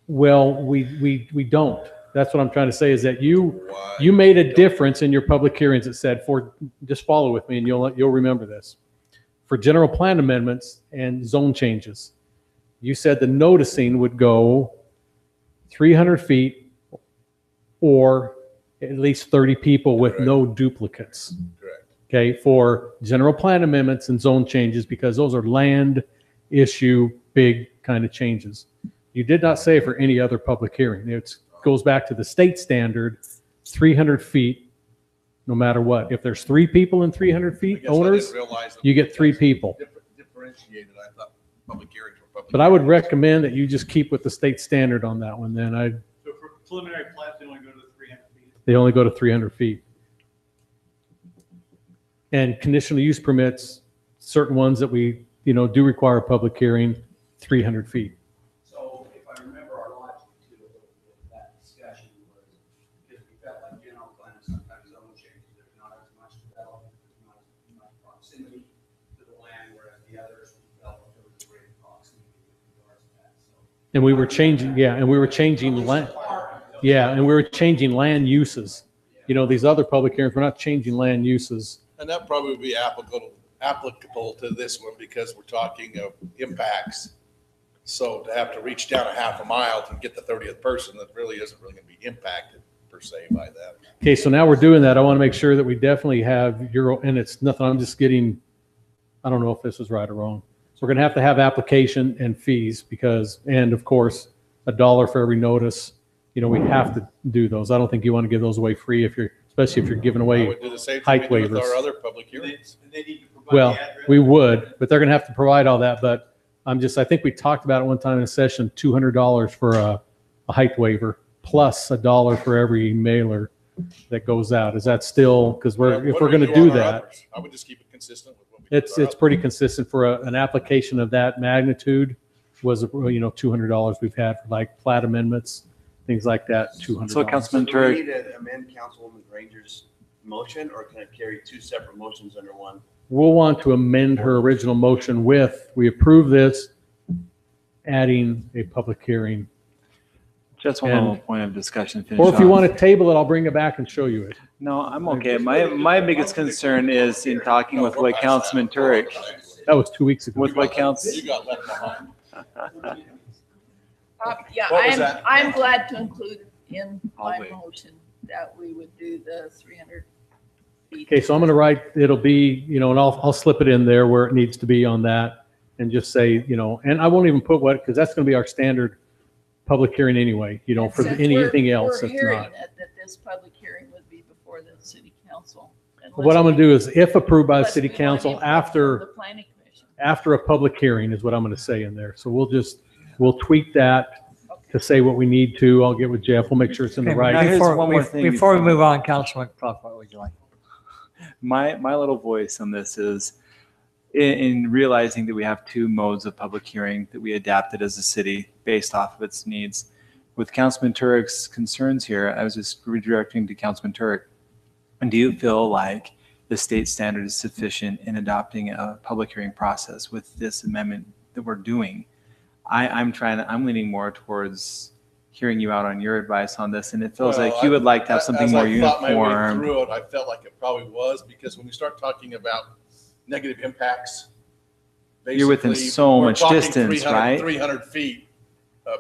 Well, we don't. That's what I'm trying to say is that you Why? made a difference in your public hearings. It said for, just follow with me and you'll remember this. For general plan amendments and zone changes, you said the noticing would go 300 feet or at least 30 people with no duplicates. Correct. Okay, for general plan amendments and zone changes, because those are land issue, big kind of changes. You did not say for any other public hearing. It goes back to the state standard, 300 feet, no matter what. If there's 3 people in 300 I feet, guess I didn't owners, realize that you get 3 people. Differentiated. I thought public hearings were public. But I would hearings. recommend that you just keep with the state standard on that one then. So for preliminary plats, they only go to the 300 feet. They only go to 300 feet. And conditional use permits, certain ones that we, do require a public hearing, 300 feet. So if I remember our logic to that discussion was, because we felt like general plan is sometimes zone changes, there's not as much development, there's not as much proximity to the land, whereas the others we felt there was a great proximity with regards to that, so. And we were changing, and we were changing land. Yeah, and we were changing land uses. These other public hearings, we're not changing land uses. And that probably would be applicable to this one because we're talking of impacts. So to have to reach down a half a mile to get the 30th person, that really isn't really going to be impacted per se by that. Okay, so now we're doing that. I want to make sure that we definitely have and it's nothing, I'm just getting, I don't know if this is right or wrong. So we're going to have application and fees and of course, $1 for every notice. We have to do those. I don't think you want to give those away free especially if you're giving I away would do the same height thing we do with waivers. our other public hearings. And they need to provide Well, the address. we would, but they're going to have to provide all that. But I think we talked about it one time in a session, $200 for a height waiver plus $1 for every mailer that goes out. Is that still, because if we're going to do that, I would just keep it consistent with what we do. it's pretty consistent for an application of that magnitude was, $200 we've had for like plat amendments, things like that, $200. So Councilman Do we Turek, need to amend Councilwoman Granger's motion, or can it carry two separate motions under one? We'll want to amend her original motion with, we approve this, adding a public hearing. just one And- little point of discussion. Finish Or if you off. want to table it, I'll bring it back and show you it. No, I'm okay. My biggest concern is in talking with what Councilman Turek, That was 2 weeks ago. with what Council. You got left behind. Yeah, What was that? I'm glad to include in my I'll wait. motion that we would do the 300 feet. Okay, so I'm going to write, it'll be, and I'll slip it in there where it needs to be on that and just say, and I won't even put what, because that's going to be our standard public hearing anyway, for Since anything we're- else We're that's hearing not. that this public hearing would be before the city council. What I'm going to do is if approved by the Unless city we want council input from The after planning commission. a public hearing is what I'm going to say in there. So we'll tweak that to say what we need to. I'll get with Jeff. We'll make sure it's in the Okay, right. Now, here's Before one more thing before we before- move on, Councilman Clough, what would you like? My little voice on this is in realizing that we have two modes of public hearing that we adapted as a city based off of its needs. With Councilman Turek's concerns here, I was just redirecting to Councilman Turek. And do you feel like the state standard is sufficient in adopting a public hearing process with this amendment that we're doing? I'm leaning more towards hearing you out on your advice on this, and it feels like you would like to have something more As I thought my way uniform. through it, I felt like it probably was, because when we start talking about negative impacts, You're within basically, so we're much talking distance, 300 right? 300 feet,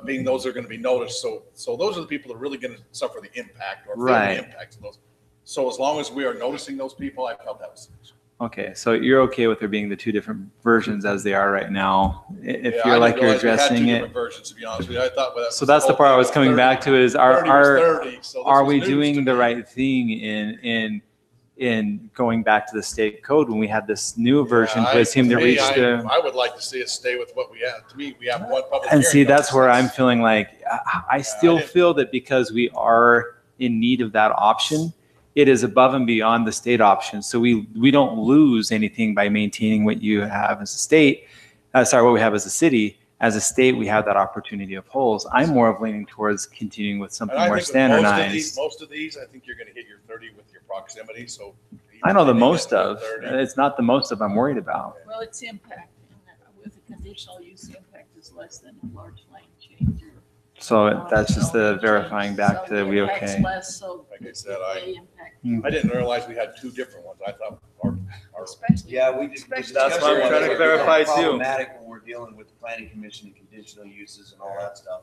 being those are going to be noticed. So those are the people that are really going to suffer the impact or feel Right. the impacts of those. So as long as we are noticing those people, I felt that was sufficient. Okay, so you're okay with there being the two different versions as they are right now? If Yeah, you're I like didn't you're realize we had two addressing it? different versions, to be honest with you. I thought that So was that's the whole part I thing was coming 30 back to is 30 was 30, so this are was we news to doing the me. right thing in going back to the state code when we had this new version Yeah, to seem to me, reach the. I would like to see it stay with what we have. To me, we have one public And hearing see, that's notice. where I'm feeling like, I still didn't- feel that because we are in need of that option, it is above and beyond the state option. So we don't lose anything by maintaining what you have as a state, what we have as a city. As a state, we have that opportunity of holes. I'm more of leaning towards continuing with something And I more think with standardized. Most of these, I think you're going to hit your 30 with your proximity, so. I know the even most get to of, 30. it's not the most of I'm worried about. Well, its impact, and with the conditional use, the impact is less than a large land change. So that's just the verifying back So to the we impact's okay. less, so Like I said, they impact. I didn't realize we had two different ones. I thought our Especially- Yeah, we did. especially- That's what I'm trying to clarify too. Problematic when we're dealing with the planning commission and conditional uses and all that stuff.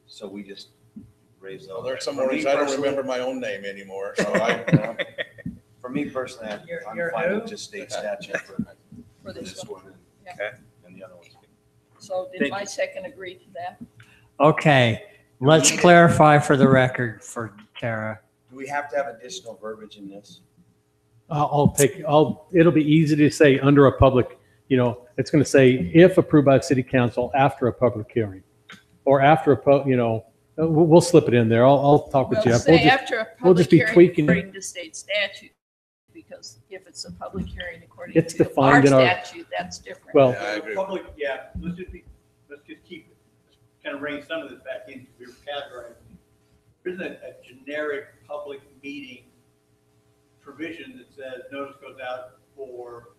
So we just raised those. Well, there's some For me worries. I don't personally- remember my own name anymore, so I. For me personally, I'm fine with just state statute For this one. Yeah. and the other ones. So did my second agree to that? Okay, let's clarify for the record for Tara. Do we have to have additional verbiage in this? It'll be easy to say under a public, it's going to say if approved by the city council after a public hearing. Or after we'll slip it in there. I'll talk with We'll Jeff. say after a we'll public just be hearing tweaking it. according to state statute, because if it's a public hearing according It's to our defined in our- statute, that's different. Well- Yeah, I agree. Public, yeah, let's just keep, kind of rein some of this back in, we were categorizing. There isn't a generic public meeting provision that says notice goes out for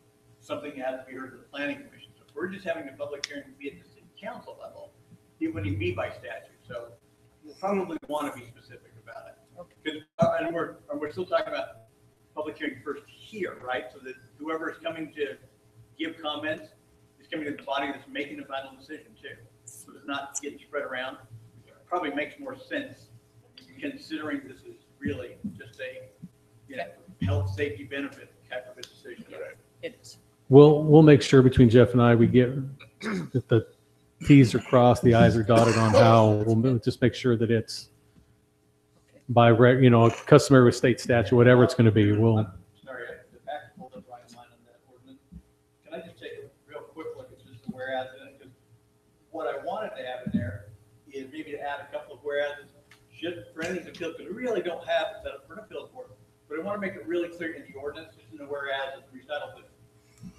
something that has to be heard at the planning commission. So if we're just having a public hearing be at the city council level, it wouldn't be by statute. So we'll probably want to be specific about it. Because, and we're still talking about public hearing first here, right? So that whoever is coming to give comments is coming to the body that's making the final decision too. So it's not getting spread around. Probably makes more sense considering this is really just a, health, safety benefit type of a decision. It is. We'll make sure between Jeff and I, we get that the Ts are crossed, the Is are dotted on how. We'll just make sure that it's by, customary with state statute, whatever it's going to be. We'll, Sorry, the back pulled up right in line on that ordinance. Can I just take a real quick look at just the whereas in it? Because what I wanted to have in there is maybe to add a couple of whereas just for anything to fill, because we really don't have it set up for a billboard. But I want to make it really clear in the ordinance, just in the whereas, and recital, that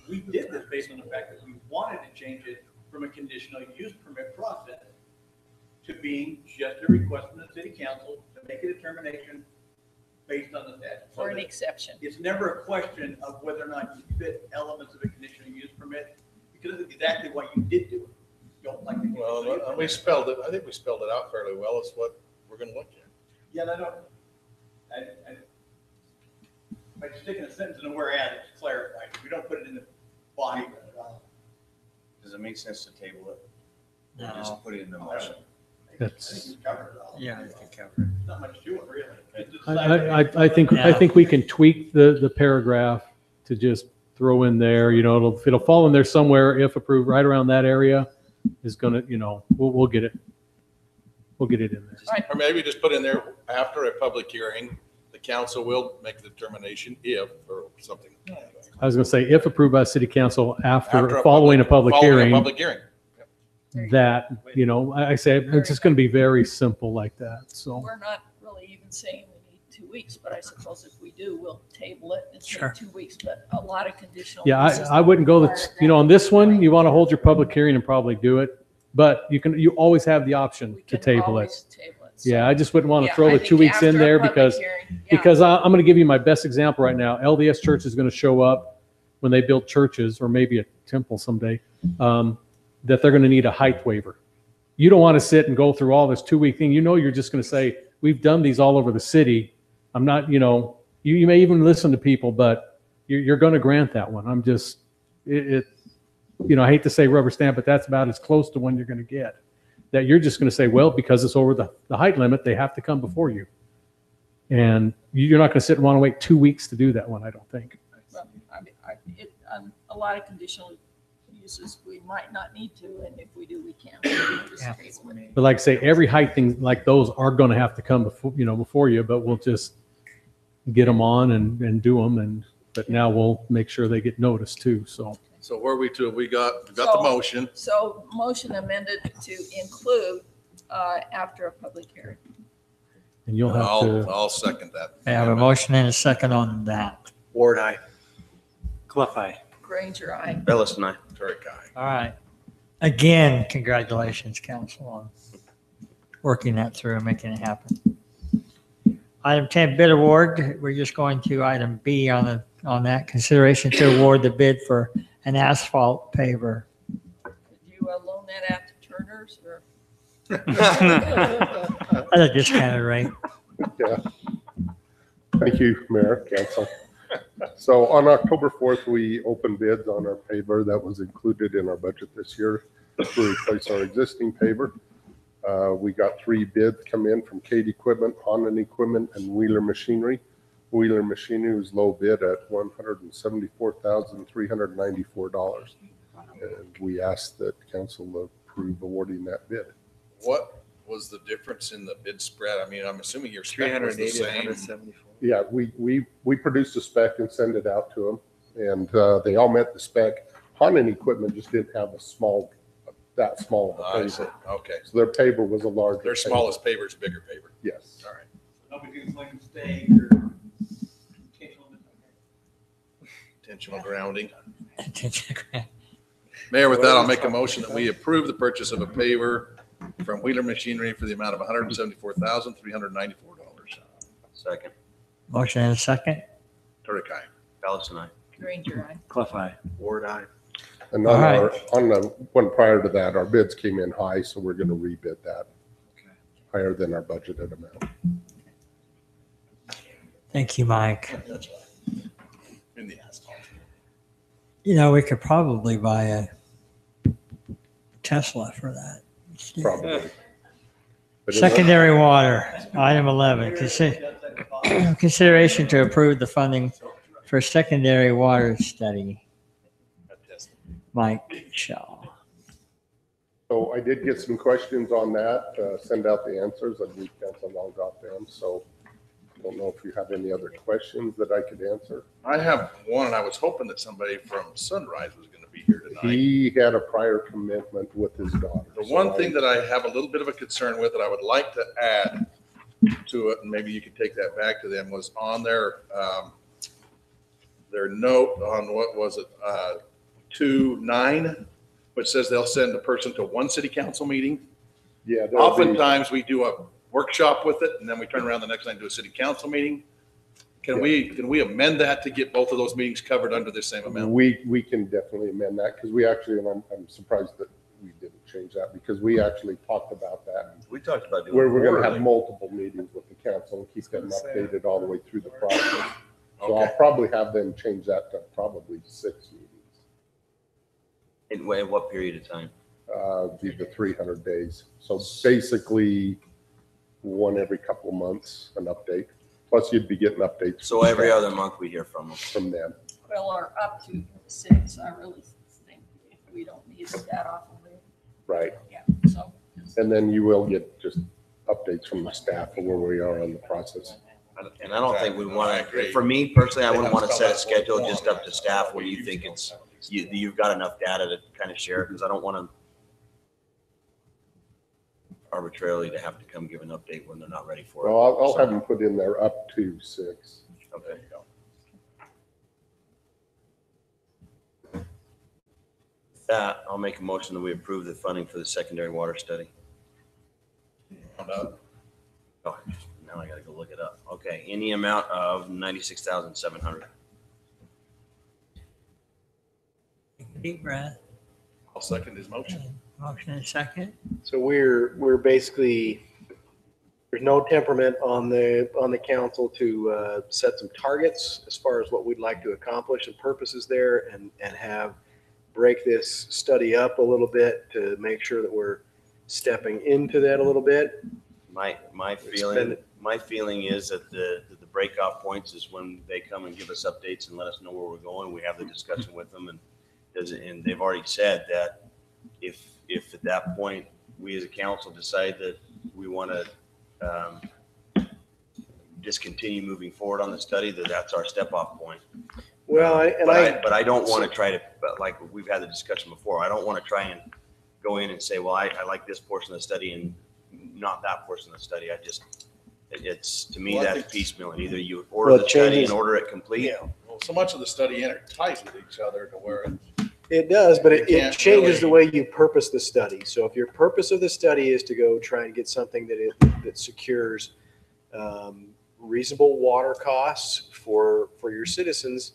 we did this based on the fact that we wanted to change it from a conditional use permit process to being just a request from the city council to make a determination based on the statute. For an exception. It's never a question of whether or not you fit elements of a conditional use permit, because it's exactly what you did do. You don't like the conditional use Well, we permit. spelled it, I think we spelled it out fairly well. It's what we're gonna look at. Yeah, I don't, by sticking a sentence in a whereas, it's clarified. We don't put it in the body of it at all. Does it make sense to table it? No. Just put it in the motion. I think we covered it all. Yeah. There's not much to it, really. It's just I think Yeah. we can tweak the paragraph to just throw in there, it'll fall in there somewhere if approved, right around that area is gonna, we'll get it. We'll get it in there. Or maybe just put in there, after a public hearing, the council will make the determination if, or something. I was gonna say, if approved by city council After following a public following a hearing, public hearing. that, I say, it's just gonna be very simple like that, so. We're not really even saying we need 2 weeks, but I suppose if we do, we'll table it and Sure. say 2 weeks, but a lot of conditional. Yeah, uses I wouldn't go, require that. on this one, you wanna hold your public hearing and probably do it, but you always have the option We to can table it. always table it. So, Yeah, I just wouldn't want to yeah, throw I the think 2 weeks in after a there public because, hearing, yeah. I'm going to give you my best example right now. LDS Church is going to show up when they build churches, or maybe a temple someday, that they're going to need a height waiver. You don't want to sit and go through all this 2-week thing. You're just going to say, we've done these all over the city. I'm not, you may even listen to people, but you're going to grant that one. I'm just, I hate to say rubber stamp, but that's about as close to one you're going to get. That you're just going to say, well, because it's over the height limit, they have to come before you. And you're not going to sit and want to wait 2 weeks to do that one, I don't think. Well, on a lot of conditional uses, we might not need to, and if we do, we can. Just Yeah. table it. But like I say, every height thing like those are going to have to come before you, but we'll just get them on and do them. But now we'll make sure they get noticed too, so. So where are we to? We got the So- motion. So motion amended to include after a public hearing. And you'll have to. I'll second that. I have a motion and a second on that. Ward, aye. Clough, aye. Granger, aye. Bellis and I. Very kind. All right. Again, congratulations, council, on working that through and making it happen. Item 10, bid award. We're just going to item B on that. Consideration to award the bid for an asphalt paver. Could you loan that out to Turner's or? At a discounted rate. Yeah. Thank you, Mayor, Council. So on October 4th, we opened bids on our paver that was included in our budget this year to replace our existing paver. We got 3 bids come in from Cade Equipment, Honda Equipment, and Wheeler Machinery. Wheeler Machinery was low bid at $174,394. And we asked that council approve awarding that bid. What was the difference in the bid spread? I mean, I'm assuming your spec was the 380, same. 174. Yeah, we produced a spec and sent it out to them, and they all met the spec. Honda Equipment just didn't have that small of a I see. paver. Okay. So their paver was a larger. Their paver. smallest paver is bigger paver. Yes. All right. Nobody's like staying or Intentional grounding. Mayor, with that, I'll make a motion that we approve the purchase of a paver from Wheeler Machinery for the amount of $174,394. Second. Motion and a second. Turkai. Bellis and I. Granger, aye. Clough, aye. Ward, aye. And All on right. on the one prior to that, our bids came in high, so we're going to rebid that higher than our budgeted amount. Thank you, Mike. That's right. In the asphalt. We could probably buy a Tesla for that. Probably. But in Secondary water, item 11. Consideration to approve the funding for secondary water study. Mike Shaw. So I did get some questions on that, send out the answers. I believe council all got them, so I don't know if you have any other questions that I could answer. I have one, and I was hoping that somebody from Sunrise was going to be here tonight. He had a prior commitment with his daughter. The one thing that I have a little bit of a concern with that I would like to add to it, and maybe you could take that back to them, was on their note on what was it, 2/9, which says they'll send a person to one city council meeting. Yeah. there'll be- Oftentimes, we do a workshop with it, and then we turn around the next night and do a city council meeting. Can we amend that to get both of those meetings covered under the same amount? We can definitely amend that because we actually, and I'm surprised that we didn't change that because we actually talked about that. We talked about doing. Where we're going to have quarterly. multiple meetings with the council and keep them updated all the way through the process. So Okay. I'll probably have them change that to probably 6 meetings. In what period of time? Be the 300 days. So basically, one every couple of months, an update. Plus, you'd be getting updates. So every other month we hear from them. From them. Well, or up to 6, I really think if we don't need that often. Right. Yeah, so. And then you will get just updates from the staff of where we are on the process. And I don't think we want to, for me personally, I wouldn't want to set a schedule just up to staff when you think you've got enough data to kind of share, because I don't want to arbitrarily to have to come give an update when they're not ready for it. Well, I'll have them put in there up to 6. Okay. That, I'll make a motion that we approve the funding for the secondary water study. Oh, now I gotta go look it up. Okay, in the amount of 96,700. Deep breath. I'll second his motion. Motion and second. So we're basically, there's no temperament on the council to set some targets as far as what we'd like to accomplish and purposes there, and have break this study up a little bit to make sure that we're stepping into that a little bit. My feeling is that the breakout points is when they come and give us updates and let us know where we're going. We have the discussion with them, and they've already said that if at that point we as a council decide that we want to discontinue moving forward on the study, that's our step off point. Well, but I don't want to try to, but like we've had the discussion before, I don't want to try and go in and say, well, I like this portion of the study and not that portion of the study. It's to me, Well, I that's think- piecemeal. Either you order the study and order it complete. Yeah, well, so much of the study ties with each other to where It does, but You it can't changes the really- way you purpose the study. So if your purpose of the study is to go try and get something that secures reasonable water costs for your citizens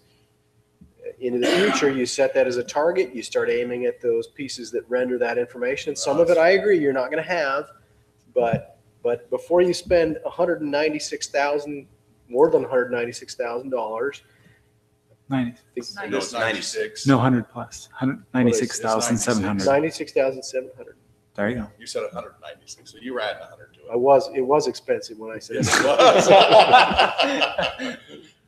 into the future, you set that as a target. You start aiming at those pieces that render that information. Some of it, I agree, you're not going to have, but before you spend more than $196,000. 90. No, it's 96. No, 100 plus, 196,700. 96,700. There you go. You said 196, so you were adding 100 to it. It was expensive when I said Yes, it. it was.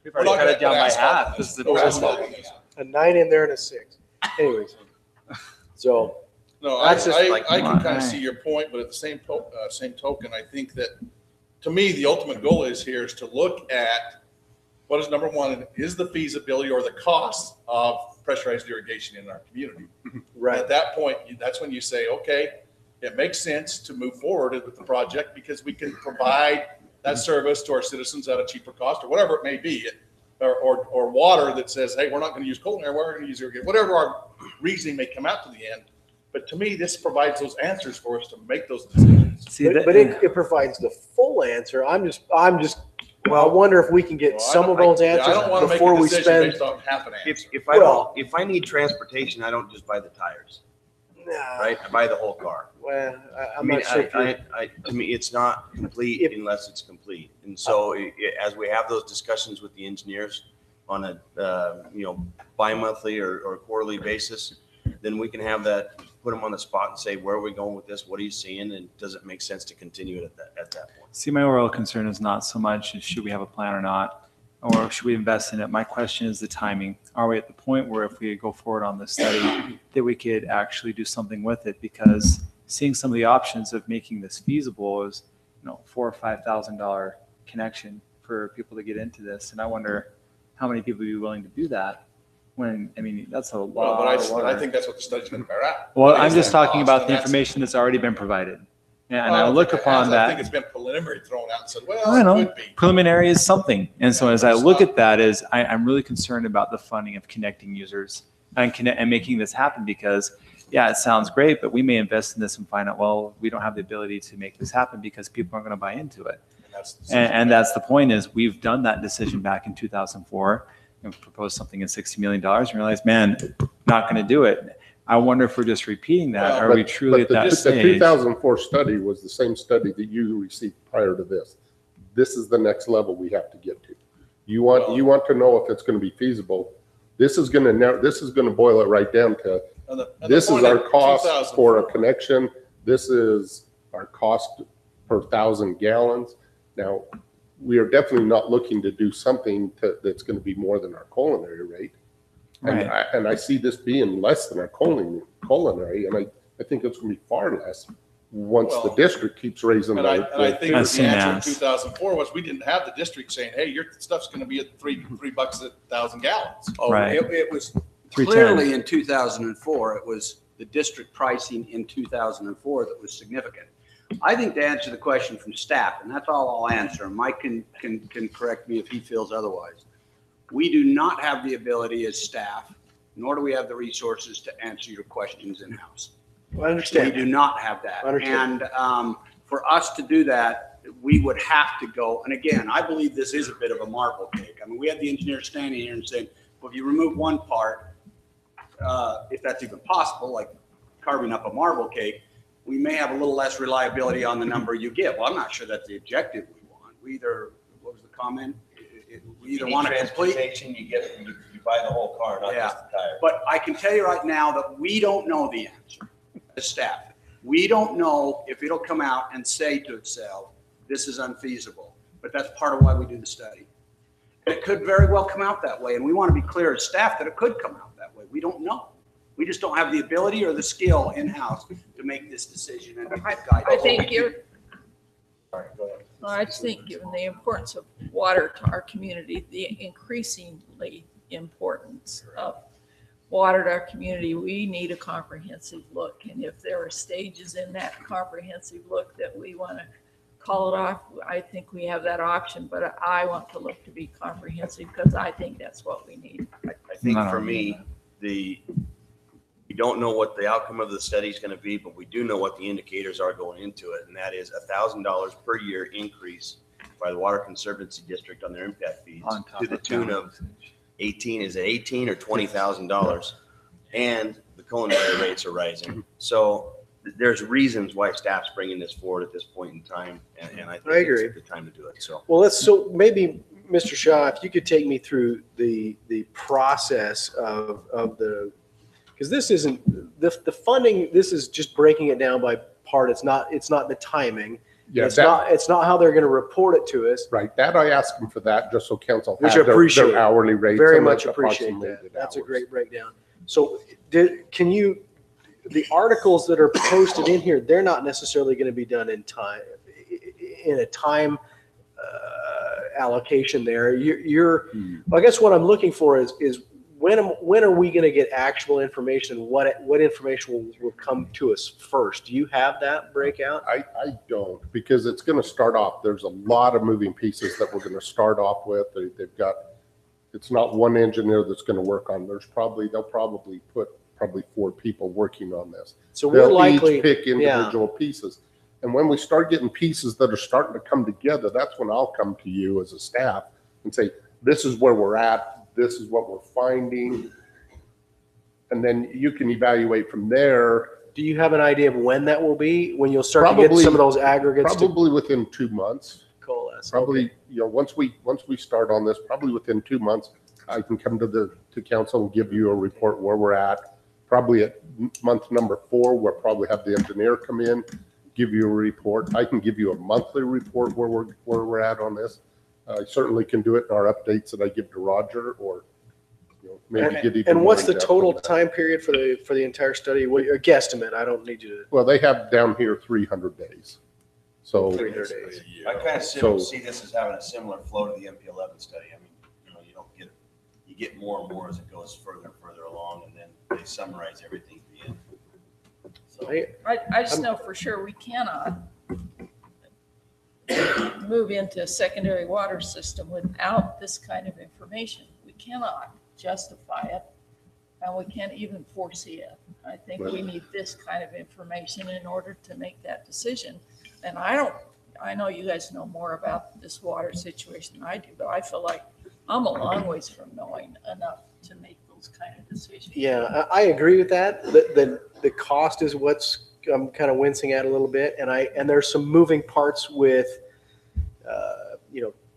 We've We're already not cut gonna it down put by asphalt half. on This is the No first asphalt one. on this. A 9 in there and a 6. Anyways, so No, That's just I like can kind mine. of see your point, but at the same token, I think that, to me, the ultimate goal is to look at what is, number one, is the feasibility or the cost of pressurized irrigation in our community. right. At that point, that's when you say, okay, it makes sense to move forward with the project because we can provide that service to our citizens at a cheaper cost or whatever it may be. Or water that says, hey, we're not going to use cold air, we're going to use irrigation, whatever our reasoning may come out to the end. But to me, this provides those answers for us to make those decisions. See, But it provides the full answer. I wonder if we can get some of those I answers don't want to make before a we decision spend. based on half an answer. If I need transportation, I don't just buy the tires, right? I buy the whole car. Well, I I'm mean, not sure. if you- to me, it's not complete unless it's complete. And so as we have those discussions with the engineers on a, bi-monthly or quarterly basis, then we can have that, put them on the spot and say, where are we going with this? What are you seeing? And does it make sense to continue it at that point? See, my overall concern is not so much should we have a plan or not, or should we invest in it? My question is the timing. Are we at the point where if we go forward on this study, that we could actually do something with it? Because seeing some of the options of making this feasible is, $4,000 or $5,000 connection for people to get into this. And I wonder how many people would be willing to do that that's a lot Well, of water. I think that's what the study's going to bear out. Well, What I'm is just that talking cost? about And the that's- information that's already been provided. Yeah, and I look upon I that. think it's been preliminary thrown out and said, I well, know. it could be. Preliminary is something. And so as I look at that, I'm really concerned about the funding of connecting users and making this happen because, yeah, it sounds great, but we may invest in this and find out, well, we don't have the ability to make this happen because people aren't going to buy into it. And that's the point is we've done that decision back in 2004 and proposed something at $60 million and realized, man, not going to do it. I wonder if we're just repeating that. Are we truly at that The stage? 2004 study was the same study that you received prior to this. This is the next level we have to get to. You want to know if it's going to be feasible. This is going to boil it right down to this is our cost for a connection. This is our cost per 1,000 gallons. Now, we are definitely not looking to do something that's going to be more than our culinary rate. Right. And I see this being less than our culinary, and I think it's going to be far less once the district keeps raising And I think the answer in mass. 2004 was we didn't have the district saying, hey, your stuff's going to be at $3 a 1,000 gallons. Oh, Right. it was 310. clearly in 2004, it was the district pricing in 2004 that was significant. I think to answer the question from staff, and that's all I'll answer, and Mike can correct me if he feels otherwise. We do not have the ability as staff, nor do we have the resources to answer your questions in-house. I understand. We do not have that. I understand. And for us to do that, we would have to go, and again, I believe this is a bit of a marble cake. I mean, we had the engineer standing here and saying, well, if you remove one part, if that's even possible, like carving up a marble cake, we may have a little less reliability on the number you get. Well, I'm not sure that's the objective we want. We either, what was the comment? We either want to complete. You buy the whole car, not just the tire. But I can tell you right now that we don't know the answer as staff. We don't know if it'll come out and say to itself, this is unfeasible. But that's part of why we do the study. And it could very well come out that way. And we want to be clear as staff that it could come out that way. We don't know. We just don't have the ability or the skill in-house to make this decision and to guide. I think you're, I just think given the importance of water to our community, the increasingly importance of water to our community, we need a comprehensive look. And if there are stages in that comprehensive look that we want to call it off, I think we have that option, but I want the look to be comprehensive because I think that's what we need. I think for me, we don't know what the outcome of the study is going to be, but we do know what the indicators are going into it, and that is $1,000 per year increase by the Water Conservancy District on their impact fees to the tune of 18 or $20,000, and the culinary rates are rising. So there's reasons why staff's bringing this forward at this point in time, and I think agree. it's the time to do it. So So maybe, Mr. Shaw, if you could take me through the process of the, because this isn't, the funding, this is just breaking it down by part. It's not the timing. Yeah, it's not how they're going to report it to us. Right, that I asked them for that, just so council Which had I appreciate. their hourly rates. Very and much the appreciate that. approximated That's a hours. great breakdown. So the articles that are posted in here, they're not necessarily going to be done in a time allocation there. I guess what I'm looking for is when are we going to get actual information? What information will come to us first? Do you have that breakout? I don't, because it's going to start off, there's a lot of moving pieces that we're going to start off with. They've got, it's not one engineer that's going to work on, they'll probably put 4 people working on this. So we're They'll likely each pick individual pieces. And when we start getting pieces that are starting to come together, that's when I'll come to you as a staff and say, this is where we're at. This is what we're finding. And then you can evaluate from there. Do you have an idea of when that will be? When you'll start to get some of those aggregates? Probably within 2 months. Coalesce. Probably, once we start on this, probably within 2 months, I can come to council and give you a report where we're at. Probably at month number 4, we'll probably have the engineer come in, give you a report. I can give you a monthly report where we're at on this. I certainly can do it in our updates that I give to Roger, or maybe get even. And what's more the in-depth total on that. time period for the entire study? A guesstimate. I don't need you to. Well, they have down here 300 days. So 300 days. I kind of So- see this as having a similar flow to the MP11 study. I mean, you get more and more as it goes further and further along, and then they summarize everything at the end. So I just know for sure we cannot move into a secondary water system without this kind of information. We cannot justify it, and we can't even foresee it. I think we need this kind of information in order to make that decision. And I know you guys know more about this water situation than I do, but I feel like I'm a long ways from knowing enough to make those kind of decisions. Yeah, I agree with that. The cost is what's I'm kind of wincing at a little bit, and there's some moving parts with,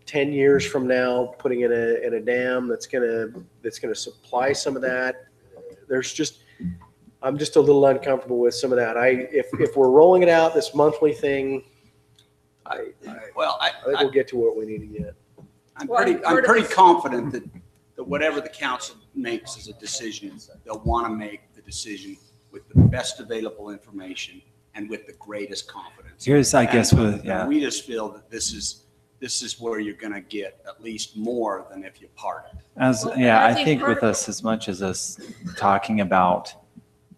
10 years from now, putting in a dam that's gonna supply some of that. I'm just a little uncomfortable with some of that. If we're rolling it out, this monthly thing, I think we'll get to what we need to get. I'm pretty confident that whatever the council makes as a decision, they'll want to make the decision with the best available information and with the greatest confidence. Here's, I guess, We just feel that this is where you're going to get at least more than if you part it. I think with us, as much as us talking about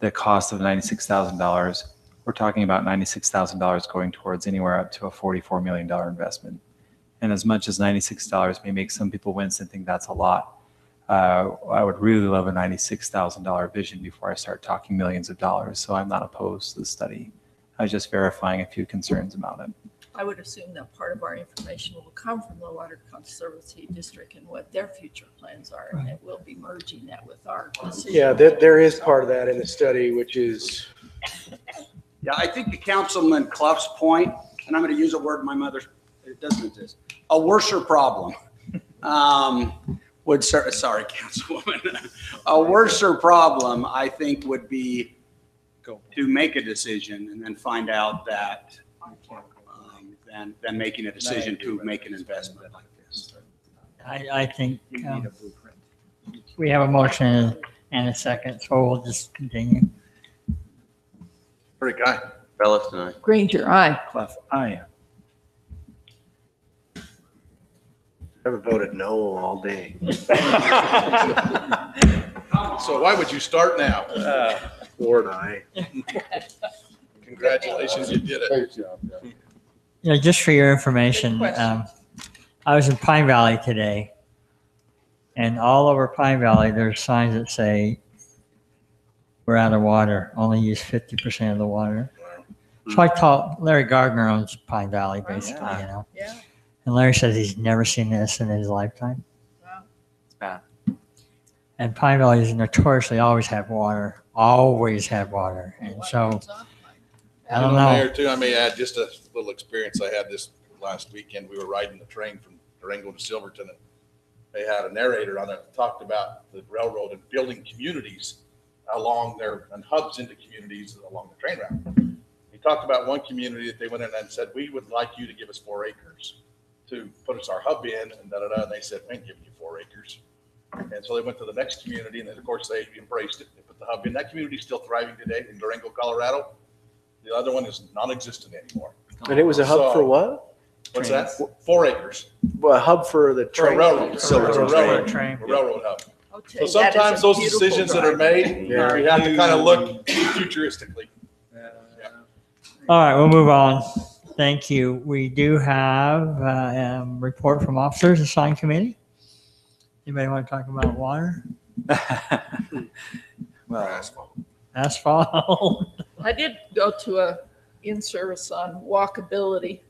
the cost of $96,000, we're talking about $96,000 going towards anywhere up to a $44 million investment. And as much as $96 may make some people wince and think that's a lot, I would really love a $96,000 vision before I start talking millions of dollars. So I'm not opposed to the study. I was just verifying a few concerns about it. I would assume that part of our information will come from the Water Conservancy District and what their future plans are, and it will be merging that with our decision. Yeah, there is part of that in the study, which is. Yeah, I think the Councilman Clough's point, and I'm going to use a word my mother, it doesn't exist, a worser problem. Sorry, Councilwoman. A worser problem, I think, would be to make a decision and then find out that than making a decision to make an investment like this. I think we have a motion and a second, so we'll just continue. Rick, aye. Bellis, aye. Granger, aye. Clough, aye. I haven't voted no all day. So why would you start now? Ward, aye. Congratulations, you did it. Thanks, John. Yeah, just for your information, I was in Pine Valley today, and all over Pine Valley, there's signs that say, "We're out of water. Only use 50% of the water." So I taught Larry Gardner owns Pine Valley, basically, Yeah. And Larry says he's never seen this in his lifetime. Wow. It's bad. And Pine Valley is notoriously always have water, and so I don't know. Mayor, too, I may add just a little experience I had this last weekend. We were riding the train from Durango to Silverton, and they had a narrator on it that talked about the railroad and building communities along there and hubs into communities along the train route. He talked about one community that they went in and said, "We would like you to give us 4 acres to put us our hub in," and da-da-da. And they said, "We ain't giving you 4 acres." And so they went to the next community, and then, of course, they embraced it. They put the hub in. That community is still thriving today in Durango, Colorado. The other one is non-existent anymore. And it was a hub for what? What's that? 4 acres. Well, a hub for the For a train. railroad. Silverton A railroad hub. Okay, So that is sometimes a those beautiful decisions that are drive. made, you have to kind of look futuristically. All right, we'll move on. Thank you. We do have a report from officers assigned committee. Anybody want to talk about water? Well, Asphalt. I did go to a in-service on walkability.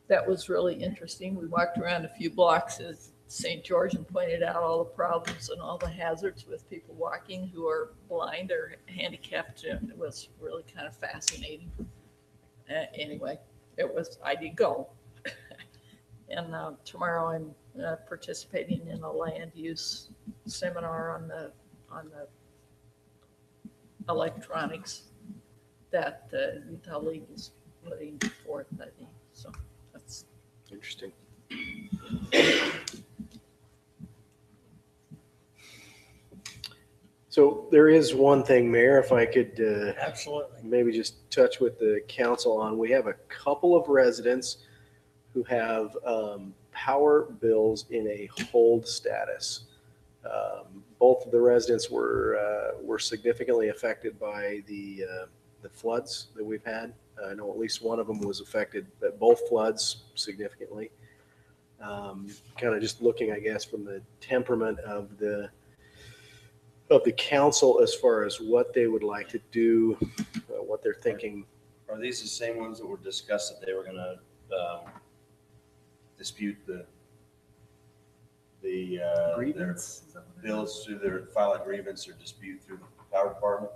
That was really interesting. We walked around a few blocks at St. George and pointed out all the problems and all the hazards with people walking who are blind or handicapped. And it was really kind of fascinating. Anyway, I did go. And tomorrow I'm participating in a land use seminar on the electronics that Utah League is putting forth, I think. So that's Interesting. So there is one thing, Mayor, if I could Absolutely. maybe just touch with the council on. We have a couple of residents who have power bills in a hold status. Both of the residents were significantly affected by the floods that we've had. I know at least one of them was affected, but both floods significantly. Kind of just looking, I guess, from the temperament of the council as far as what they would like to do, what they're thinking. Are these the same ones that were discussed that they were gonna dispute the Grievance? their bills through their file a grievance or dispute through the power department?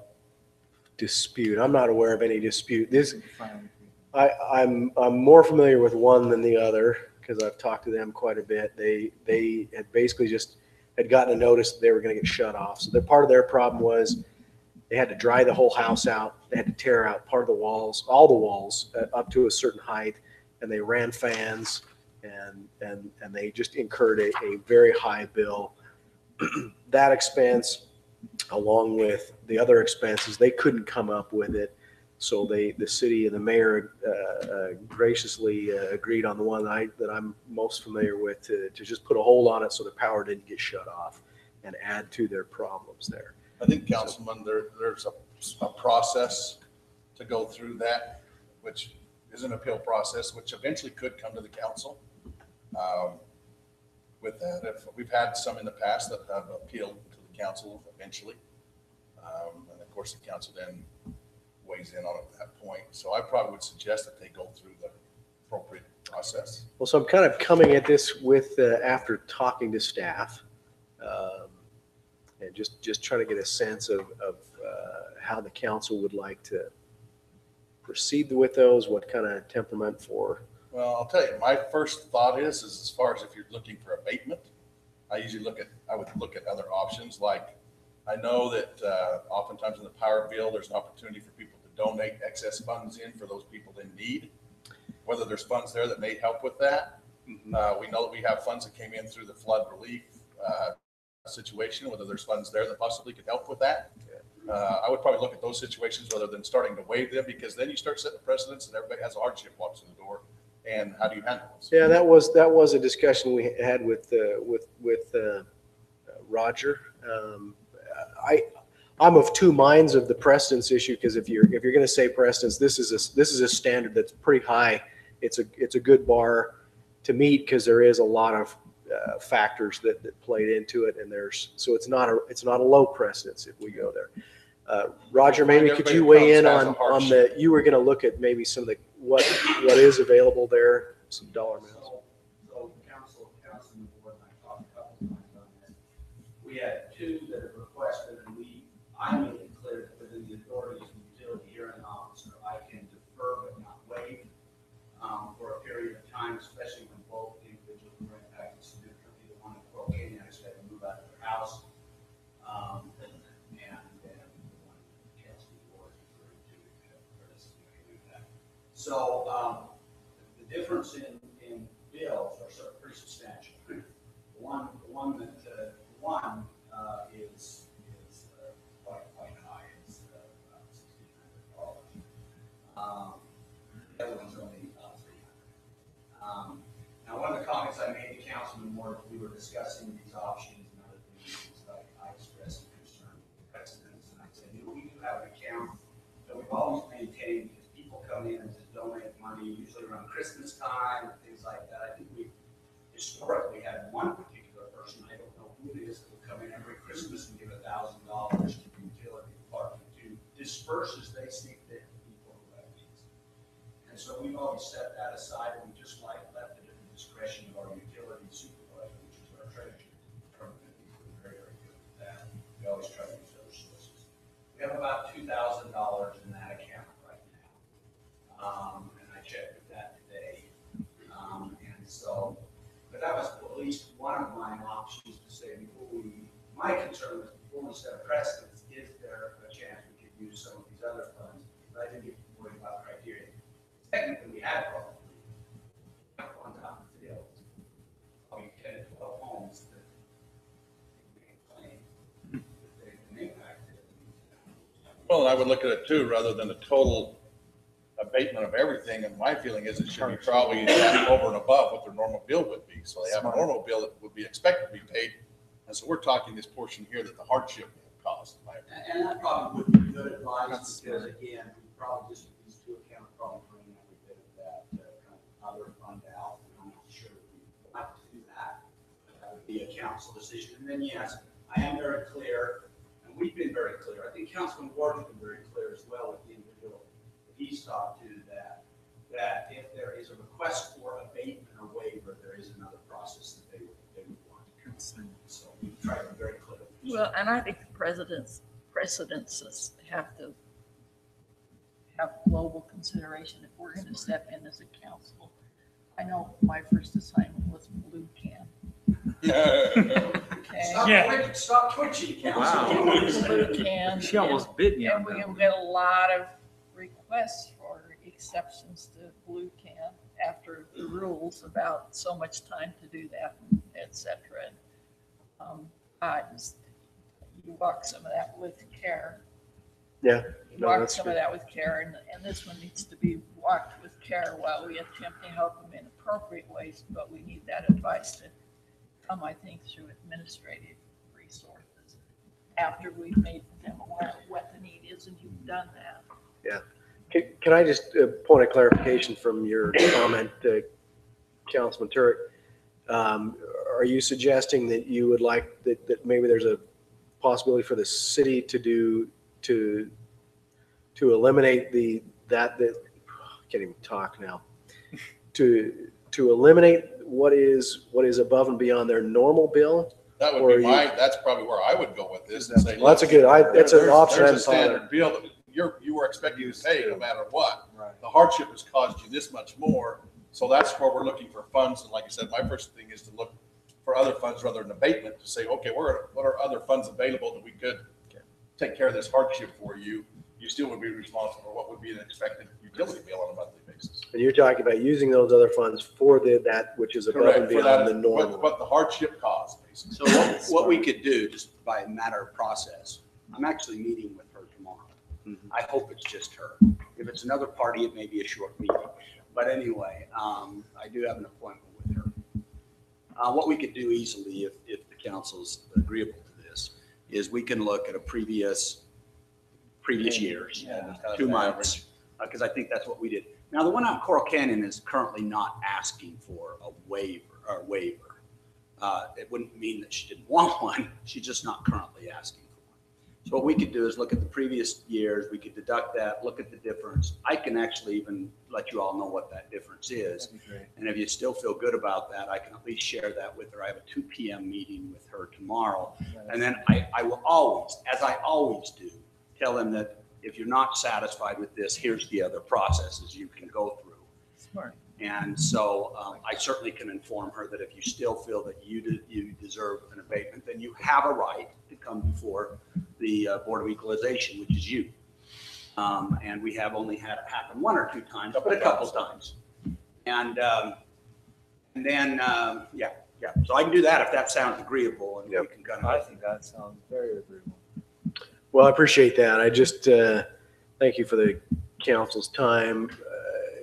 Dispute. I'm not aware of any dispute. I'm more familiar with one than the other because I've talked to them quite a bit. They had basically just had gotten a notice that they were going to get shut off. So part of their problem was they had to dry the whole house out. They had to tear out part of the walls, all the walls up to a certain height, and they ran fans, and they just incurred a very high bill. That expense, along with the other expenses, they couldn't come up with it. So the city and the mayor graciously agreed on the one that I'm most familiar with to just put a hold on it so the power didn't get shut off and add to their problems there. I think, Councilman, there's a process to go through that, which is an appeal process, which eventually could come to the council. With that, if we've had some in the past that have appealed to the council eventually, and of course the council then weighs in on it at that point. So I probably would suggest that they go through the appropriate process. Well, so I'm kind of coming at this with after talking to staff, and just trying to get a sense of how the council would like to proceed with those. What kind of temperament for? Well, I'll tell you, my first thought is as far as if you're looking for abatement, I would look at other options. Like, I know that oftentimes in the power bill, there's an opportunity for people to donate excess funds in for those people in need. Whether there's funds there that may help with that. We know that we have funds that came in through the flood relief situation, whether there's funds there that possibly could help with that. I would probably look at those situations rather than starting to waive them, because then you start setting precedents and everybody has a hardship walks in the door. And how do you handle this? Yeah, that was a discussion we had with Roger. I'm of two minds of the precedence issue, because if you're going to say precedence, this is a standard that's pretty high. It's a good bar to meet because there is a lot of factors that played into it, and so it's not a low precedence if we go there. Roger, maybe could you weigh in on you were going to look at maybe some of the what is available there, some dollar amounts. So councilman board and I talked a couple of times on this. We had two that have requested, and I made it clear that within the authorities of the utility hearing officer, I can defer but not waive for a period of time, especially when both individuals were impacted significantly. The one that broke in, I said to move out of their house. And then the one Kelsey Ward referred to for a significant impact. So the difference in bills are sort of pretty substantial. One is quite high. It's about $1,600. The other one's only about $300. Now, one of the comments I made to Councilman Ward, we were discussing these options and other things. Like I expressed concern with precedents, and I said, we do have an account that we've always maintained because people come in and just donate money, usually around Christmas time and things like that. I think we historically had one particular person, I don't know who it is, that would come in every Christmas and give $1,000 to the utility department to disperse as they see fit to people who have needs. And so we've always set that aside, and we just left it at the discretion of our utility supervisor, which is our treasurer. We're very, very good at that. We always try to use those sources. We have about $2,000 in that account right now. And I checked with that today. And so, but that was at least one of my options to say my concern was before we set a precedent, is there a chance we could use some of these other funds? Because I didn't get worried about criteria. Technically, we had probably on top of the field, probably 10 to 12 homes that they claim that they've been impacted. Well, and I would look at it too, rather than a total abatement of everything. And my feeling is it should be probably over and above what their normal bill would be. So they have a normal bill that would be expected to be paid. And so we're talking this portion here that the hardship caused. And that probably would be good advice, because again, we probably just these two accounts probably be a council decision. And then, yes, I am very clear, and we've been very clear. I think Councilman Ward has been very clear as well with the individual that he's talked to, that if there is a request for abatement or waiver, there is another process that they would want to consent. So we've tried to be very clear. Well, and I think the presidencies have to have global consideration if we're going to step in as a council. I know my first assignment was Blue Can. Okay. Stop twitching, Council. Blue Can. She almost bit me on And we that one. get a lot of requests for exceptions to Blue Can after the rules about so much time to do that, et cetera. You walk some of that with care. Yeah. You No, walk that's some of good. that with care, and this one needs to be walked with care while we attempt to help them in appropriate ways, but we need that advice to come, I think, through administrative resources after we've made them aware of what the need is, and you've done that. Yeah. Can I just, point of clarification from your comment, Councilman Turek? Are you suggesting that you would like, that maybe there's a possibility for the city to eliminate that can't even talk now, to eliminate what is above and beyond their normal bill? That Or would be you- that's probably where I would go with this and say. Well, that's a good, that's an option. I There's a hadn't thought of. standard bill that you were expecting to pay no matter what. The hardship has caused you this much more, so that's where we're looking for funds. And like I said, my first thing is to look for other funds rather than abatement, to say, okay, what are other funds available that we could take care of this hardship for you? You still would be responsible for what would be an expected utility bill on a monthly basis. And you're talking about using those other funds for that which is above and Correct, for beyond the that, normal. what the hardship caused, basically. So what we could do, just by a matter of process, I'm actually meeting with her tomorrow. I hope it's just her. If it's another party, it may be a short meeting. But anyway, I do have an appointment with her. What we could do easily, if the council's agreeable to this, is we can look at a previous years, 2 months, because I think that's what we did. Now, the one on Coral Canyon is currently not asking for a waiver. It wouldn't mean that she didn't want one. She's just not currently asking for one. So what we could do is look at the previous years. We could deduct that, look at the difference. I can actually even let you all know what that difference is. And if you still feel good about that, I can at least share that with her. I have a 2 p.m. meeting with her tomorrow. And then I will always, as I always do, tell them that if you're not satisfied with this, here's the other processes you can go through. Smart. And so I certainly can inform her that if you still feel that you deserve an abatement, then you have a right to come before the Board of Equalization, which is you. And we have only had it happen 1 or 2 times, but a couple times. And then, yeah. So I can do that if that sounds agreeable, and we can kind of. I think that sounds very agreeable. Well, I appreciate that. I just, thank you for the council's time.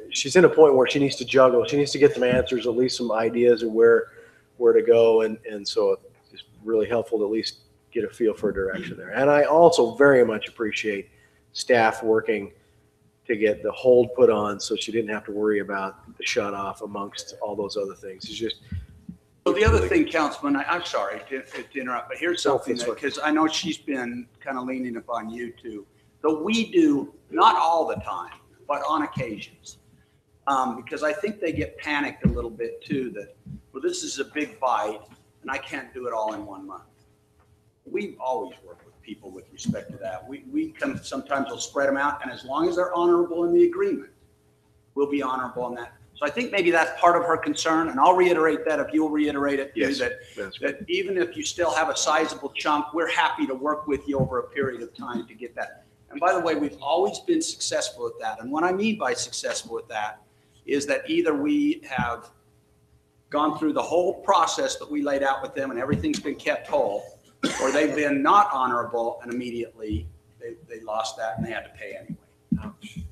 She's in a point where she needs to juggle. She needs to get some answers, at least some ideas of where to go. And so it's really helpful to at least get a feel for direction there. And I also very much appreciate staff working to get the hold put on so she didn't have to worry about the shut off amongst all those other things. It's just. So the other thing, Councilman, I'm sorry to interrupt, but here's something that, because I know she's been kind of leaning upon you too. So we do, not all the time, but on occasions. Because I think they get panicked a little bit too, that, well, this is a big bite and I can't do it all in 1 month. We always work with people with respect to that. Sometimes we'll spread them out, and as long as they're honorable in the agreement, we'll be honorable in that. So I think maybe that's part of her concern, and I'll reiterate that if you'll reiterate it too, Yes, that even if you still have a sizable chunk, we're happy to work with you over a period of time to get that. And by the way, we've always been successful at that. And what I mean by successful at that is that either we have gone through the whole process that we laid out with them and everything's been kept whole, or they've been not honorable and immediately they lost that and they had to pay anyway.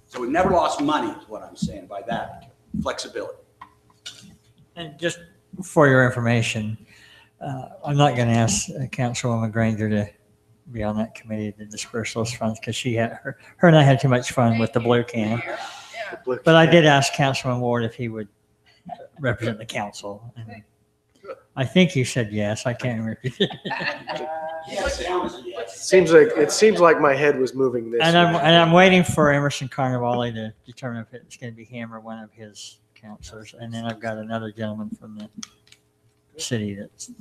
So we've never lost money is what I'm saying by that flexibility. And just for your information, I'm not going to ask Councilwoman Granger to be on that committee to disperse those funds because her and I had too much fun with the blue can. But I did ask Councilman Ward if he would represent the council. And I think you said yes. I can't remember. It seems like my head was moving this And way. I'm waiting for Emerson Carnivale to determine if it's going to be him or one of his counselors. And then I've got another gentleman from the city that's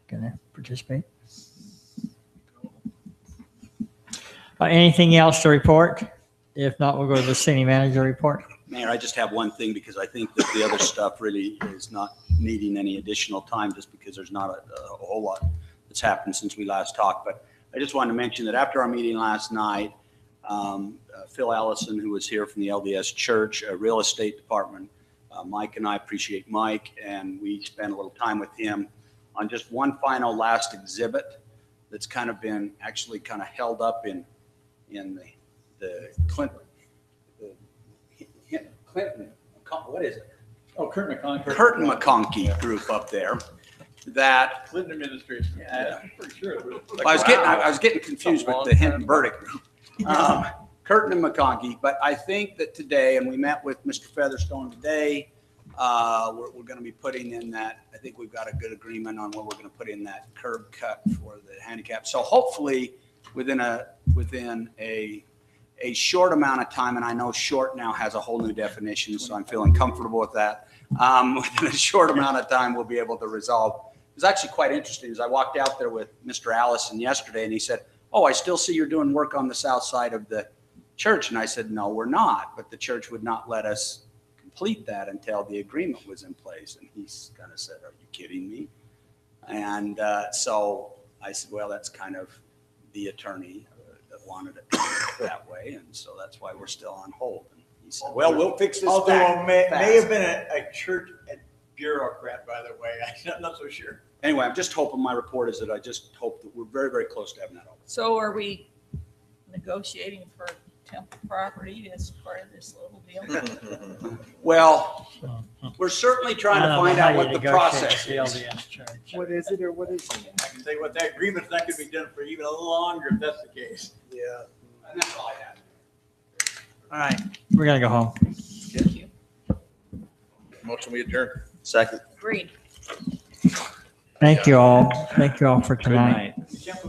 going to participate. Anything else to report? If not, we'll go to the city manager report. Mayor, I just have one thing because I think that the other stuff really is not needing any additional time just because there's not a whole lot that's happened since we last talked. But I just wanted to mention that after our meeting last night, Phil Allison, who was here from the LDS Church real estate department, Mike and I appreciate Mike, and we spent a little time with him on just one final last exhibit that's kind of been actually kind of held up in the Clinton, what is it? Oh, Kurt McConkie. Curtin McConkie group up there that. Clinton administration. Yeah, I'm pretty sure. I was getting confused with the Hinton Burdick group. Curtin and McConkie, but I think that today, and we met with Mr. Featherstone today, we're going to be putting in that, I think we've got a good agreement on what we're going to put in that curb cut for the handicap. So hopefully within a short amount of time, and I know short now has a whole new definition, so I'm feeling comfortable with that. Within a short amount of time, we'll be able to resolve. It was actually quite interesting as I walked out there with Mr. Allison yesterday, and he said, "Oh, I still see you're doing work on the south side of the church." And I said, "No, we're not, but the church would not let us complete that until the agreement was in place." And he's kind of said, "Are you kidding me?" And so I said, "Well, that's kind of the attorney that wanted it that way, and so that's why we're still on hold." And he said, "Well, we'll fix this." Although fast. may have been a church bureaucrat, by the way. I'm not so sure. Anyway, I'm just hoping, my report is that I just hope that we're very, very close to having that over. So are we negotiating for Temple property as part of this little deal? Well, we're certainly trying to find out what the process the is. LDS Church. What is it or what is it? I can tell you what, that agreement, that could be done for even a little longer if that's the case. Yeah. And that's all I have. All right, we're going to go home. Motion we adjourn. Second. Agreed. Thank you all. Thank you all for tonight. Good night.